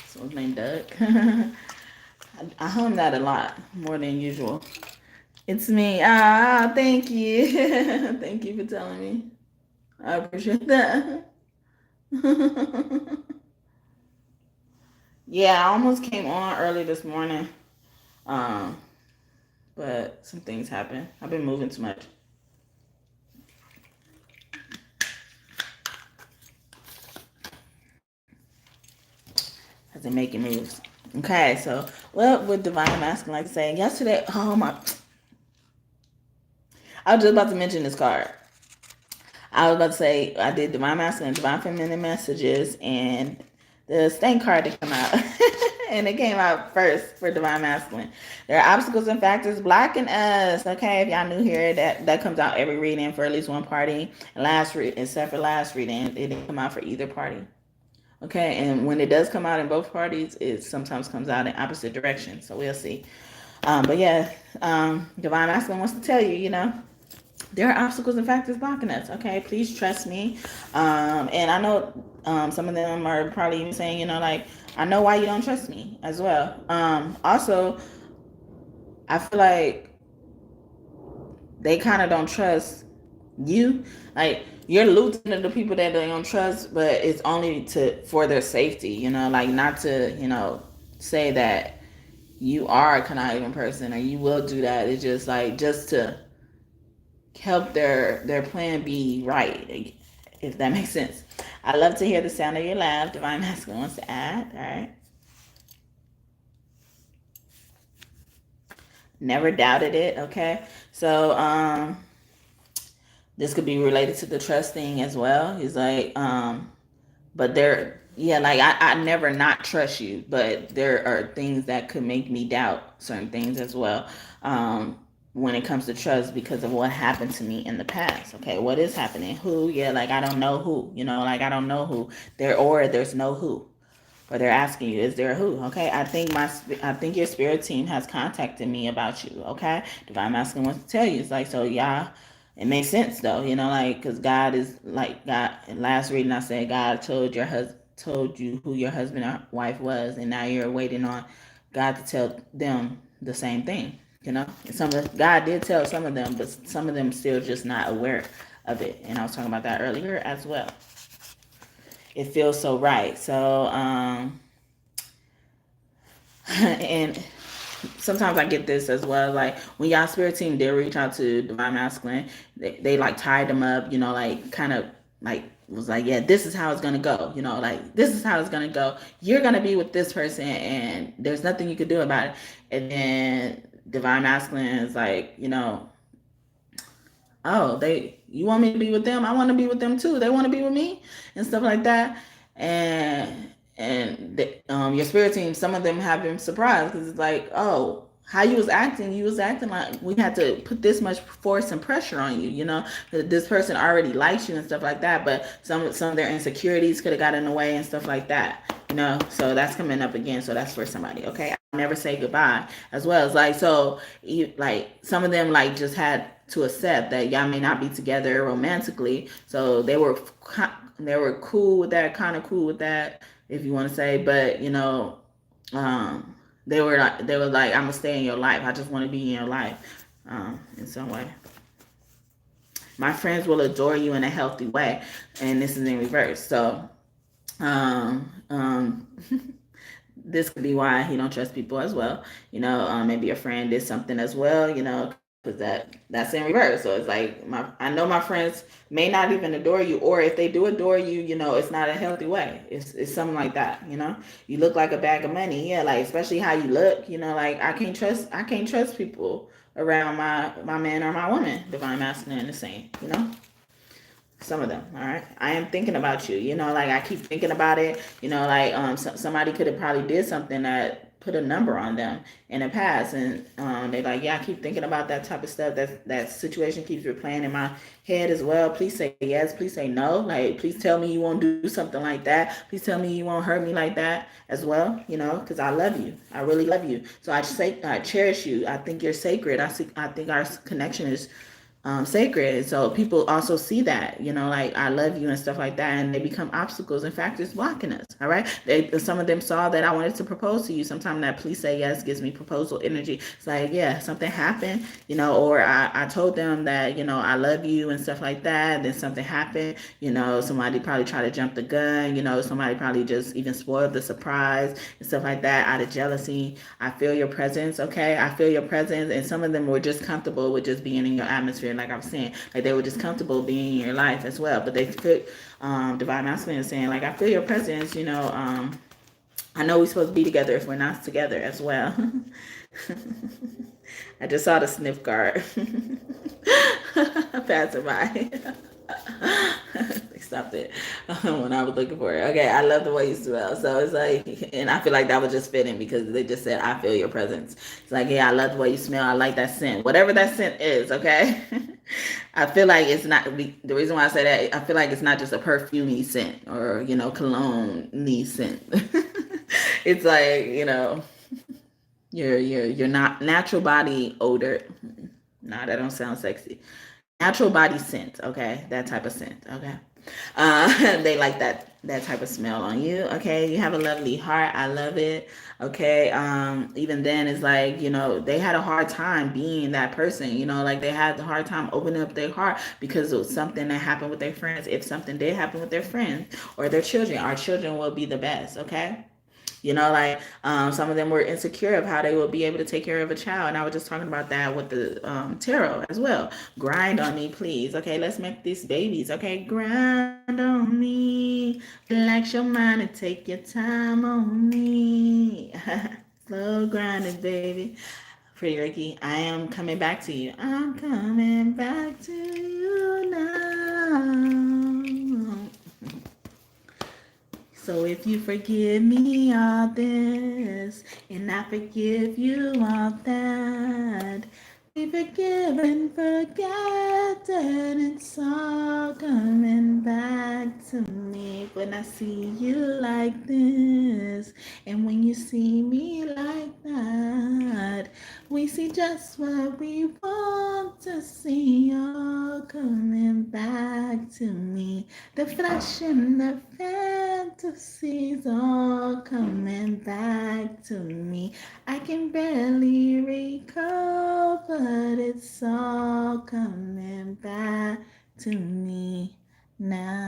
So his name Doug. I hum that a lot, more than usual. It's me. Ah, thank you. Thank you for telling me. I appreciate that. Yeah, I almost came on early this morning. But some things happened. I've been moving too much. I've been making moves. Okay, so what would Divine Masculine like to say? Yesterday, oh my. I was just about to mention this card. I was about to say I did Divine Masculine, Divine Feminine messages, and the Stank card to come out. And it came out first for Divine Masculine. There are obstacles and factors blocking us. Okay, if y'all new here, that comes out every reading for at least one party. And except for last reading, it didn't come out for either party. Okay, and when it does come out in both parties, it sometimes comes out in opposite directions. So we'll see. But yeah, Divine Masculine wants to tell you, there are obstacles and factors blocking us. Okay, please trust me. And I know some of them are probably even saying, I know why you don't trust me as well. Also, I feel like they kind of don't trust you. Like, you're losing to the people that they don't trust, but it's only for their safety, like not to, say that you are a conniving person or you will do that. It's just like, just to help their plan be right, if that makes sense. I love to hear the sound of your laugh. Divine Masculine wants to add. All right. Never doubted it. Okay. So this could be related to the trust thing as well. He's like, but like I never not trust you, but there are things that could make me doubt certain things as well. When it comes to trust, because of what happened to me in the past. Okay, what is happening? Who? Yeah, like I don't know who. Like I don't know who. There's no who. But they're asking you, is there a who? Okay, I think your spirit team has contacted me about you. Okay, Divine Masculine wants to tell you. It's like, so yeah, it makes sense though. Like, because God is like God. In last reading, I said God told you who your husband or wife was, and now you're waiting on God to tell them the same thing. God did tell some of them, but some of them still just not aware of it. And I was talking about that earlier as well. It feels so right. So, and sometimes I get this as well. Like when y'all spirit team did reach out to Divine Masculine, they like tied them up, like kind of like was like, yeah, this is how it's gonna go. Like this is how it's gonna go. You're gonna be with this person, and there's nothing you could do about it. And then Divine Masculine is like, oh, you want me to be with them? I want to be with them too. They want to be with me and stuff like that. And your spirit team, some of them have been surprised because it's like, oh, how you was acting like we had to put this much force and pressure on you, that this person already likes you and stuff like that. But some of their insecurities could have got in the way and stuff like that, So that's coming up again. So that's for somebody, okay? I never say goodbye as well. It's like, so like some of them like just had to accept that y'all may not be together romantically. So they were cool with that, kind of cool with that, if you want to say. But they were like, I'm gonna stay in your life. I just want to be in your life, in some way. My friends will adore you in a healthy way, and this is in reverse. So, this could be why he don't trust people as well. Maybe a friend did something as well. Because that's in reverse. So it's like I know my friends may not even adore you, or if they do adore you, it's not a healthy way. It's something like that. You look like a bag of money. Yeah, like especially how you look. Like I can't trust people around my man or my woman. Divine Masculine and the same. Some of them, all right. I am thinking about you. Like I keep thinking about it. Like somebody could have probably did something that put a number on them in the past, and they're like, yeah, I keep thinking about that type of stuff. That situation keeps replaying in my head as well. Please say yes. Please say no. Like, please tell me you won't do something like that. Please tell me you won't hurt me like that as well. Because I love you. I really love you. So I cherish you. I think you're sacred. I think our connection is sacred. So people also see that, like I love you and stuff like that, and they become obstacles and factors blocking us. All right. Some of them saw that I wanted to propose to you. Sometimes that please say yes gives me proposal energy. It's like, yeah, something happened, or I told them that, I love you and stuff like that. Then something happened, somebody probably tried to jump the gun, somebody probably just even spoiled the surprise and stuff like that out of jealousy. I feel your presence. Okay. I feel your presence. And some of them were just comfortable with just being in your atmosphere. Like I was saying, like they were just comfortable being in your life as well. But they could, Divine Masculine is saying, like, I feel your presence, I know we're supposed to be together if we're not together as well. I just saw the sniff guard passing by. They stopped it when I was looking for it. Okay, I love the way you smell. So it's like, and I feel like that was just fitting because they just said, I feel your presence. It's like, yeah, I love the way you smell. I like that scent. Whatever that scent is, okay? I feel like it's not, the reason why I say that, I feel like it's not just a perfume-y scent or, cologne-y scent. It's like, your not natural body odor. Nah, that don't sound sexy. Natural body scent, okay? That type of scent, okay? They like that type of smell on you, okay? You have a lovely heart. I love it, okay? Even then, it's like, they had a hard time being that person, like they had a hard time opening up their heart because of something that happened with their friends. If something did happen with their friends or their children, our children will be the best, okay? Like some of them were insecure of how they will be able to take care of a child. And I was just talking about that with the tarot as well. Grind on me, please. Okay, let's make these babies. Okay, grind on me. Relax your mind and take your time on me. Slow grinding, baby. Pretty Ricky, I am coming back to you. I'm coming back to you now. So if you forgive me all this, and I forgive you all that, be forgiven, forgotten, it's all coming back to me. When I see you like this, and when you see me like that, We see just what we want to see, all coming back to me. The flash and the fantasies all coming back to me. I can barely recall, but it's all coming back to me now.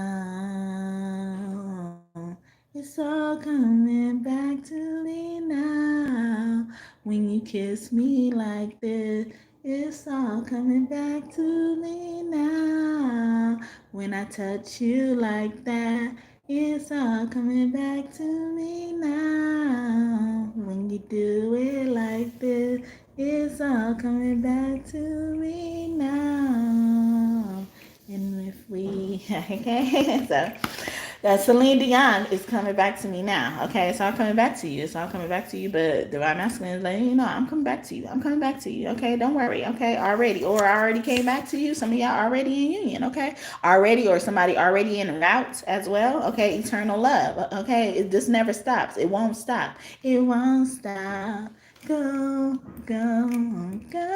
It's all coming back to me now. When you kiss me like this, it's all coming back to me now. When I touch you like that, it's all coming back to me now. When you do it like this, it's all coming back to me now. And if we, okay, so that Celine Dion is coming back to me now. Okay, it's all coming back to you. It's all coming back to you. But divine masculine is letting you know, I'm coming back to you. I'm coming back to you. Okay, don't worry. Okay, already, or I already came back to you. Some of y'all already in union. Okay, already, or somebody already in route as well. Okay, eternal love. Okay, this never stops. It won't stop. It won't stop. Go, go, go.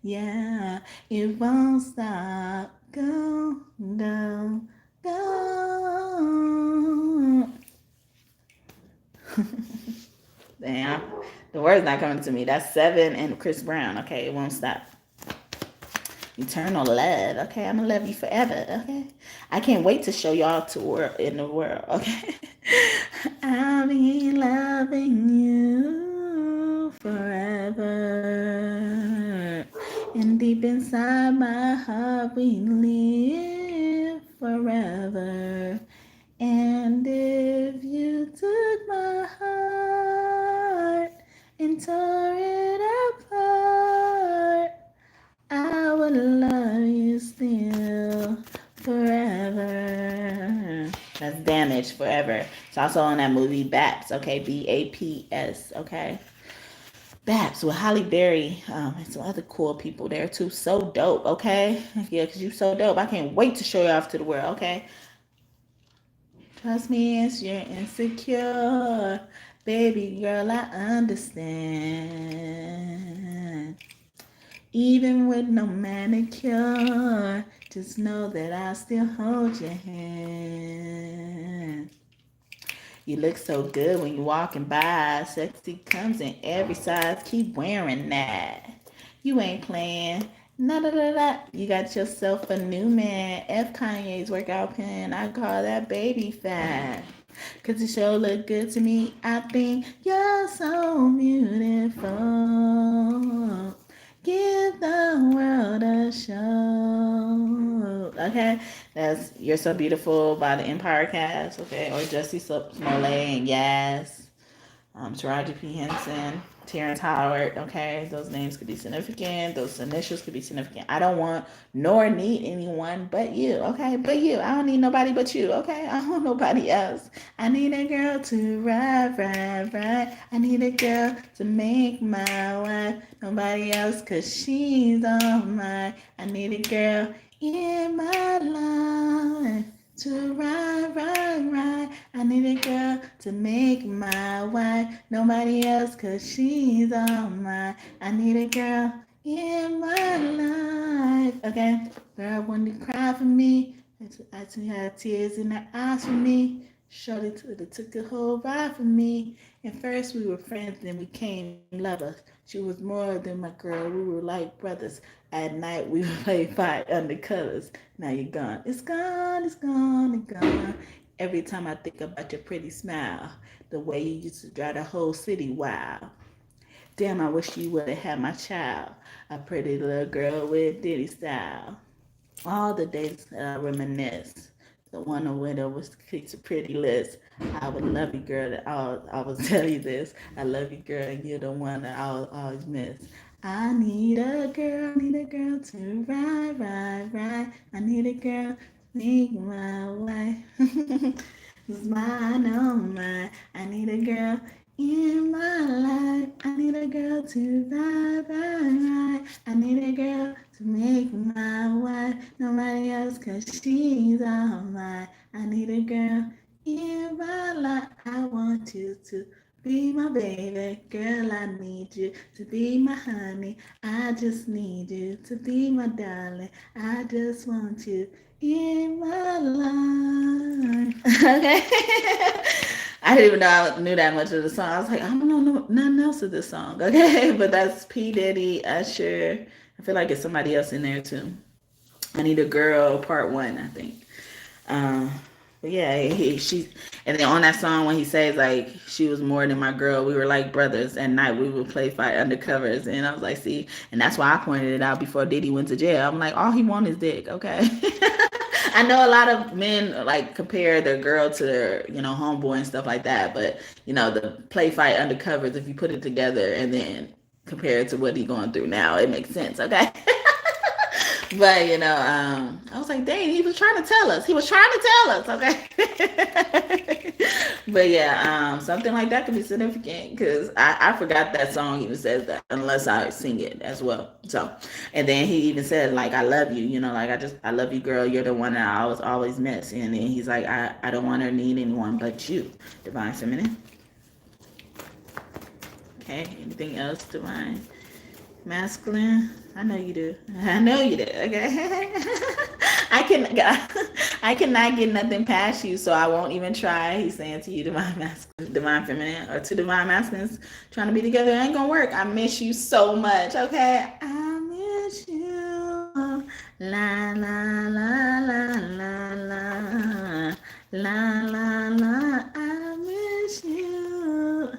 Yeah, it won't stop. Go, go, go. Damn, the word's not coming to me. That's Seven and Chris Brown. Okay, it won't stop. Eternal love. Okay, I'm gonna love you forever. Okay, I can't wait to show y'all tour in the world. Okay, I'll be loving you forever. And deep inside my heart we live forever. And if you took my heart and tore it apart, I would love you still forever. That's Damaged Forever. It's also on that movie Baps, okay? BAPS, okay? Baps with Holly Berry and some other cool people there too. So dope, okay? Yeah, because you so dope. I can't wait to show you off to the world, okay? Trust me, it's you're insecure. Baby girl, I understand. Even with no manicure, just know that I still hold your hand. You look so good when you're walking by. Sexy comes in every size. Keep wearing that. You ain't playing. Na da da da. You got yourself a new man. F Kanye's workout pen. I call that baby fat. Cause it sure look good to me. I think you're so beautiful. Give the world a show. Okay, that's You're So Beautiful by the Empire Cast. Okay, or Jussie Smollett. Yes. Taraji P. Henson, Terrence Howard. Okay, those names could be significant. Those initials could be significant. I don't want nor need anyone but you. Okay, but you. I don't need nobody but you. Okay, I don't want nobody else. I need a girl to ride, ride, ride. I need a girl to make my wife. Nobody else, cause she's all mine. I need a girl in my life to ride, ride, ride. I need a girl to make my wife. Nobody else, cause she's all mine. I need a girl in my life. Okay, girl, when you cry for me, I had tears in her eyes for me. Shorty took the whole ride for me. And first we were friends, then we became lovers. She was more than my girl. We were like brothers. At night we would play fight under colors. Now you're gone. It's gone, it's gone, it's gone. Every time I think about your pretty smile, the way you used to drive the whole city wild. Damn, I wish you would have had my child. A pretty little girl with ditty style. All the days that I reminisce. The one on window was keeps a pretty list. I would love you, girl. I will tell you this. I love you, girl, and you're the one that I'll always miss. I need a girl to ride, ride, ride. I need a girl to make my wife. It's mine, oh my. I need a girl in my life. I need a girl to ride, ride, ride. I need a girl to make my wife. Nobody else, cause she's all mine. I need a girl in my life. I want you to Be my baby, girl, I need you to be my honey. I just need you to be my darling. I just want you in my life. Okay. I didn't even know I knew that much of the song. I was like, I don't know nothing else of this song. Okay. But that's P. Diddy, Usher. I feel like it's somebody else in there too. I Need a Girl, part one, I think. Um, but yeah, she, and then on that song when he says like she was more than my girl, we were like brothers. At night we would play fight undercovers, and I was like, see, and that's why I pointed it out before Diddy went to jail. I'm like, all he wants is dick, okay? I know a lot of men like compare their girl to their, homeboy and stuff like that, but the play fight undercovers, if you put it together and then compare it to what he's going through now, it makes sense, okay? But I was like, dang, he was trying to tell us. He was trying to tell us, okay? But yeah, something like that could be significant because I forgot that song even says that unless I sing it as well. So, and then he even said like, I love you, like I love you, girl. You're the one that I always miss. And then he's like, I don't want to need anyone but you, Divine Feminine. Okay, anything else, Divine Masculine? I know you do. I know you do. Okay. I cannot get nothing past you, so I won't even try. He's saying to you, divine masculine, divine feminine, or to divine masculines trying to be together. It ain't gonna work. I miss you so much. Okay. I miss you. La la la la la la la la la. I miss you.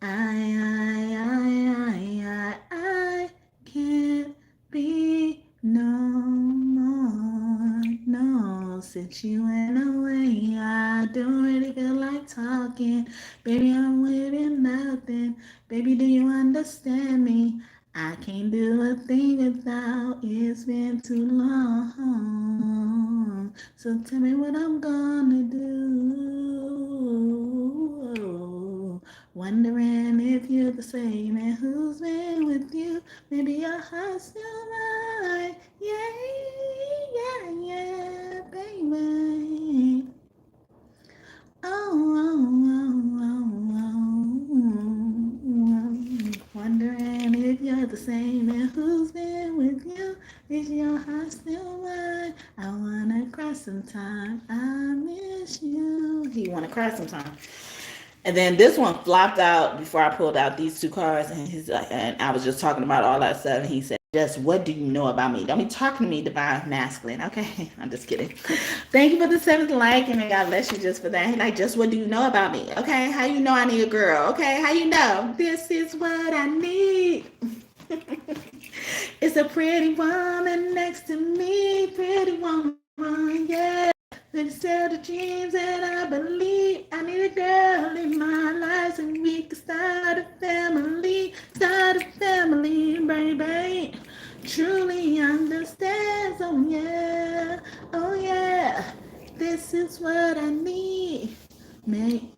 I can't be no more. No, since you went away, I don't really feel like talking. Baby, I'm waiting nothing. Baby, do you understand me? I can't do a thing without. It's been too long. So tell me what I'm gonna do. Wondering if you're the same and who's been with you. Maybe your heart's still mine. Yeah, yeah, yeah, baby. Wondering if you're the same and who's been with you. Is your heart still mine? I wanna cry sometime. I miss you. He wanna cry sometime. And then this one flopped out before I pulled out these two cards, and and I was just talking about all that stuff, and he said, just what do you know about me? Don't be talking to me, divine masculine. Okay, I'm just kidding. Thank you for the 7th like, and God bless you just for that. He like, just what do you know about me? Okay, how you know I need a girl? Okay, how you know? This is what I need. It's a pretty woman next to me, pretty woman, yeah. Let's sell the dreams that I believe. I need a girl in my life so we can start a family, baby. Truly understands, oh yeah. This is what I need.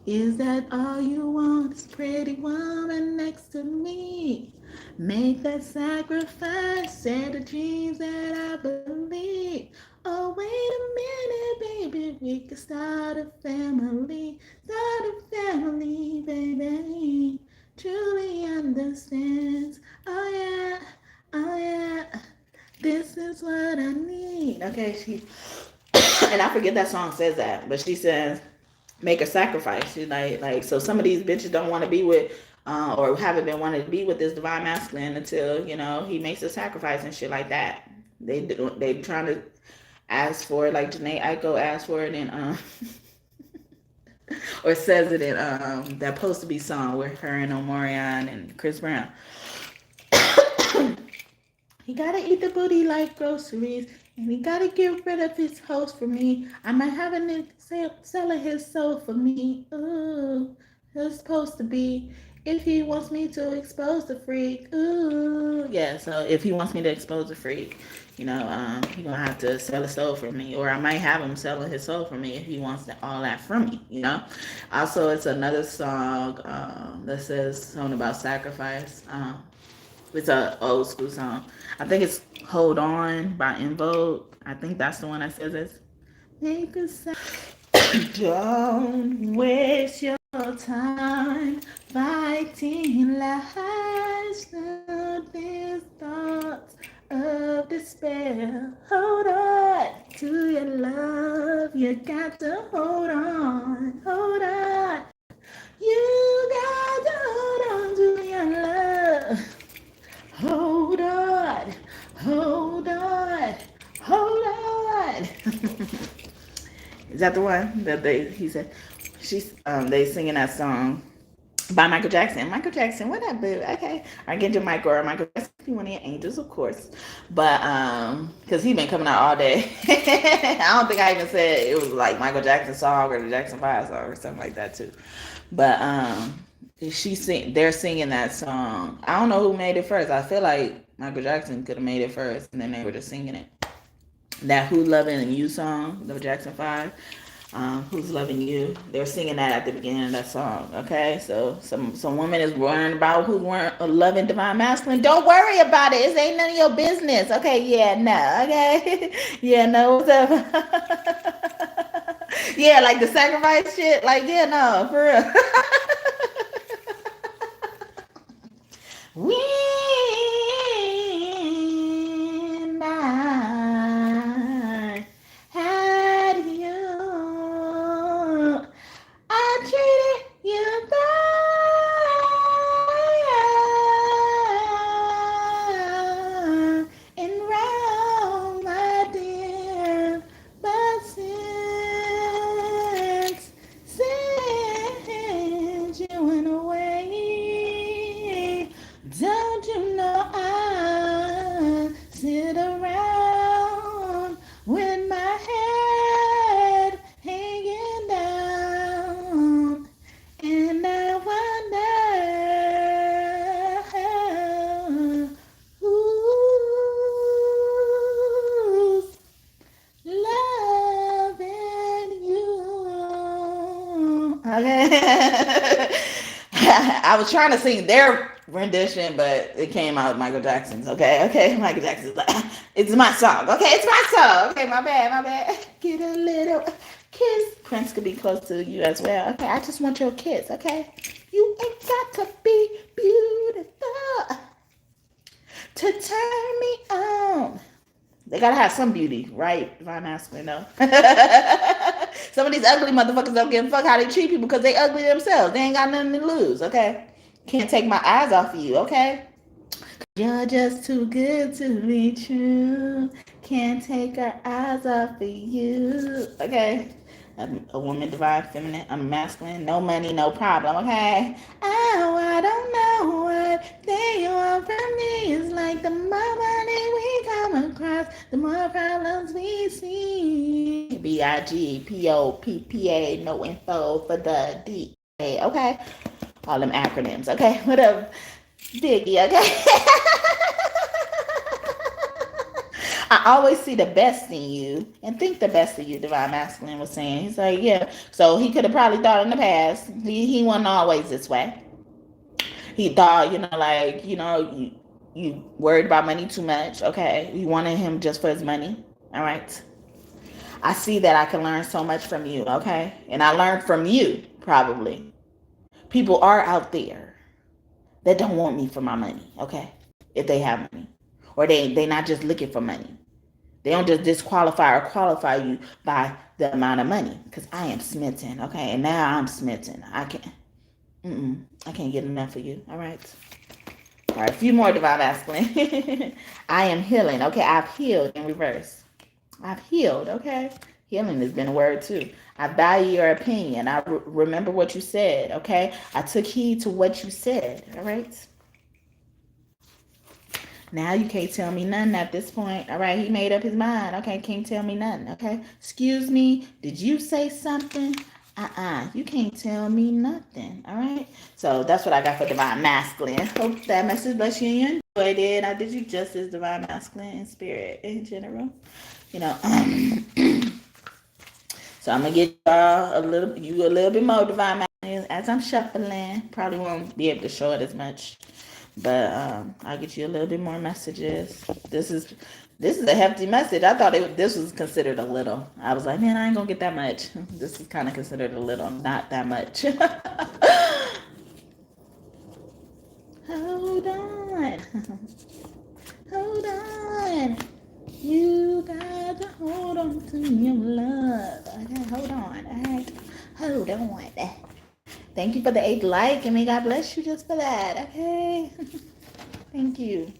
Is that all you want? Is pretty woman next to me? Make that sacrifice, set the dreams that I believe. Oh, wait a minute, baby, we can start a family, baby. Truly understands. Oh yeah, this is what I need. Okay, and I forget that song says that, but she says, make a sacrifice. She's like, so some of these bitches don't want to be with, or haven't been wanting to be with this divine masculine until he makes a sacrifice and shit like that. They trying to ask for it, like Janae Aiko asked for it, and or says it in that Supposed to Be song with her and Omarion and Chris Brown. He gotta eat the booty like groceries, and he gotta get rid of his host for me. I might have a nigga selling his soul for me. Ooh, it's supposed to be. If he wants me to expose the freak, ooh, yeah. So if he wants me to expose the freak, he gonna have to sell his soul for me, or I might have him selling his soul for me if he wants all that from me. Also, it's another song that says something about sacrifice. It's an old school song. I think it's Hold On by In Vogue. I think that's the one that says this. Make a Don't waste your time fighting lies through these thoughts of despair. Hold on to your love. You got to hold on. Hold on. You got to hold on to your love. Hold on. Hold on. Hold on. Is that the one that he said? They singing that song by Michael Jackson. Michael Jackson, what up, boo? Okay. I get your Michael or Michael Jackson, one of your angels, of course. But because he been coming out all day. I don't think I even said it was like Michael Jackson song or the Jackson 5 song or something like that too. But they're singing that song. I don't know who made it first. I feel like Michael Jackson could have made it first and then they were just singing it. That Who Loving You song, the Jackson 5. Who's Loving You? They're singing that at the beginning of that song. Okay, so some woman is worrying about who's loving divine masculine. Don't worry about it. It ain't none of your business. Okay, yeah, no. Okay, yeah, no. What's up? Yeah, like the sacrifice shit. Like, yeah, no, for real. When I had you, I treated you right and wrong, my dear. But since you went away, don't you know I sit around with my head hanging down, and I wonder who's loving you. Okay. I was trying to sing their rendition, but it came out Michael Jackson's. Okay, Michael Jackson's like, it's my song. Okay, it's my song. Okay, my bad. Get a little kiss. Prince could be close to you as well. Okay, I just want your kiss. Okay, you ain't got to be beautiful to turn me on. They gotta have some beauty, right? Divine masculine, no. Some of these ugly motherfuckers don't give a fuck how they treat people because they ugly themselves. They ain't got nothing to lose, okay? Can't take my eyes off of you, okay? You're just too good to be true. Can't take our eyes off of you, okay? A woman, divine, feminine, I'm masculine, no money, no problem, okay? Oh, I don't know what they want from me. It's like the more money we come across, the more problems we see. BIGPOPPA, no info for the D. Okay? All them acronyms, okay? Whatever. Diggy, okay? I always see the best in you and think the best of you, Divine Masculine was saying. He's like, yeah. So he could have probably thought in the past, he wasn't always this way. He thought, you worried about money too much. Okay. You wanted him just for his money. All right. I see that I can learn so much from you. Okay. And I learned from you, probably. People are out there that don't want me for my money. Okay. If they have money. Or they not just looking for money. They don't just disqualify or qualify you by the amount of money. Because I am smitten, okay? And now I'm smitten. I can't get enough of you, all right? All right, a few more Divine Masculine. I am healing, okay? I've healed in reverse. I've healed, okay? Healing has been a word too. I value your opinion. I remember what you said, okay? I took heed to what you said, all right? Now you can't tell me nothing at this point. All right, he made up his mind. Okay, can't tell me nothing. Okay, excuse me, did you say something? You can't tell me nothing. All right, so that's what I got for Divine Masculine. Hope that message bless you and you enjoyed it. I did you justice, Divine Masculine and Spirit in general. So I'm gonna get y'all a little bit more Divine Masculine as I'm shuffling. Probably won't be able to show it as much. But I'll get you a little bit more messages. This is This is a hefty message. I thought this was considered a little. I was like, man, I ain't gonna get that much. This is kind of considered a little, not that much. Hold on. Hold on. You got to hold on to your love. Okay, hold on. Okay, hold on. Thank you for the 8th like, and may God bless you just for that. Okay. Thank you.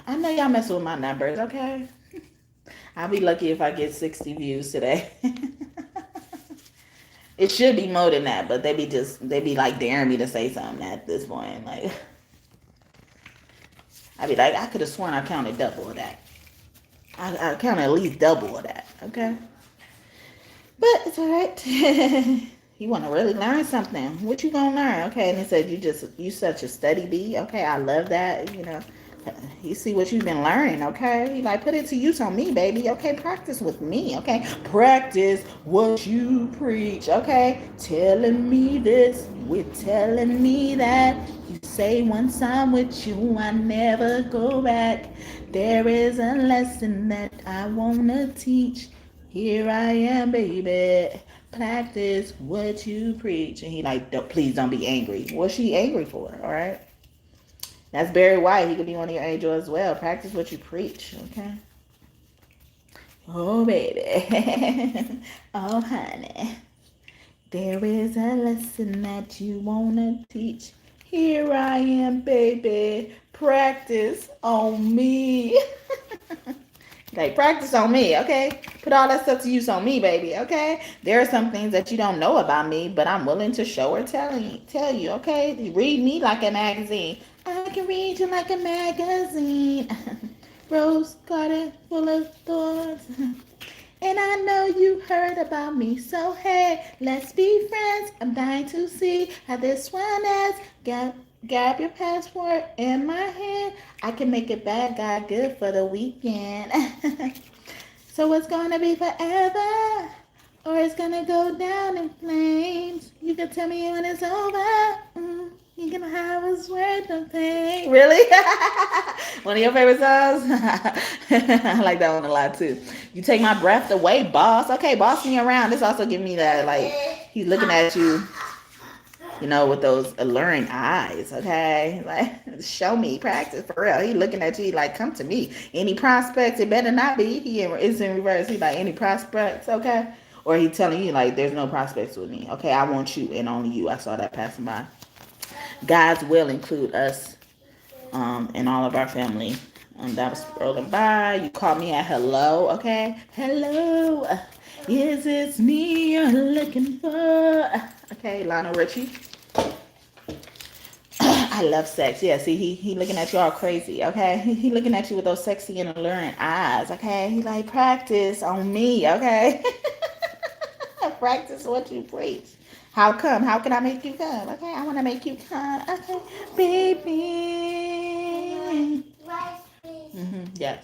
I know y'all messing with my numbers, okay? I'll be lucky if I get 60 views today. It should be more than that, but they be like daring me to say something at this point. Like, I be like, I could have sworn I counted double of that. I counted at least double of that, okay? But it's all right. You want to really learn something. What you gonna learn? Okay, and he said, you such a study bee. Okay, I love that. You know, you see what you've been learning. Okay, he like, put it to use on me, baby. Okay, practice with me. Okay, practice what you preach. Okay, telling me this, with telling me that. You say once I'm with you, I never go back. There is a lesson that I wanna teach. Here I am, baby. Practice what you preach. And he like, please don't be angry. What's she angry for? All right. That's Barry White. He could be one of your angels as well. Practice what you preach. Okay. Oh, baby. Oh, honey. There is a lesson that you want to teach. Here I am, baby. Practice on me. Like, practice on me, okay? Put all that stuff to use on me, baby, okay? There are some things that you don't know about me, but I'm willing to show or tell you, okay? Read me like a magazine. I can read you like a magazine. Rose garden full of thorns. And I know you heard about me, so hey, let's be friends. I'm dying to see how this one is. Grab your passport in my hand. I can make it bad, God, good for the weekend. So it's gonna be forever, or it's gonna go down in flames. You can tell me when it's over. You can have us worth the pain. Really? One of your favorite songs? I like that one a lot too. You take my breath away, boss. Okay, boss me around. This also giving me that, like, he's looking at you, you know, with those alluring eyes, okay? Like, show me, practice, for real. He looking at you like, come to me. Any prospects? It better not be. It's in reverse. He like, any prospects, okay? Or he telling you, like, there's no prospects with me. Okay, I want you and only you. I saw that passing by. God's will include us and all of our family. That was scrolling by. You called me at hello, okay? Hello. Is this me you're looking for? Okay, Lionel Richie. I love sex. Yeah, see, he looking at you all crazy, okay? He looking at you with those sexy and alluring eyes, okay? He like, practice on me, okay? Practice what you preach. How come? How can I make you come? Okay, I want to make you come. Okay, baby. Yes.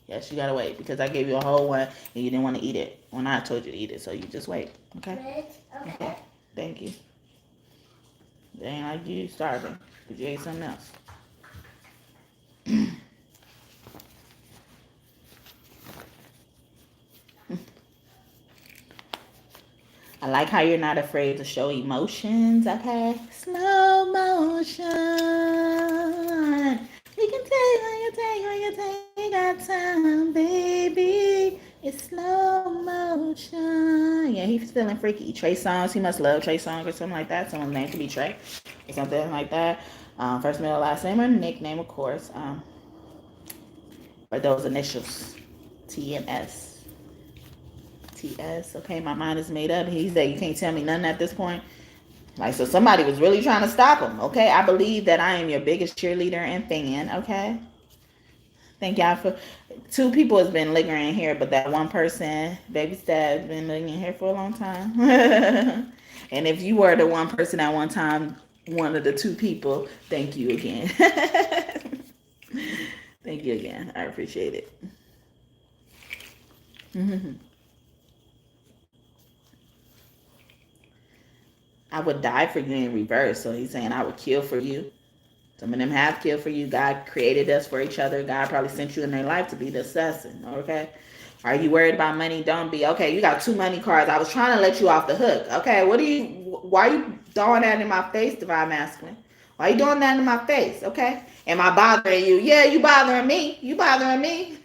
Yes, you got to wait because I gave you a whole one and you didn't want to eat it when I told you to eat it. So you just wait. Okay? Okay. Thank you. It ain't like you starving because you ate something else. I like how you're not afraid to show emotions, okay? Slow motion. You can take when you take our time, baby. It's slow motion. Yeah, he's feeling freaky. Trey Songz, he must love Trey Songz or something like that. Someone's name could be Trey or something like that. First, middle, last name, or nickname, of course. Or those initials, TMS. TS. Okay, my mind is made up. He said, you can't tell me nothing at this point. Like, so somebody was really trying to stop him. Okay, I believe that I am your biggest cheerleader and fan. Okay, thank y'all for 2 people has been lingering here, but that one person, baby Stab, has been lingering here for a long time. And if you were the one person at one time, one of the 2 people, thank you again. Thank you again. I appreciate it. I would die for you in reverse. So he's saying I would kill for you. Some of them have killed for you. God created us for each other. God probably sent you in their life to be the assassin. Okay. Are you worried about money? Don't be. Okay, you got 2 money cards. I was trying to let you off the hook. Okay, why are you throwing that in my face, divine masculine? Why are you doing that in my face? Okay. Am I bothering you? Yeah, you bothering me. You bothering me.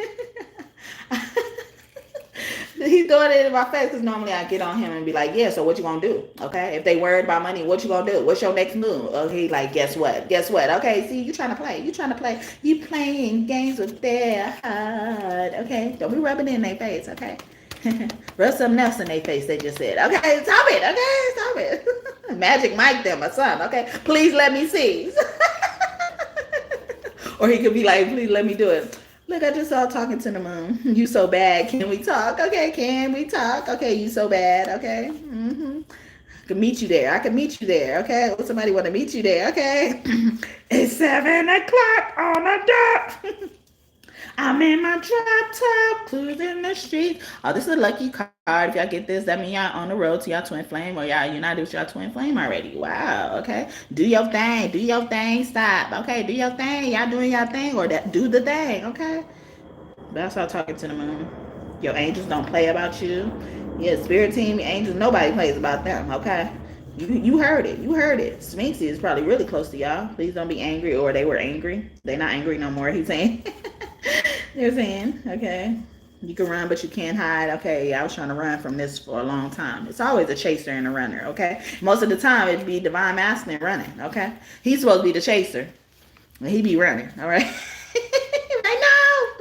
He's doing it in my face because normally I get on him and be like, yeah, so what you gonna do? Okay. If they worried about money, what you gonna do? What's your next move? Okay, like, guess what? Guess what? Okay, see, you trying to play. You trying to play. You playing games with their heart. Okay. Don't be rubbing it in their face, okay? Rub something else in their face, they just said. Okay, stop it. Okay, stop it. Magic Mike them or something. Okay. Please let me see. Or he could be like, please let me do it. Look, I just saw talking to the moon. You so bad. Can we talk? Okay, can we talk? Okay, you so bad. Okay. I can meet you there. I can meet you there. Okay. Or somebody want to meet you there. Okay. It's 7 o'clock on the dot. I'm in my drop top, cruising the street. Oh, this is a lucky card. If y'all get this, that means y'all on the road to y'all twin flame, or y'all united with y'all twin flame already. Wow. Okay. Do your thing. Do your thing. Stop. Okay. Do your thing. Y'all doing your thing, or that do the thing. Okay. That's all talking to the moon. Your angels don't play about you. Yeah, spirit team, angels, nobody plays about them. Okay. You heard it. You heard it. Sphinxy is probably really close to y'all. Please don't be angry, or they were angry. They're not angry no more. He's saying. They're saying, okay, you can run, but you can't hide. Okay, I was trying to run from this for a long time. It's always a chaser and a runner, okay? Most of the time, it'd be divine masculine running, okay? He's supposed to be the chaser, and he be running, all right? I know.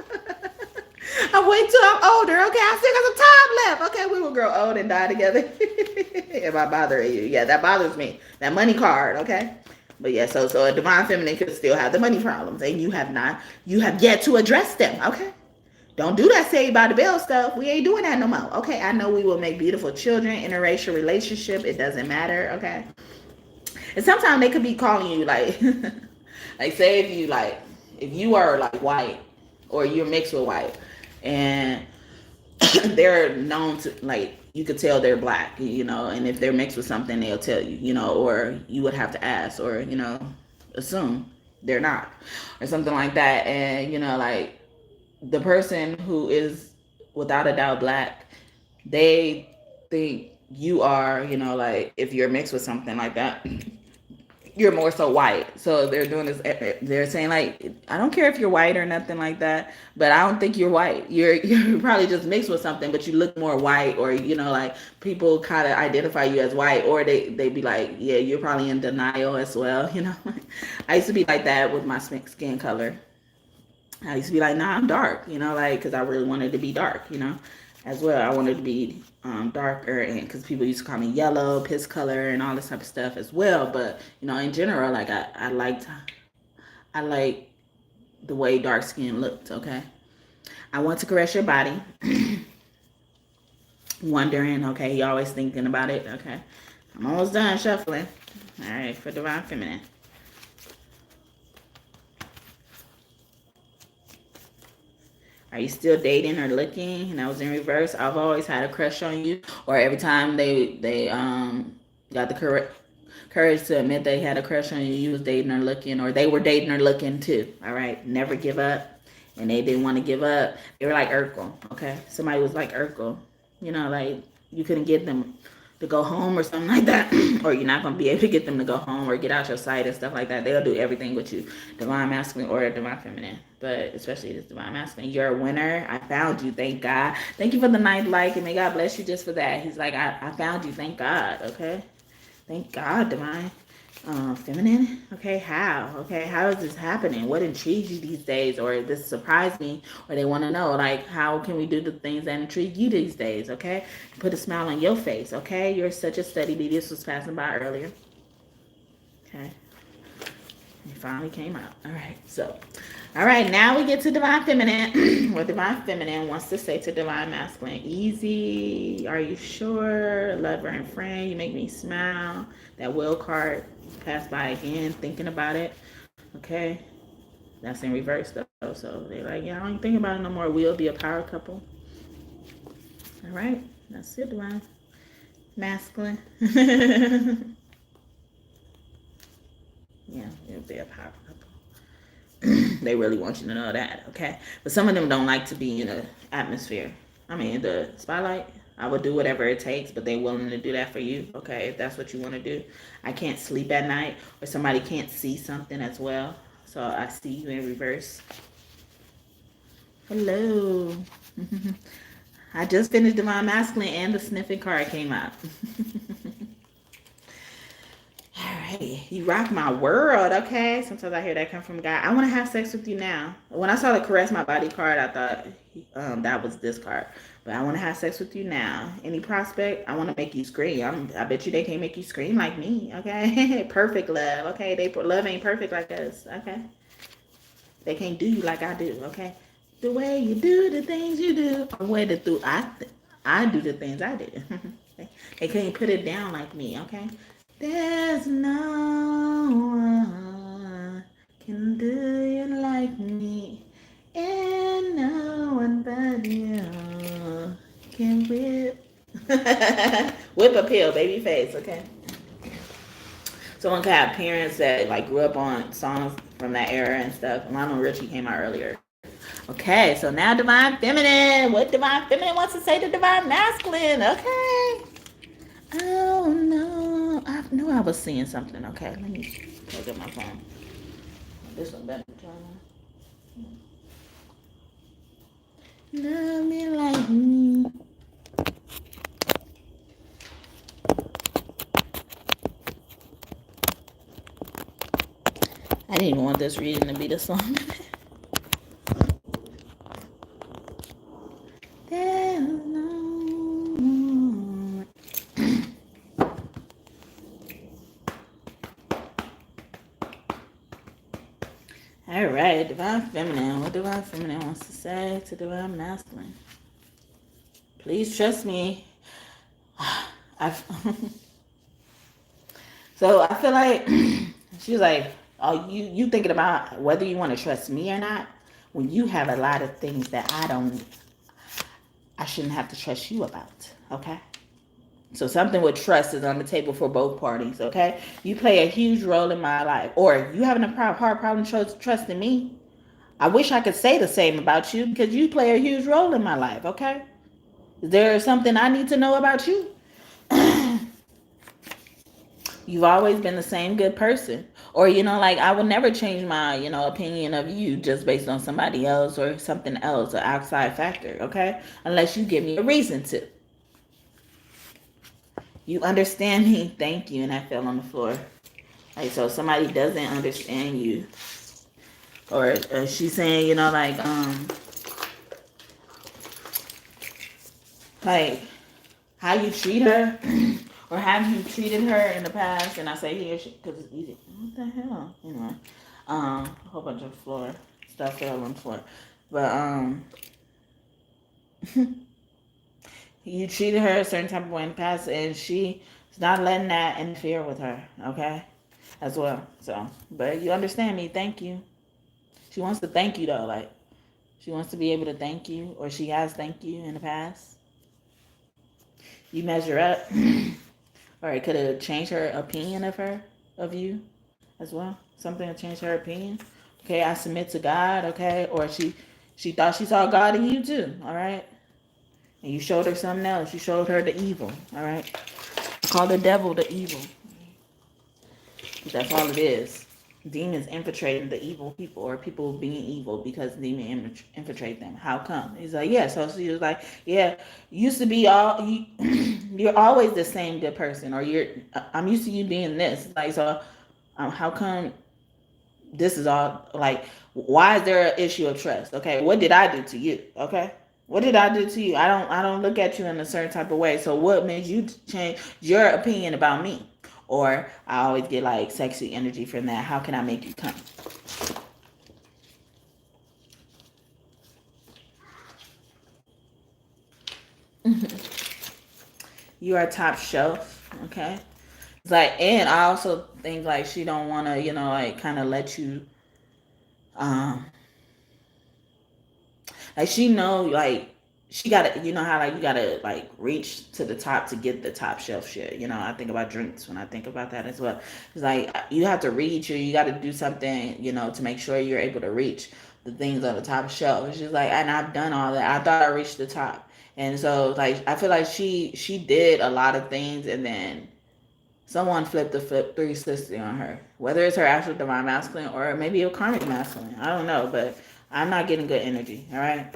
I'm waiting till I'm older, okay? I still got some time left, okay? We will grow old and die together. Am I bothering you? Yeah, that bothers me. That money card, okay? But yeah, so a divine feminine could still have the money problems, and you have yet to address them. Okay, don't do that Saved by the Bell stuff. We ain't doing that no more. Okay, I know we will make beautiful children, interracial relationship. It doesn't matter. Okay, and sometimes they could be calling you like, like say if you are like white or you're mixed with white, and they're known to like you could tell they're black, and if they're mixed with something they'll tell you, or you would have to ask or assume they're not or something like that. And like the person who is without a doubt black, they think you are, like if you're mixed with something like that, you're more so white. So they're doing this. They're saying like, I don't care if you're white or nothing like that, but I don't think you're white. You're probably just mixed with something, but you look more white, or like people kind of identify you as white, or they be like, yeah, you're probably in denial as well. I used to be like that with my skin color. I used to be like, nah, I'm dark. Like because I really wanted to be dark. As well. I wanted to be darker, and because people used to call me yellow, piss color, and all this type of stuff as well. But in general, like I like the way dark skin looked. Okay, I want to caress your body. Wondering, okay, you always thinking about it. Okay, I'm almost done shuffling. All right, for divine feminine. Are you still dating or looking? And that was in reverse. I've always had a crush on you. Or every time they got the courage to admit they had a crush on you, you was dating or looking, or they were dating or looking too. All right, never give up. And they didn't want to give up. They were like Urkel. Okay, somebody was like Urkel. Like you couldn't get them to go home or something like that, or you're not gonna be able to get them to go home or get out your sight and stuff like that. They'll do everything with you, divine masculine or divine feminine, but especially this divine masculine. You're a winner. I found you. Thank God. Thank you for the 9th like, and may God bless you just for that. He's like, I found you. Thank God. Okay, thank God, divine feminine. Okay, how is this happening? What intrigues you these days, or this surprised me, or they want to know like how can we do the things that intrigue you these days? Okay, put a smile on your face. Okay, you're such a study bee. This was passing by earlier. Okay, it finally came out. All right, now we get to divine feminine. What divine feminine wants to say to divine masculine. Easy, are you sure? Lover and friend, you make me smile. That will card passed by again, thinking about it. Okay, that's in reverse though, so they're like, yeah, I don't even think about it no more. We'll be a power couple. All right, that's it, divine masculine. Yeah, it'll be a power couple. They really want you to know that, okay? But some of them don't like to be in the atmosphere. I mean, the spotlight. I would do whatever it takes, but they're willing to do that for you, okay? If that's what you want to do. I can't sleep at night, or somebody can't see something as well. So I see you in reverse. Hello. I just finished Divine Masculine and the sniffing card came out. Alrighty, you rock my world, okay? Sometimes I hear that come from God. I want to have sex with you now. When I saw the caress my body card, I thought that was this card. But I want to have sex with you now. Any prospect? I want to make you scream. I bet you they can't make you scream like me, okay? Perfect love, okay? Love ain't perfect like us, okay? They can't do you like I do, okay? The way you do the things you do, or the way I do the things I do. They can't put it down like me, okay? There's no one can do you like me, and no one but you can whip. Whip a pill, baby face, okay? Someone could have parents that like grew up on songs from that era and stuff. Lionel Richie came out earlier. Okay, so now Divine Feminine. What Divine Feminine wants to say to Divine Masculine? Okay. Oh no, I knew I was seeing something. Okay, let me plug up my phone. This one better. Love me like me. I didn't even want this reading to be the song. All right, Divine Feminine. What Divine Feminine wants to say to Divine Masculine? Please trust me. So I feel like she's like, oh, you thinking about whether you want to trust me or not when you have a lot of things that I shouldn't have to trust you about, okay? So something with trust is on the table for both parties, okay? You play a huge role in my life, or you having a hard problem trusting me. I wish I could say the same about you because you play a huge role in my life, okay? Is there something I need to know about you? You've always been the same good person. Or, like I would never change my, opinion of you just based on somebody else or something else, an outside factor, okay? Unless you give me a reason to. You understand me? Thank you. And I fell on the floor. Like, so somebody doesn't understand you. Or she's saying, like how you treat her. Or have you treated her in the past? And I say here, because it's easy. What the hell? A whole bunch of floor stuff fell on the floor. But, you treated her a certain type of way in the past, and she's not letting that interfere with her, okay? As well. So, but you understand me. Thank you. She wants to thank you, though. Like, she wants to be able to thank you, or she has thanked you in the past. You measure up. Or it could have changed her opinion of you, as well. Something to change her opinion. Okay, I submit to God, okay? Or she thought she saw God in you too, all right? And you showed her something else. You showed her the evil, all right? I call the devil the evil. That's all it is. Demons infiltrating the evil people, or people being evil because demons infiltrate them. How come? He's like, yeah. So she was like, yeah, used to be you're always the same good person, or I'm used to you being this. Like, so how come this is all like, why is there an issue of trust? Okay, what did I do to you? Okay, what did I do to you? I don't look at you in a certain type of way. So what made you change your opinion about me? Or I always get like sexy energy from that. How can I make you come? You are top shelf, okay? It's like, and I also think like she don't want to, like kind of let you, like she know, like she gotta, you know how like you gotta like reach to the top to get the top shelf shit. You know, I think about drinks when I think about that as well. It's like you have to reach, or you got to do something, you know, to make sure you're able to reach the things on the top shelf. It's just like, and I've done all that. I thought I reached the top, and so like I feel like she did a lot of things, and then someone flipped the flip 360 on her. Whether it's her actual divine masculine or maybe a karmic masculine, I don't know, but I'm not getting good energy. All right,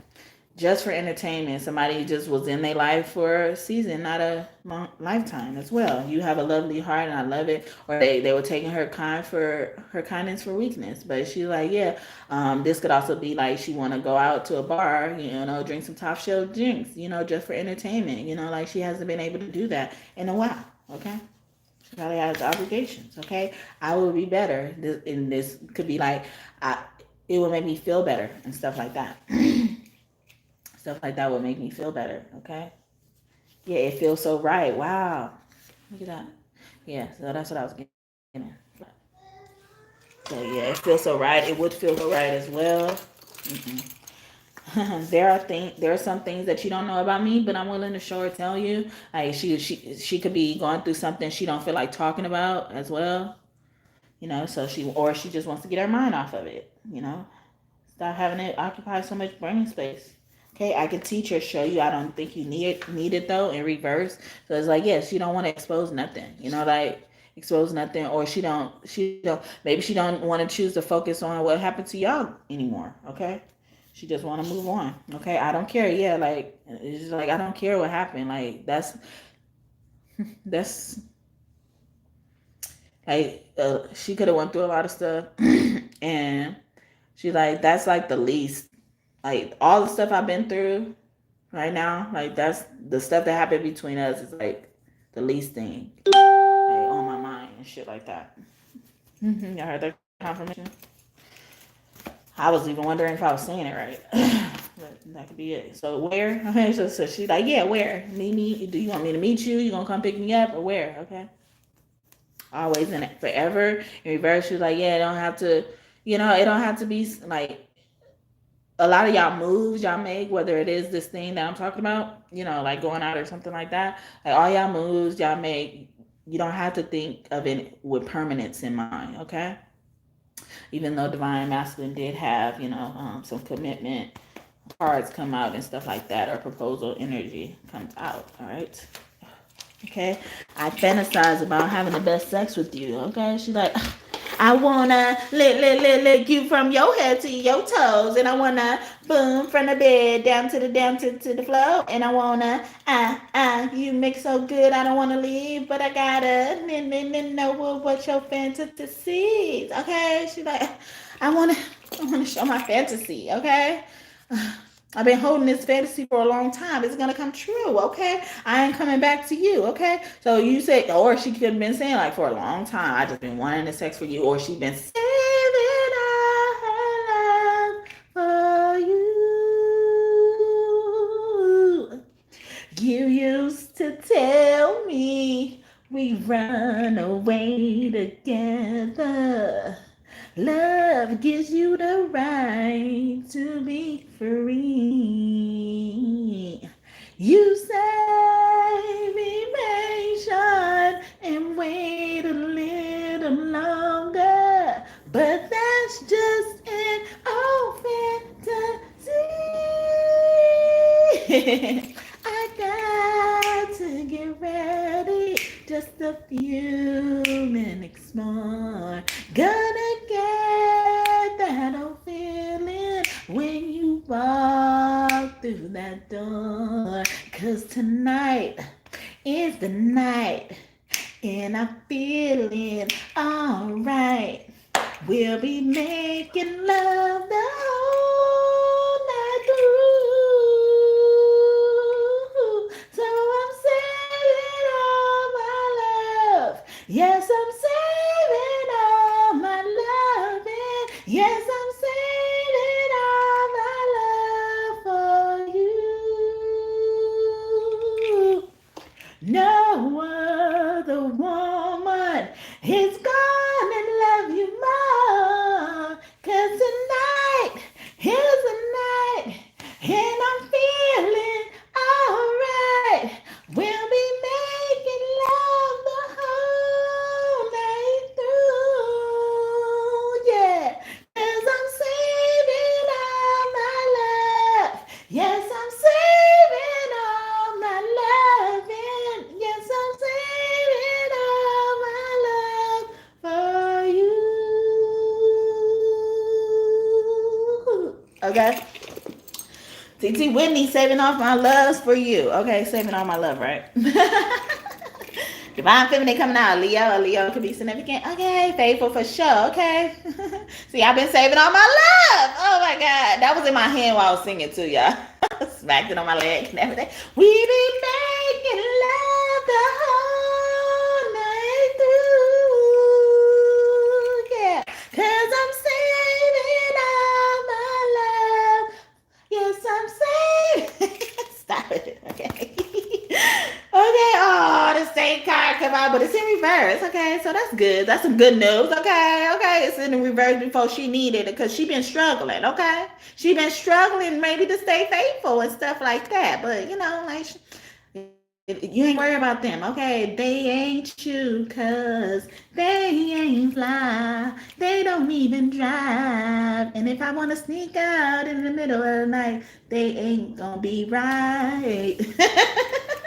just for entertainment. Somebody just was in their life for a season, not a long lifetime as well. You have a lovely heart and I love it. Or they were taking her kindness for weakness. But she's like, yeah, this could also be like she want to go out to a bar, you know, drink some top shelf drinks, you know, just for entertainment. You know, like she hasn't been able to do that in a while. Okay. She probably has obligations. Okay. I will be better. And this could be like, it will make me feel better and stuff like that. Stuff like that would make me feel better, okay? Yeah, it feels so right. Wow. Look at that. Yeah, so that's what I was getting. So yeah, it feels so right. It would feel so right as well. There are some things that you don't know about me, but I'm willing to show or tell you. Like she could be going through something she don't feel like talking about as well. You know, so she just wants to get her mind off of it, you know. Stop having it occupy so much brain space. Okay, I can teach or show you. I don't think you need it though in reverse. So it's like, yes, she don't want to expose nothing. You know, like expose nothing, or maybe she don't want to choose to focus on what happened to y'all anymore. Okay, she just want to move on. Okay, I don't care. Yeah, like it's just like I don't care what happened. Like that's like she could have went through a lot of stuff, and she's like that's like the least. Like all the stuff I've been through right now, like that's the stuff that happened between us is like the least thing like, on my mind and shit like that. Y'all heard that confirmation? I was even wondering if I was saying it right. But that could be it. So where? Okay, so she's like, yeah, where? Meet me. Do you want me to meet you? You gonna come pick me up or where? Okay. Always in it. Forever. In reverse, she's like, yeah, it don't have to, you know, it don't have to be like a lot of y'all moves y'all make, whether it is this thing that I'm talking about, you know, like going out or something like that, like all y'all moves y'all make, you don't have to think of it with permanence in mind, okay? Even though divine masculine did have, you know, some commitment cards come out and stuff like that, or proposal energy comes out, all right? Okay, I fantasize about having the best sex with you. Okay, she's like, I wanna lick you from your head to your toes, and I wanna boom from the bed down to the floor, and I wanna you make so good, I don't wanna leave, but I gotta know what your fantasies. Okay, she's like, I wanna show my fantasy. Okay. I've been holding this fantasy for a long time. It's gonna come true, okay? I ain't coming back to you, okay? So you say, or she could have been saying like for a long time, I just been wanting the sex for you, or she been saving all her love for you. You used to tell me we run away together. Love gives you the right to be free. You say be patient and wait a little longer, but that's just an old fantasy. I got to get ready, just a few minutes more. Gonna get that old feeling when you walk through that door. 'Cause tonight is the night, and I'm feeling alright. We'll be making love the whole night through. So I'm saving all my love. Yes, I'm saving all my loving. Yes, I'm saving all my love for you. No other woman is gonna love you more. 'Cause tonight is the night, and I'm feeling okay? TT Whitney, saving off my loves for you. Okay, saving all my love, right? Divine Feminine coming out. Leo could be significant. Okay, faithful for sure. Okay. See, I've been saving all my love. Oh my God. That was in my hand while I was singing too, y'all. Smacked it on my leg and everything. We be making love the whole night through. Yeah. Cause I'm saving all my love. Yes, I'm saving. Stop it. Okay. Okay, oh, the same card come out, but it's in reverse. Okay, so that's good. That's some good news. Okay, it's in the reverse before she needed it because she been struggling. Okay, she been struggling maybe to stay faithful and stuff like that. But you know, like you ain't worry about them. Okay, they ain't you cause they ain't fly. They don't even drive. And if I want to sneak out in the middle of the night, they ain't gonna be right.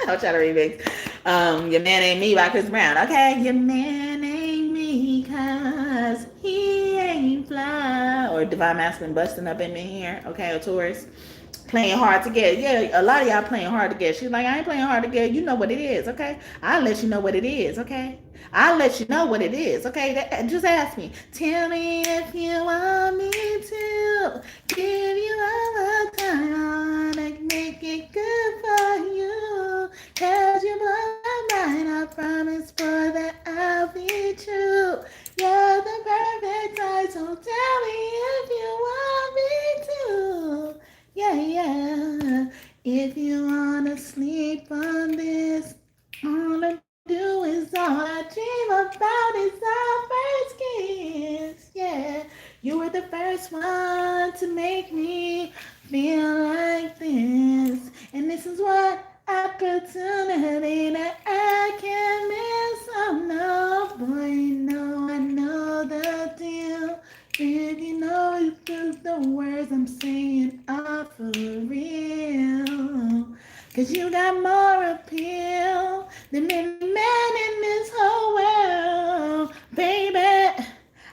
I'll try to remix. Your Man Ain't Me by Chris Brown. Okay, your man ain't me cause he ain't fly. Or Divine Masculine busting up in me here. Okay, or Taurus. Playing hard to get. Yeah, a lot of y'all playing hard to get. She's like, I ain't playing hard to get. You know what it is, okay? I'll let you know what it is, okay? I'll let you know what it is, okay? Just ask me. Tell me if you want me to give you all the time. I wanna make it good for you. Cause you blow my mind. I promise, boy, that I'll be true. You're the perfect type, so tell me if you want me to. Yeah. If you wanna sleep on this, all I do is all I dream about is our first kiss. Yeah, you were the first one to make me feel like this, and this is what opportunity that I can't miss. Oh no, boy, no, I know the deal. If you know the words I'm saying are for real, cause you got more appeal than any man in this whole world. Baby,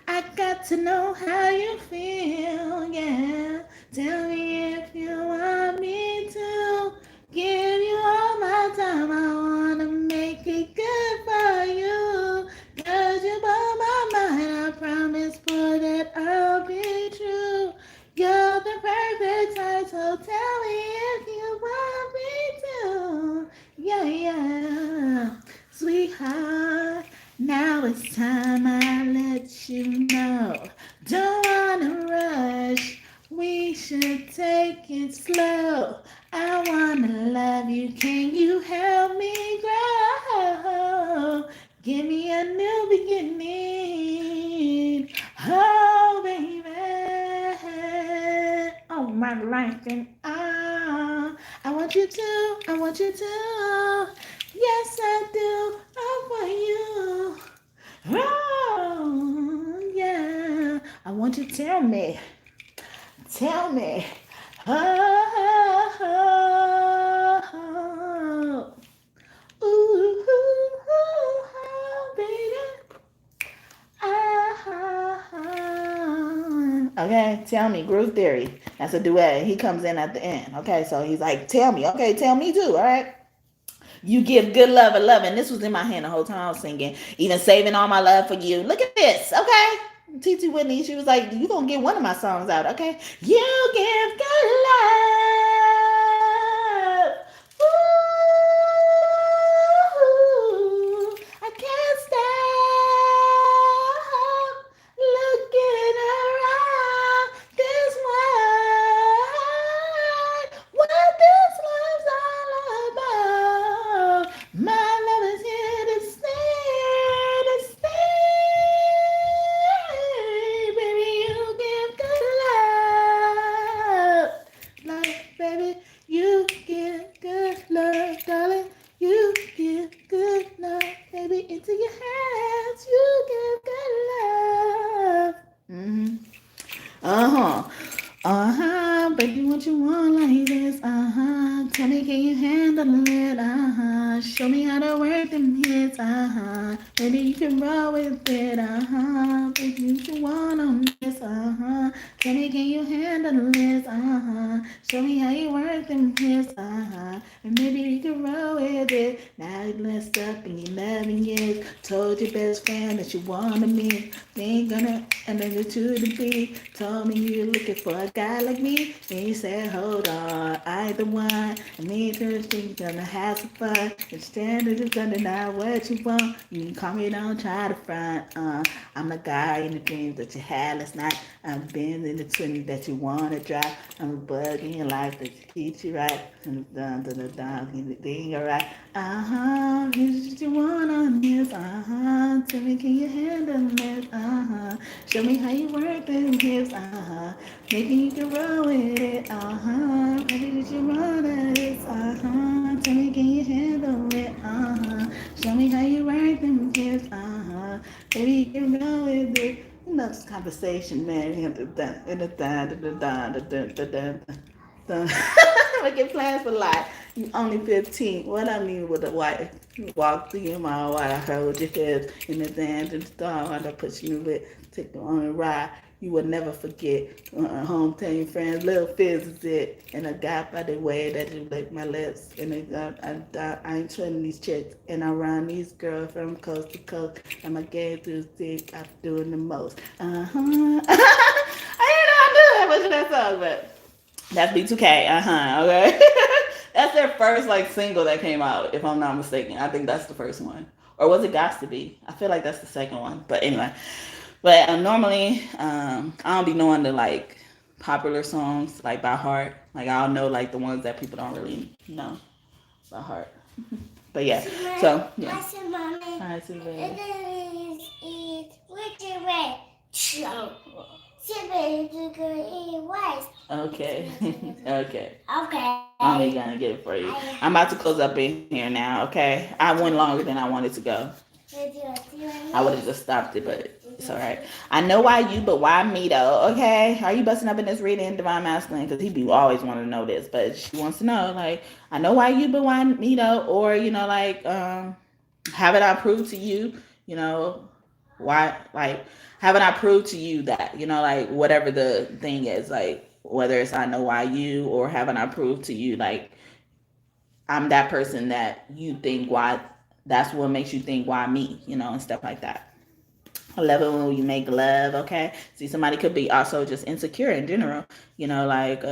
I got to know how you feel, yeah. Tell me if you want me to give you all my time. I wanna make it good for you. Cause you blow my mind. I promise, boy, that I'll be true. You're the perfect type, so tell me if you want me to. Yeah. Sweetheart, now it's time I let you know. Don't wanna rush, we should take it slow. I wanna love you, can you help me grow? Give me a new beginning, oh baby. Oh, my life and I want you to, yes I do, oh for you, oh yeah. I want you to tell me, oh, baby. Okay, tell me, Groove Theory. That's a duet. He comes in at the end. Okay, so he's like, tell me. Okay, tell me too, all right? You give good love and love. And this was in my hand the whole time I was singing. Even saving all my love for you. Look at this, okay? TT Whitney, she was like, you gonna get one of my songs out, okay? You give good love. Ooh, I can't stop looking around this world. What this love's all about. My love is here to stay, baby. You give good love, like Show me how to work them hits, maybe you can roll with it, if you can want on this, tell me can you handle this, show me how you work them hits, and maybe you can roll with it. Now you blessed up in your 11 years, told your best friend that you wanted me, they ain't gonna, and then the two to be, told me you're looking for a guy like me, and you said hold on, I the one, and me and Thursday gonna have some fun, and standard is gonna know what you want, you can call me, don't try to front, I'm the guy in the dreams that you had last night, I'm been in the 20 that you wanna drive, I'm a bug in your life that keeps you right, and the thing alright, here's what you want on this, tell me can you handle this, show me how you work them hips, maybe you can roll with it, maybe you can run this, tell me can you handle it, show me how you work them hips, maybe you can roll with it. Enough conversation, man. Making plans for life. You only 15. What I mean with a wife. You walk through your mouth while I hold your hips in the dance and star while I put you with. Take you on a ride. You will never forget. Home tell your friends, little fizz is it. And I got by the way that you lick my lips. And I ain't training these chicks. And I run these girls from coast to coast. And my game through thick, I'm doing the most. I didn't know I knew that much of that song, but that's B2K. Okay. That's their first like single that came out, if I'm not mistaken. I think that's the first one. Or was it Gots to Be? I feel like that's the second one. But anyway. But normally, I don't be knowing the like popular songs like by heart. Like I'll know like the ones that people don't really know by heart. But yeah, so yeah. I said, Mommy, I see that. it is eat with the red show. Okay. Okay. Okay. I'm gonna get it for you. I'm about to close up in here now. Okay. I went longer than I wanted to go. I would have just stopped it, but it's all right. I know why you, but why me though? Okay, are you busting up in this reading Divine Masculine? Because he be always wanting to know this, but she wants to know like I know why you, but why me though? Or like haven't I proved to you? Why like haven't I proved to you that like whatever the thing is like whether it's I know why you or haven't I proved to you like I'm that person that you think why. That's what makes you think why me, and stuff like that. I love it when you make love, okay? See, somebody could be also just insecure in general, like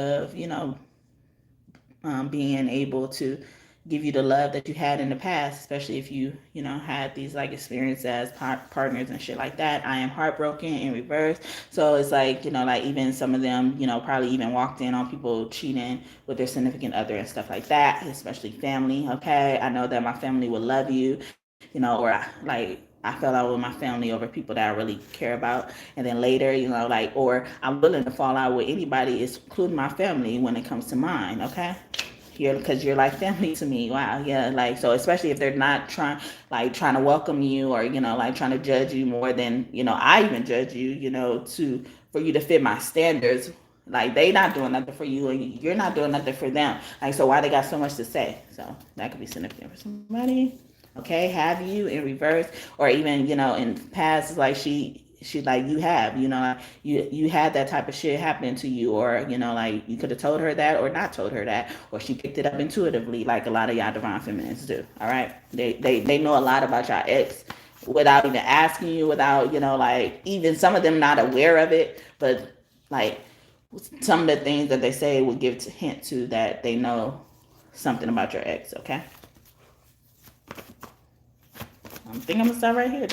being able to give you the love that you had in the past, especially if you, had these like experiences as partners and shit like that. I am heartbroken in reverse. So it's like, like even some of them, probably even walked in on people cheating with their significant other and stuff like that, especially family. Okay. I know that my family will love you, or I fell out with my family over people that I really care about. And then later, or I'm willing to fall out with anybody, including my family when it comes to mine. Okay. Because you're like family to me. Wow. Yeah. Like, so especially if they're not trying to welcome you or, like trying to judge you more than, I even judge you, for you to fit my standards. Like they not doing nothing for you and you're not doing nothing for them. Like, so why they got so much to say? So that could be significant for somebody. Okay. Have you in reverse or even, in past, like she like you have, you had that type of shit happening to you or, like you could have told her that or not told her that, or she picked it up intuitively like a lot of y'all divine feminines do. All right. They know a lot about y'all ex without even asking you, without, like even some of them not aware of it, but like some of the things that they say will give a hint to that they know something about your ex. Okay. I think I'm gonna start right here.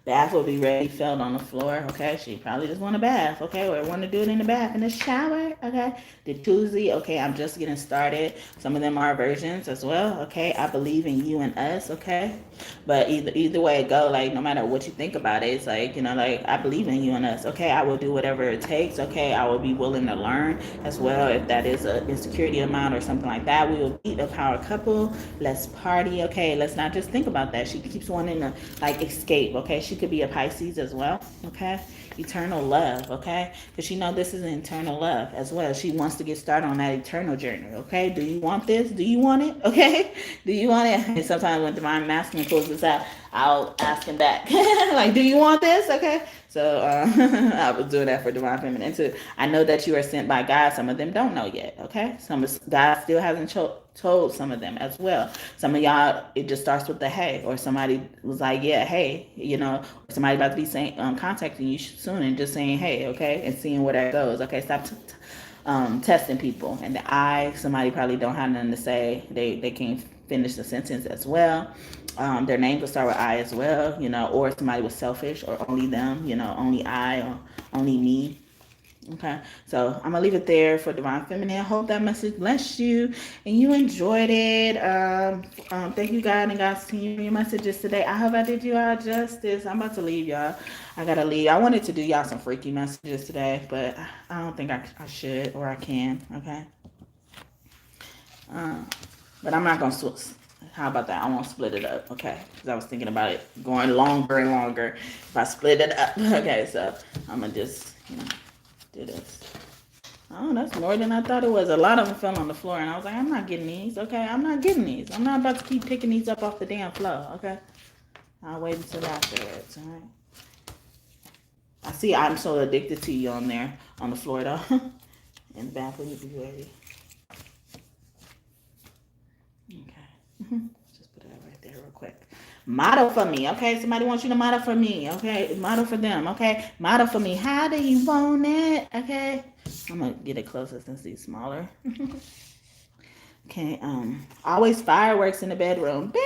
Bath will be ready, felt on the floor, okay? She probably just want a bath, okay? Or want to do it in the bath, in the shower, okay? The Tuesday, okay, I'm just getting started. Some of them are versions as well, okay? I believe in you and us, okay? But either way it go, like, no matter what you think about it, it's like, like, I believe in you and us, okay? I will do whatever it takes, okay? I will be willing to learn as well. If that is an insecurity amount or something like that, we will be a power couple. Let's party, okay? Let's not just think about that. She keeps wanting to, like, escape, okay? She could be a Pisces as well, okay? eternal love, okay? Because she know this is an eternal love as well. She wants to get started on that eternal journey, okay? Do you want this? Do you want it? Okay? Do you want it? And sometimes when divine masculine pulls this out, I'll ask him back, like, do you want this? Okay? So I was doing that for divine feminine too. I know that you are sent by God. Some of them don't know yet, okay? God still hasn't told some of them as well. Some of y'all, it just starts with the hey, or somebody was like, yeah, hey, somebody about to be saying contacting you soon and just saying hey, okay, and seeing where that goes. Okay, stop testing people. And the I, somebody probably don't have nothing to say. They can't finish the sentence as well. Their name will start with I as well, or somebody was selfish, or only them, only I, or only me. Okay, so I'm gonna leave it there for divine feminine. I hope that message blessed you and you enjoyed it. Thank you, God, and God's team for your messages today. I hope I did you all justice. I'm about to leave, y'all. I gotta leave. I wanted to do y'all some freaky messages today, but I don't think I should, or I can. Okay, but I'm not gonna switch. How about that? I won't split it up, okay? Because I was thinking about it going longer and longer if I split it up. Okay, so I'm gonna just, do this. Oh, that's more than I thought it was. A lot of them fell on the floor, and I was like, I'm not getting these, okay? I'm not getting these. I'm not about to keep picking these up off the damn floor, okay? I'll wait until afterwards, all right? I see I'm so addicted to you on there, on the floor, though. In the back, will you be ready? Okay. Just put that right there real quick. Model for me, okay? Somebody wants you to model for me, okay? Model for them, okay? Model for me. How do you want it, okay? I'm gonna get it closer since these smaller. Okay, always fireworks in the bedroom. Fireworks.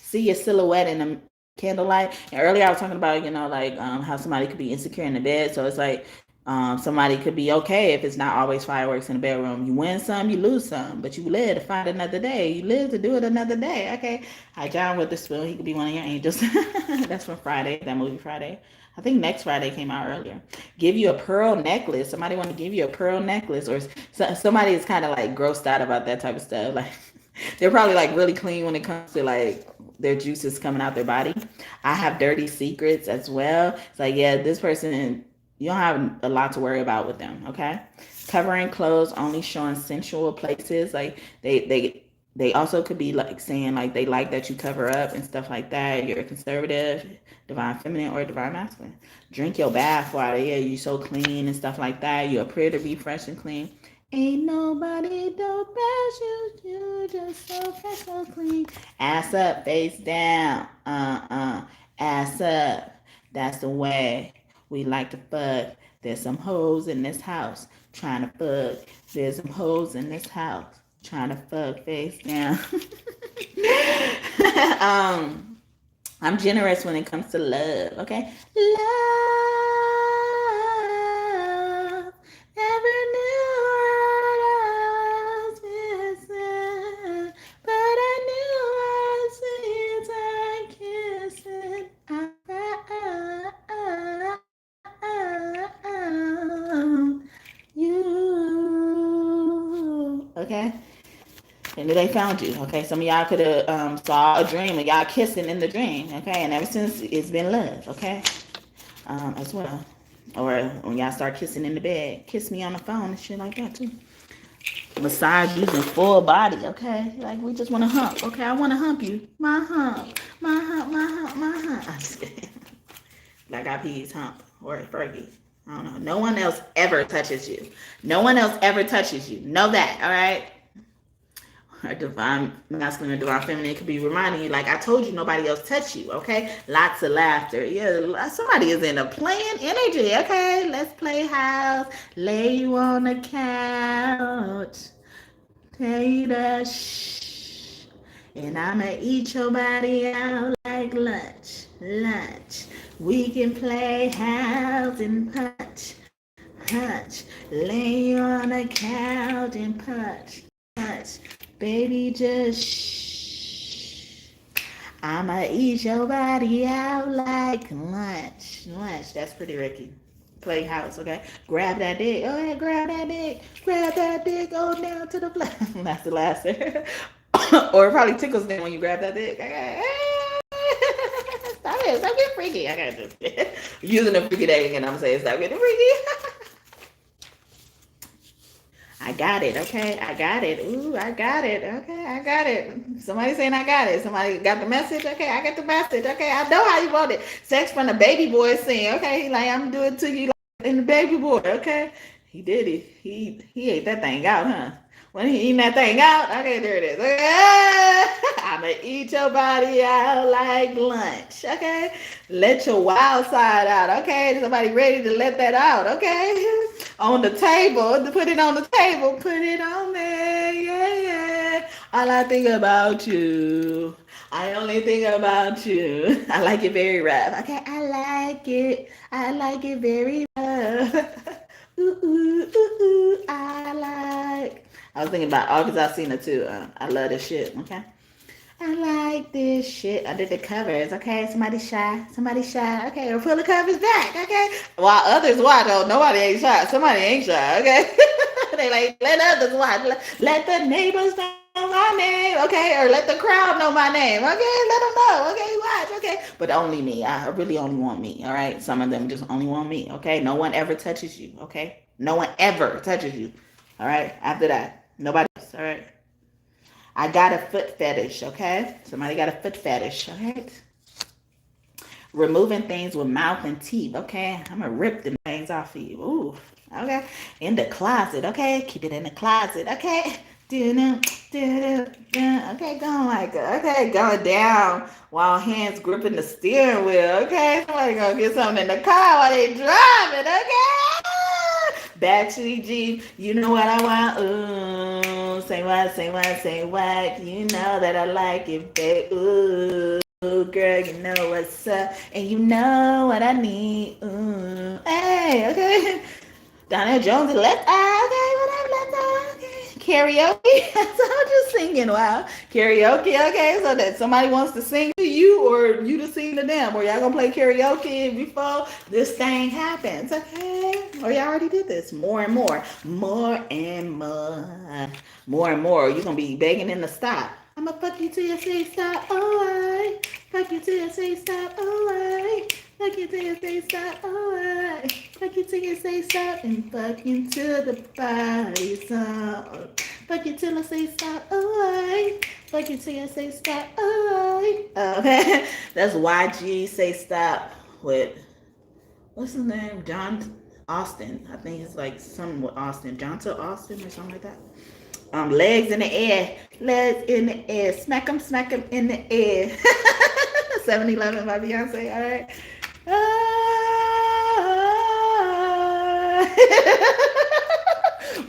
See your silhouette in the candlelight. And earlier I was talking about, how somebody could be insecure in the bed. So it's like, somebody could be okay if it's not always fireworks in the bedroom. You win some, you lose some, but you live to find another day. You live to do it another day. Okay. Hi, John Witherspoon. He could be one of your angels. That's from Friday, that movie Friday. I think next Friday came out earlier. Give you a pearl necklace. Somebody want to give you a pearl necklace, or somebody is kind of like grossed out about that type of stuff. Like they're probably like really clean when it comes to like their juices coming out their body. I have dirty secrets as well. It's like, yeah, this person, you don't have a lot to worry about with them, okay? Covering clothes, only showing sensual places. Like they also could be like saying like they like that you cover up and stuff like that. You're a conservative, divine feminine, or divine masculine. Drink your bath water. Yeah, you so clean and stuff like that. You appear to be fresh and clean. Ain't nobody do best you just so fresh, so clean. Ass up, face down. Ass up. That's the way we like to fuck. There's some hoes in this house trying to fuck. There's some hoes in this house trying to fuck, face down. I'm generous when it comes to love, okay? Love never knew what I was missing, but I knew I'd see it kissing. You, okay? And they found you, okay? Some of y'all could have saw a dream and y'all kissing in the dream, okay? And ever since, it's been love, okay? As well. Or when y'all start kissing in the bed, kiss me on the phone and shit like that, too. Massage using full body, okay? Like, we just want to hump, okay? I want to hump you. My hump, my hump, my hump, my hump. I'm just kidding. Like I peas hump, or Fergie. I don't know. No one else ever touches you. No one else ever touches you. Know that, all right? Or divine masculine or divine feminine could be reminding you, like, I told you nobody else touched you, okay? Lots of laughter. Yeah, somebody is in a playing energy, okay? Let's play house. Lay you on the couch. Tell you to shh. And I'ma eat your body out like lunch. Lunch. We can play house and punch. Punch. Lay you on the couch and punch. Punch. Baby, just shh. I'ma eat your body out like lunch. Lunch. That's pretty Ricky. Play house, okay? Grab that dick. Oh, yeah, grab that dick. Grab that dick. Go down to the floor. That's the last Or it probably tickles them when you grab that dick. Okay. Stop ahead. Stop getting freaky. I got this. Using the freaky day again. I'm saying stop getting freaky. I got it, okay? I got it. Ooh, I got it. Okay, I got it. Somebody saying I got it. Somebody got the message. Okay, I got the message. Okay, I know how you want it. Sex from the baby boy scene. Okay, he like, I'm doing it to you like in the baby boy. Okay, he did it. He ate that thing out, huh? When he eating that thing out, okay, there it is. Okay. I'ma eat your body out like lunch. Okay, let your wild side out. Okay, somebody ready to let that out. Okay, on the table, put it on the table, put it on there. Yeah, yeah. All I think about you. I only think about you. I like it very rough. Okay, I like it. I like it very rough. Ooh, ooh, ooh, ooh, I like. I was thinking about August Alsina too. I love this shit. Okay. I like this shit. I did the covers. Okay. Somebody shy. Somebody shy. Okay. Or pull the covers back. Okay. While others watch, oh, nobody ain't shy. Somebody ain't shy. Okay. They like, let others watch. Let the neighbors know my name. Okay. Or let the crowd know my name. Okay. Let them know. Okay. Watch. Okay. But only me. I really only want me. All right. Some of them just only want me. Okay. No one ever touches you. Okay. No one ever touches you. All right. After that, nobody else. All right. I got a foot fetish, okay? Somebody got a foot fetish, all right? Removing things with mouth and teeth, okay? I'm gonna rip the things off of you. Ooh, okay? In the closet, okay? Keep it in the closet, okay? Okay, going like, okay, going down while hands gripping the steering wheel, okay? Somebody gonna get something in the car while they driving, okay? Backstreet Jeep, you know what I want. Ooh, say what, say what, say what. You know that I like it, babe. Ooh, girl, you know what's up, and you know what I need. Ooh, hey, okay. Donnell Jones and left eye, okay, whatever, left eye, okay. Karaoke, so I'm just singing, wow. Karaoke, okay, so that somebody wants to sing to you or you to sing to them, or y'all gonna play karaoke before this thing happens, okay? Or y'all already did this, more and more, more and more. You're gonna be begging in the stop. I'ma fuck you till you say stop, alright. Fuck you till you say stop, alright. Fuck you till you say stop, alright. Fuck you till you say stop, and fuck you till the body stop. Fuck you till I say stop, alright. Fuck you till you say stop, alright. Okay, that's YG say stop with, what's his name? John Austin. I think it's like something with Austin. Johnson Austin or something like that. Legs in the air, legs in the air, smack 'em in the air. 7-Eleven by Beyonce, all right.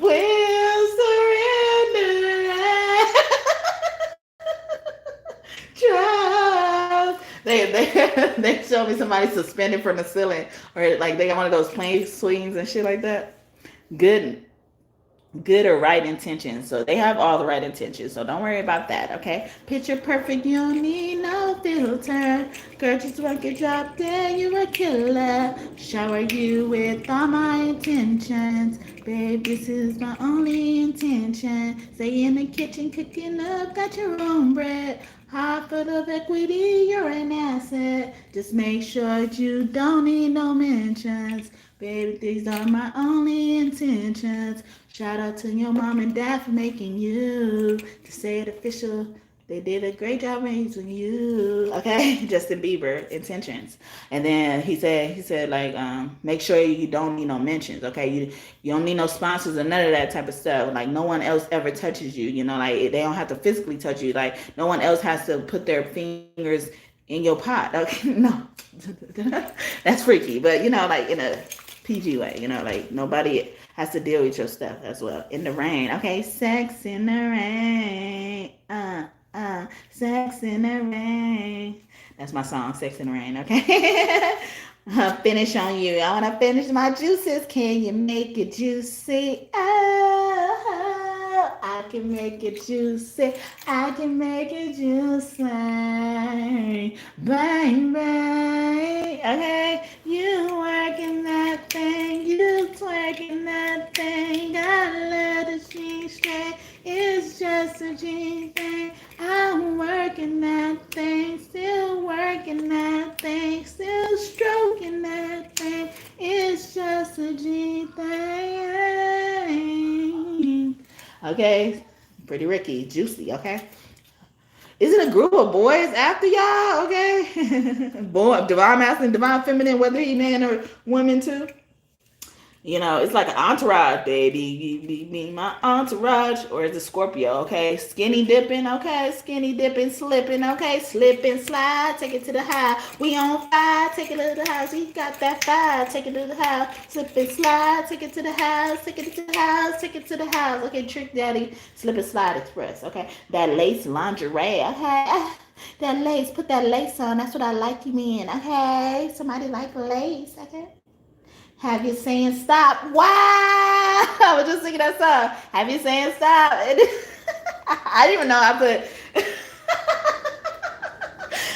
We'll surrender. Trust. They showed me somebody suspended from the ceiling, or like they got one of those plane swings and shit like that. Good or right intentions. So they have all the right intentions. So don't worry about that, okay? Picture perfect, you don't need no filter. Girl, just work it, drop dead, you a killer. Shower you with all my intentions. Babe, this is my only intention. Stay in the kitchen, cooking up, got your own bread. Hot full of equity, you're an asset. Just make sure you don't need no mentions. Baby, these are my only intentions. Shout out to your mom and dad for making you. To say it official, they did a great job raising you. Okay, Justin Bieber intentions. And then he said like, make sure you don't need no mentions. Okay, you don't need no sponsors or none of that type of stuff. Like no one else ever touches you. You know, like they don't have to physically touch you. Like no one else has to put their fingers in your pot. Okay, no, that's freaky. But you know, like in a PG way. You know, like nobody has to deal with your stuff as well. In the rain, okay? Sex in the rain. Sex in the rain. That's my song, Sex in the Rain, okay? Finish on you. I want to finish my juices. Can you make it juicy? Oh, I can make it juicy. I can make it juicy. Bang, bang. Okay? You working that thing. You twerking that thing. Gotta let the jeans straight. It's just a jean thing. I working that thing, still working that thing, still stroking that thing. It's just a G thing. Okay, Pretty Ricky, Juicy, okay? Is it a group of boys after y'all? Okay. Boy, divine masculine, divine feminine, whether he man or woman too. You know, it's like an entourage, baby. Be my entourage. Or is it Scorpio? Okay. Skinny dipping. Okay. Skinny dipping, slipping. Okay. Slip and slide. Take it to the high. We on fire. Take it to the house. We got that fire. Take it to the house. Slip and slide. Take it to the house. Take it to the house. Take it to the house. Okay. Trick Daddy. Slip and slide express. Okay. That lace lingerie. Okay. That lace. Put that lace on. That's what I like you in. Okay. Somebody like lace. Okay. Have you saying stop? Wow! I was just singing that song. Have you saying stop? I didn't even know I put.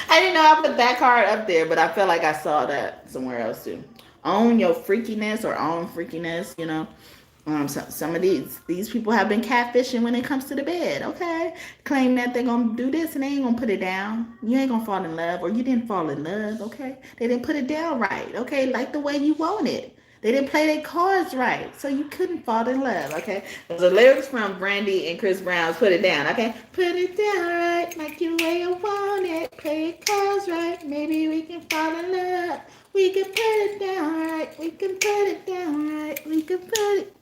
I didn't know I put that card up there, but I felt like I saw that somewhere else too. Own your freakiness or own freakiness. You know, some of these people have been catfishing when it comes to the bed. Okay, claim that they're gonna do this and they ain't gonna put it down. You ain't gonna fall in love, or you didn't fall in love. Okay, they didn't put it down right. Okay, like the way you want it. They didn't play their cards right, so you couldn't fall in love, okay? The lyrics from Brandy and Chris Brown's Put It Down, okay? Put it down right, like you way you want it. Play your cards right, maybe we can fall in love. We can put it down right, we can put it down right. We can put it,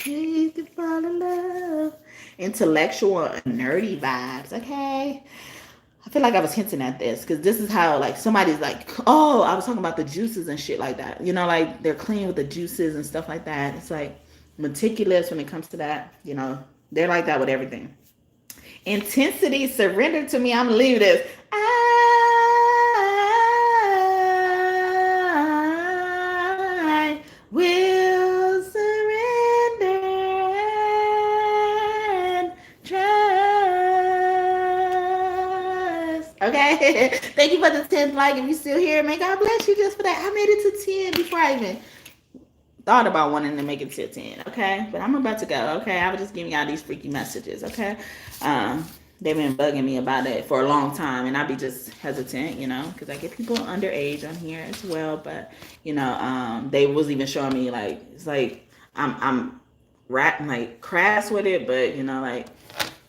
we can fall in love. Intellectual and nerdy vibes, okay? I feel like I was hinting at this because this is how like somebody's like, oh, I was talking about the juices and shit like that. You know, like they're clean with the juices and stuff like that. It's like meticulous when it comes to that. You know, they're like that with everything. Intensity, surrender to me. I'm gonna leave this. I will surrender and trust. Okay. Thank you for the 10th like. If you're still here, may God bless you just for that. I made it to 10 before I even thought about wanting to make it to 10. Okay. But I'm about to go. Okay. I was just giving y'all these freaky messages. Okay. They've been bugging me about it for a long time, and I be just hesitant, you know, because I get people underage on here as well. But you know, they was even showing me like it's like I'm like crass with it, but you know, like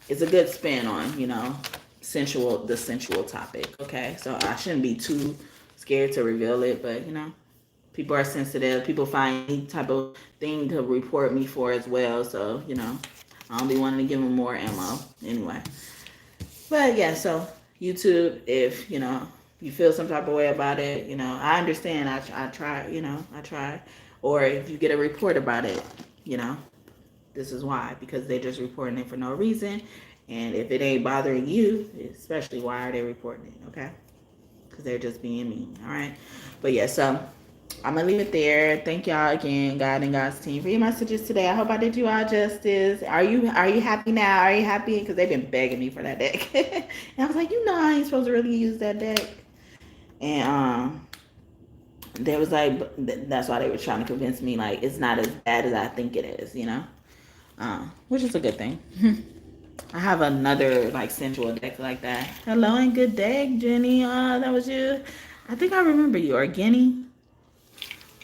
it's a good spin on, you know, the sensual topic. Okay, so I shouldn't be too scared to reveal it, but you know, people are sensitive. People find any type of thing to report me for as well. So you know, I don't be wanting to give them more ammo anyway. But yeah, so YouTube, if you know you feel some type of way about it, you know, I understand. I try, you know, I try. Or if you get a report about it, you know, this is why, because they just reporting it for no reason. And if it ain't bothering you, especially why are they reporting it? Okay, because they're just being mean. All right, but yeah, so I'm gonna leave it there. Thank y'all again, God and God's team, for your messages today. I hope I did you all justice. Are you happy now? Are you happy? Because they've been begging me for that deck, and I was like, you know, I ain't supposed to really use that deck. And they was like, that's why they were trying to convince me like it's not as bad as I think it is, you know, which is a good thing. I have another like sensual deck like that. Hello and good day, Jenny. That was you. I think I remember you, or Guinea.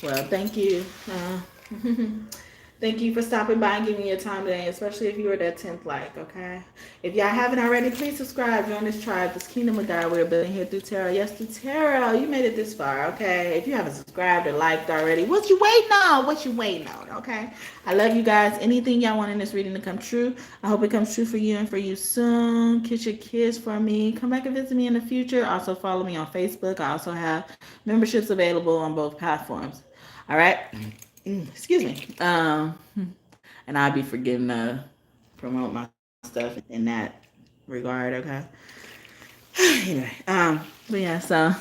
Well, thank you. Thank you for stopping by and giving me your time today, especially if you were that 10th like, okay? If y'all haven't already, please subscribe. Join this tribe, this kingdom of God we're building here through tarot. Yes, through tarot. You made it this far, okay? If you haven't subscribed or liked already, what you waiting on? What you waiting on, okay? I love you guys. Anything y'all want in this reading to come true, I hope it comes true for you and for you soon. Kiss your kids for me. Come back and visit me in the future. Also follow me on Facebook. I also have memberships available on both platforms. All right? Excuse me. And I'll be forgetting to promote my stuff in that regard, okay? Anyway, but yeah, so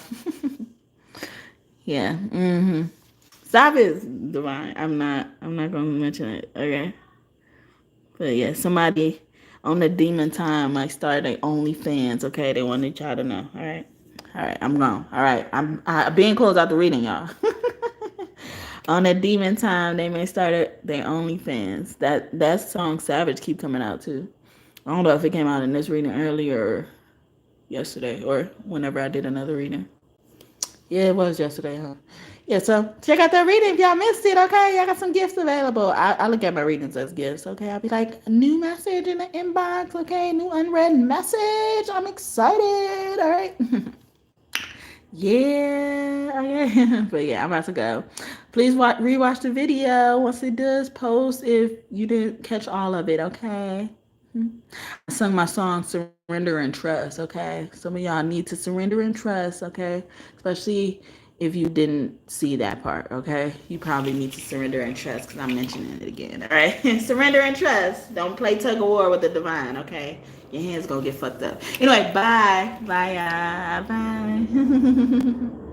yeah. Stop it, Divine. I'm not gonna mention it, okay? But yeah, somebody on the demon time like started their OnlyFans, okay? They wanted y'all to know. All right, I'm gone. All right, I'm being closed out the reading, y'all. On that demon time, they may start their OnlyFans. That song Savage keep coming out too. I don't know if it came out in this reading earlier or yesterday or whenever I did another reading. Yeah, it was yesterday, huh? Yeah, so check out that reading if y'all missed it, okay? Y'all got some gifts available. I look at my readings as gifts, okay? I'll be like, new message in the inbox, okay? New unread message. I'm excited, all right? Yeah, okay. But yeah, I'm about to go. Please rewatch the video once it does post if you didn't catch all of it, okay? I sung my song Surrender and Trust, okay? Some of y'all need to surrender and trust, okay? Especially if you didn't see that part, okay? You probably need to surrender and trust because I'm mentioning it again, all right? Surrender and trust. Don't play tug of war with the divine, okay? Your hands gonna get fucked up. Anyway, bye. Bye, bye.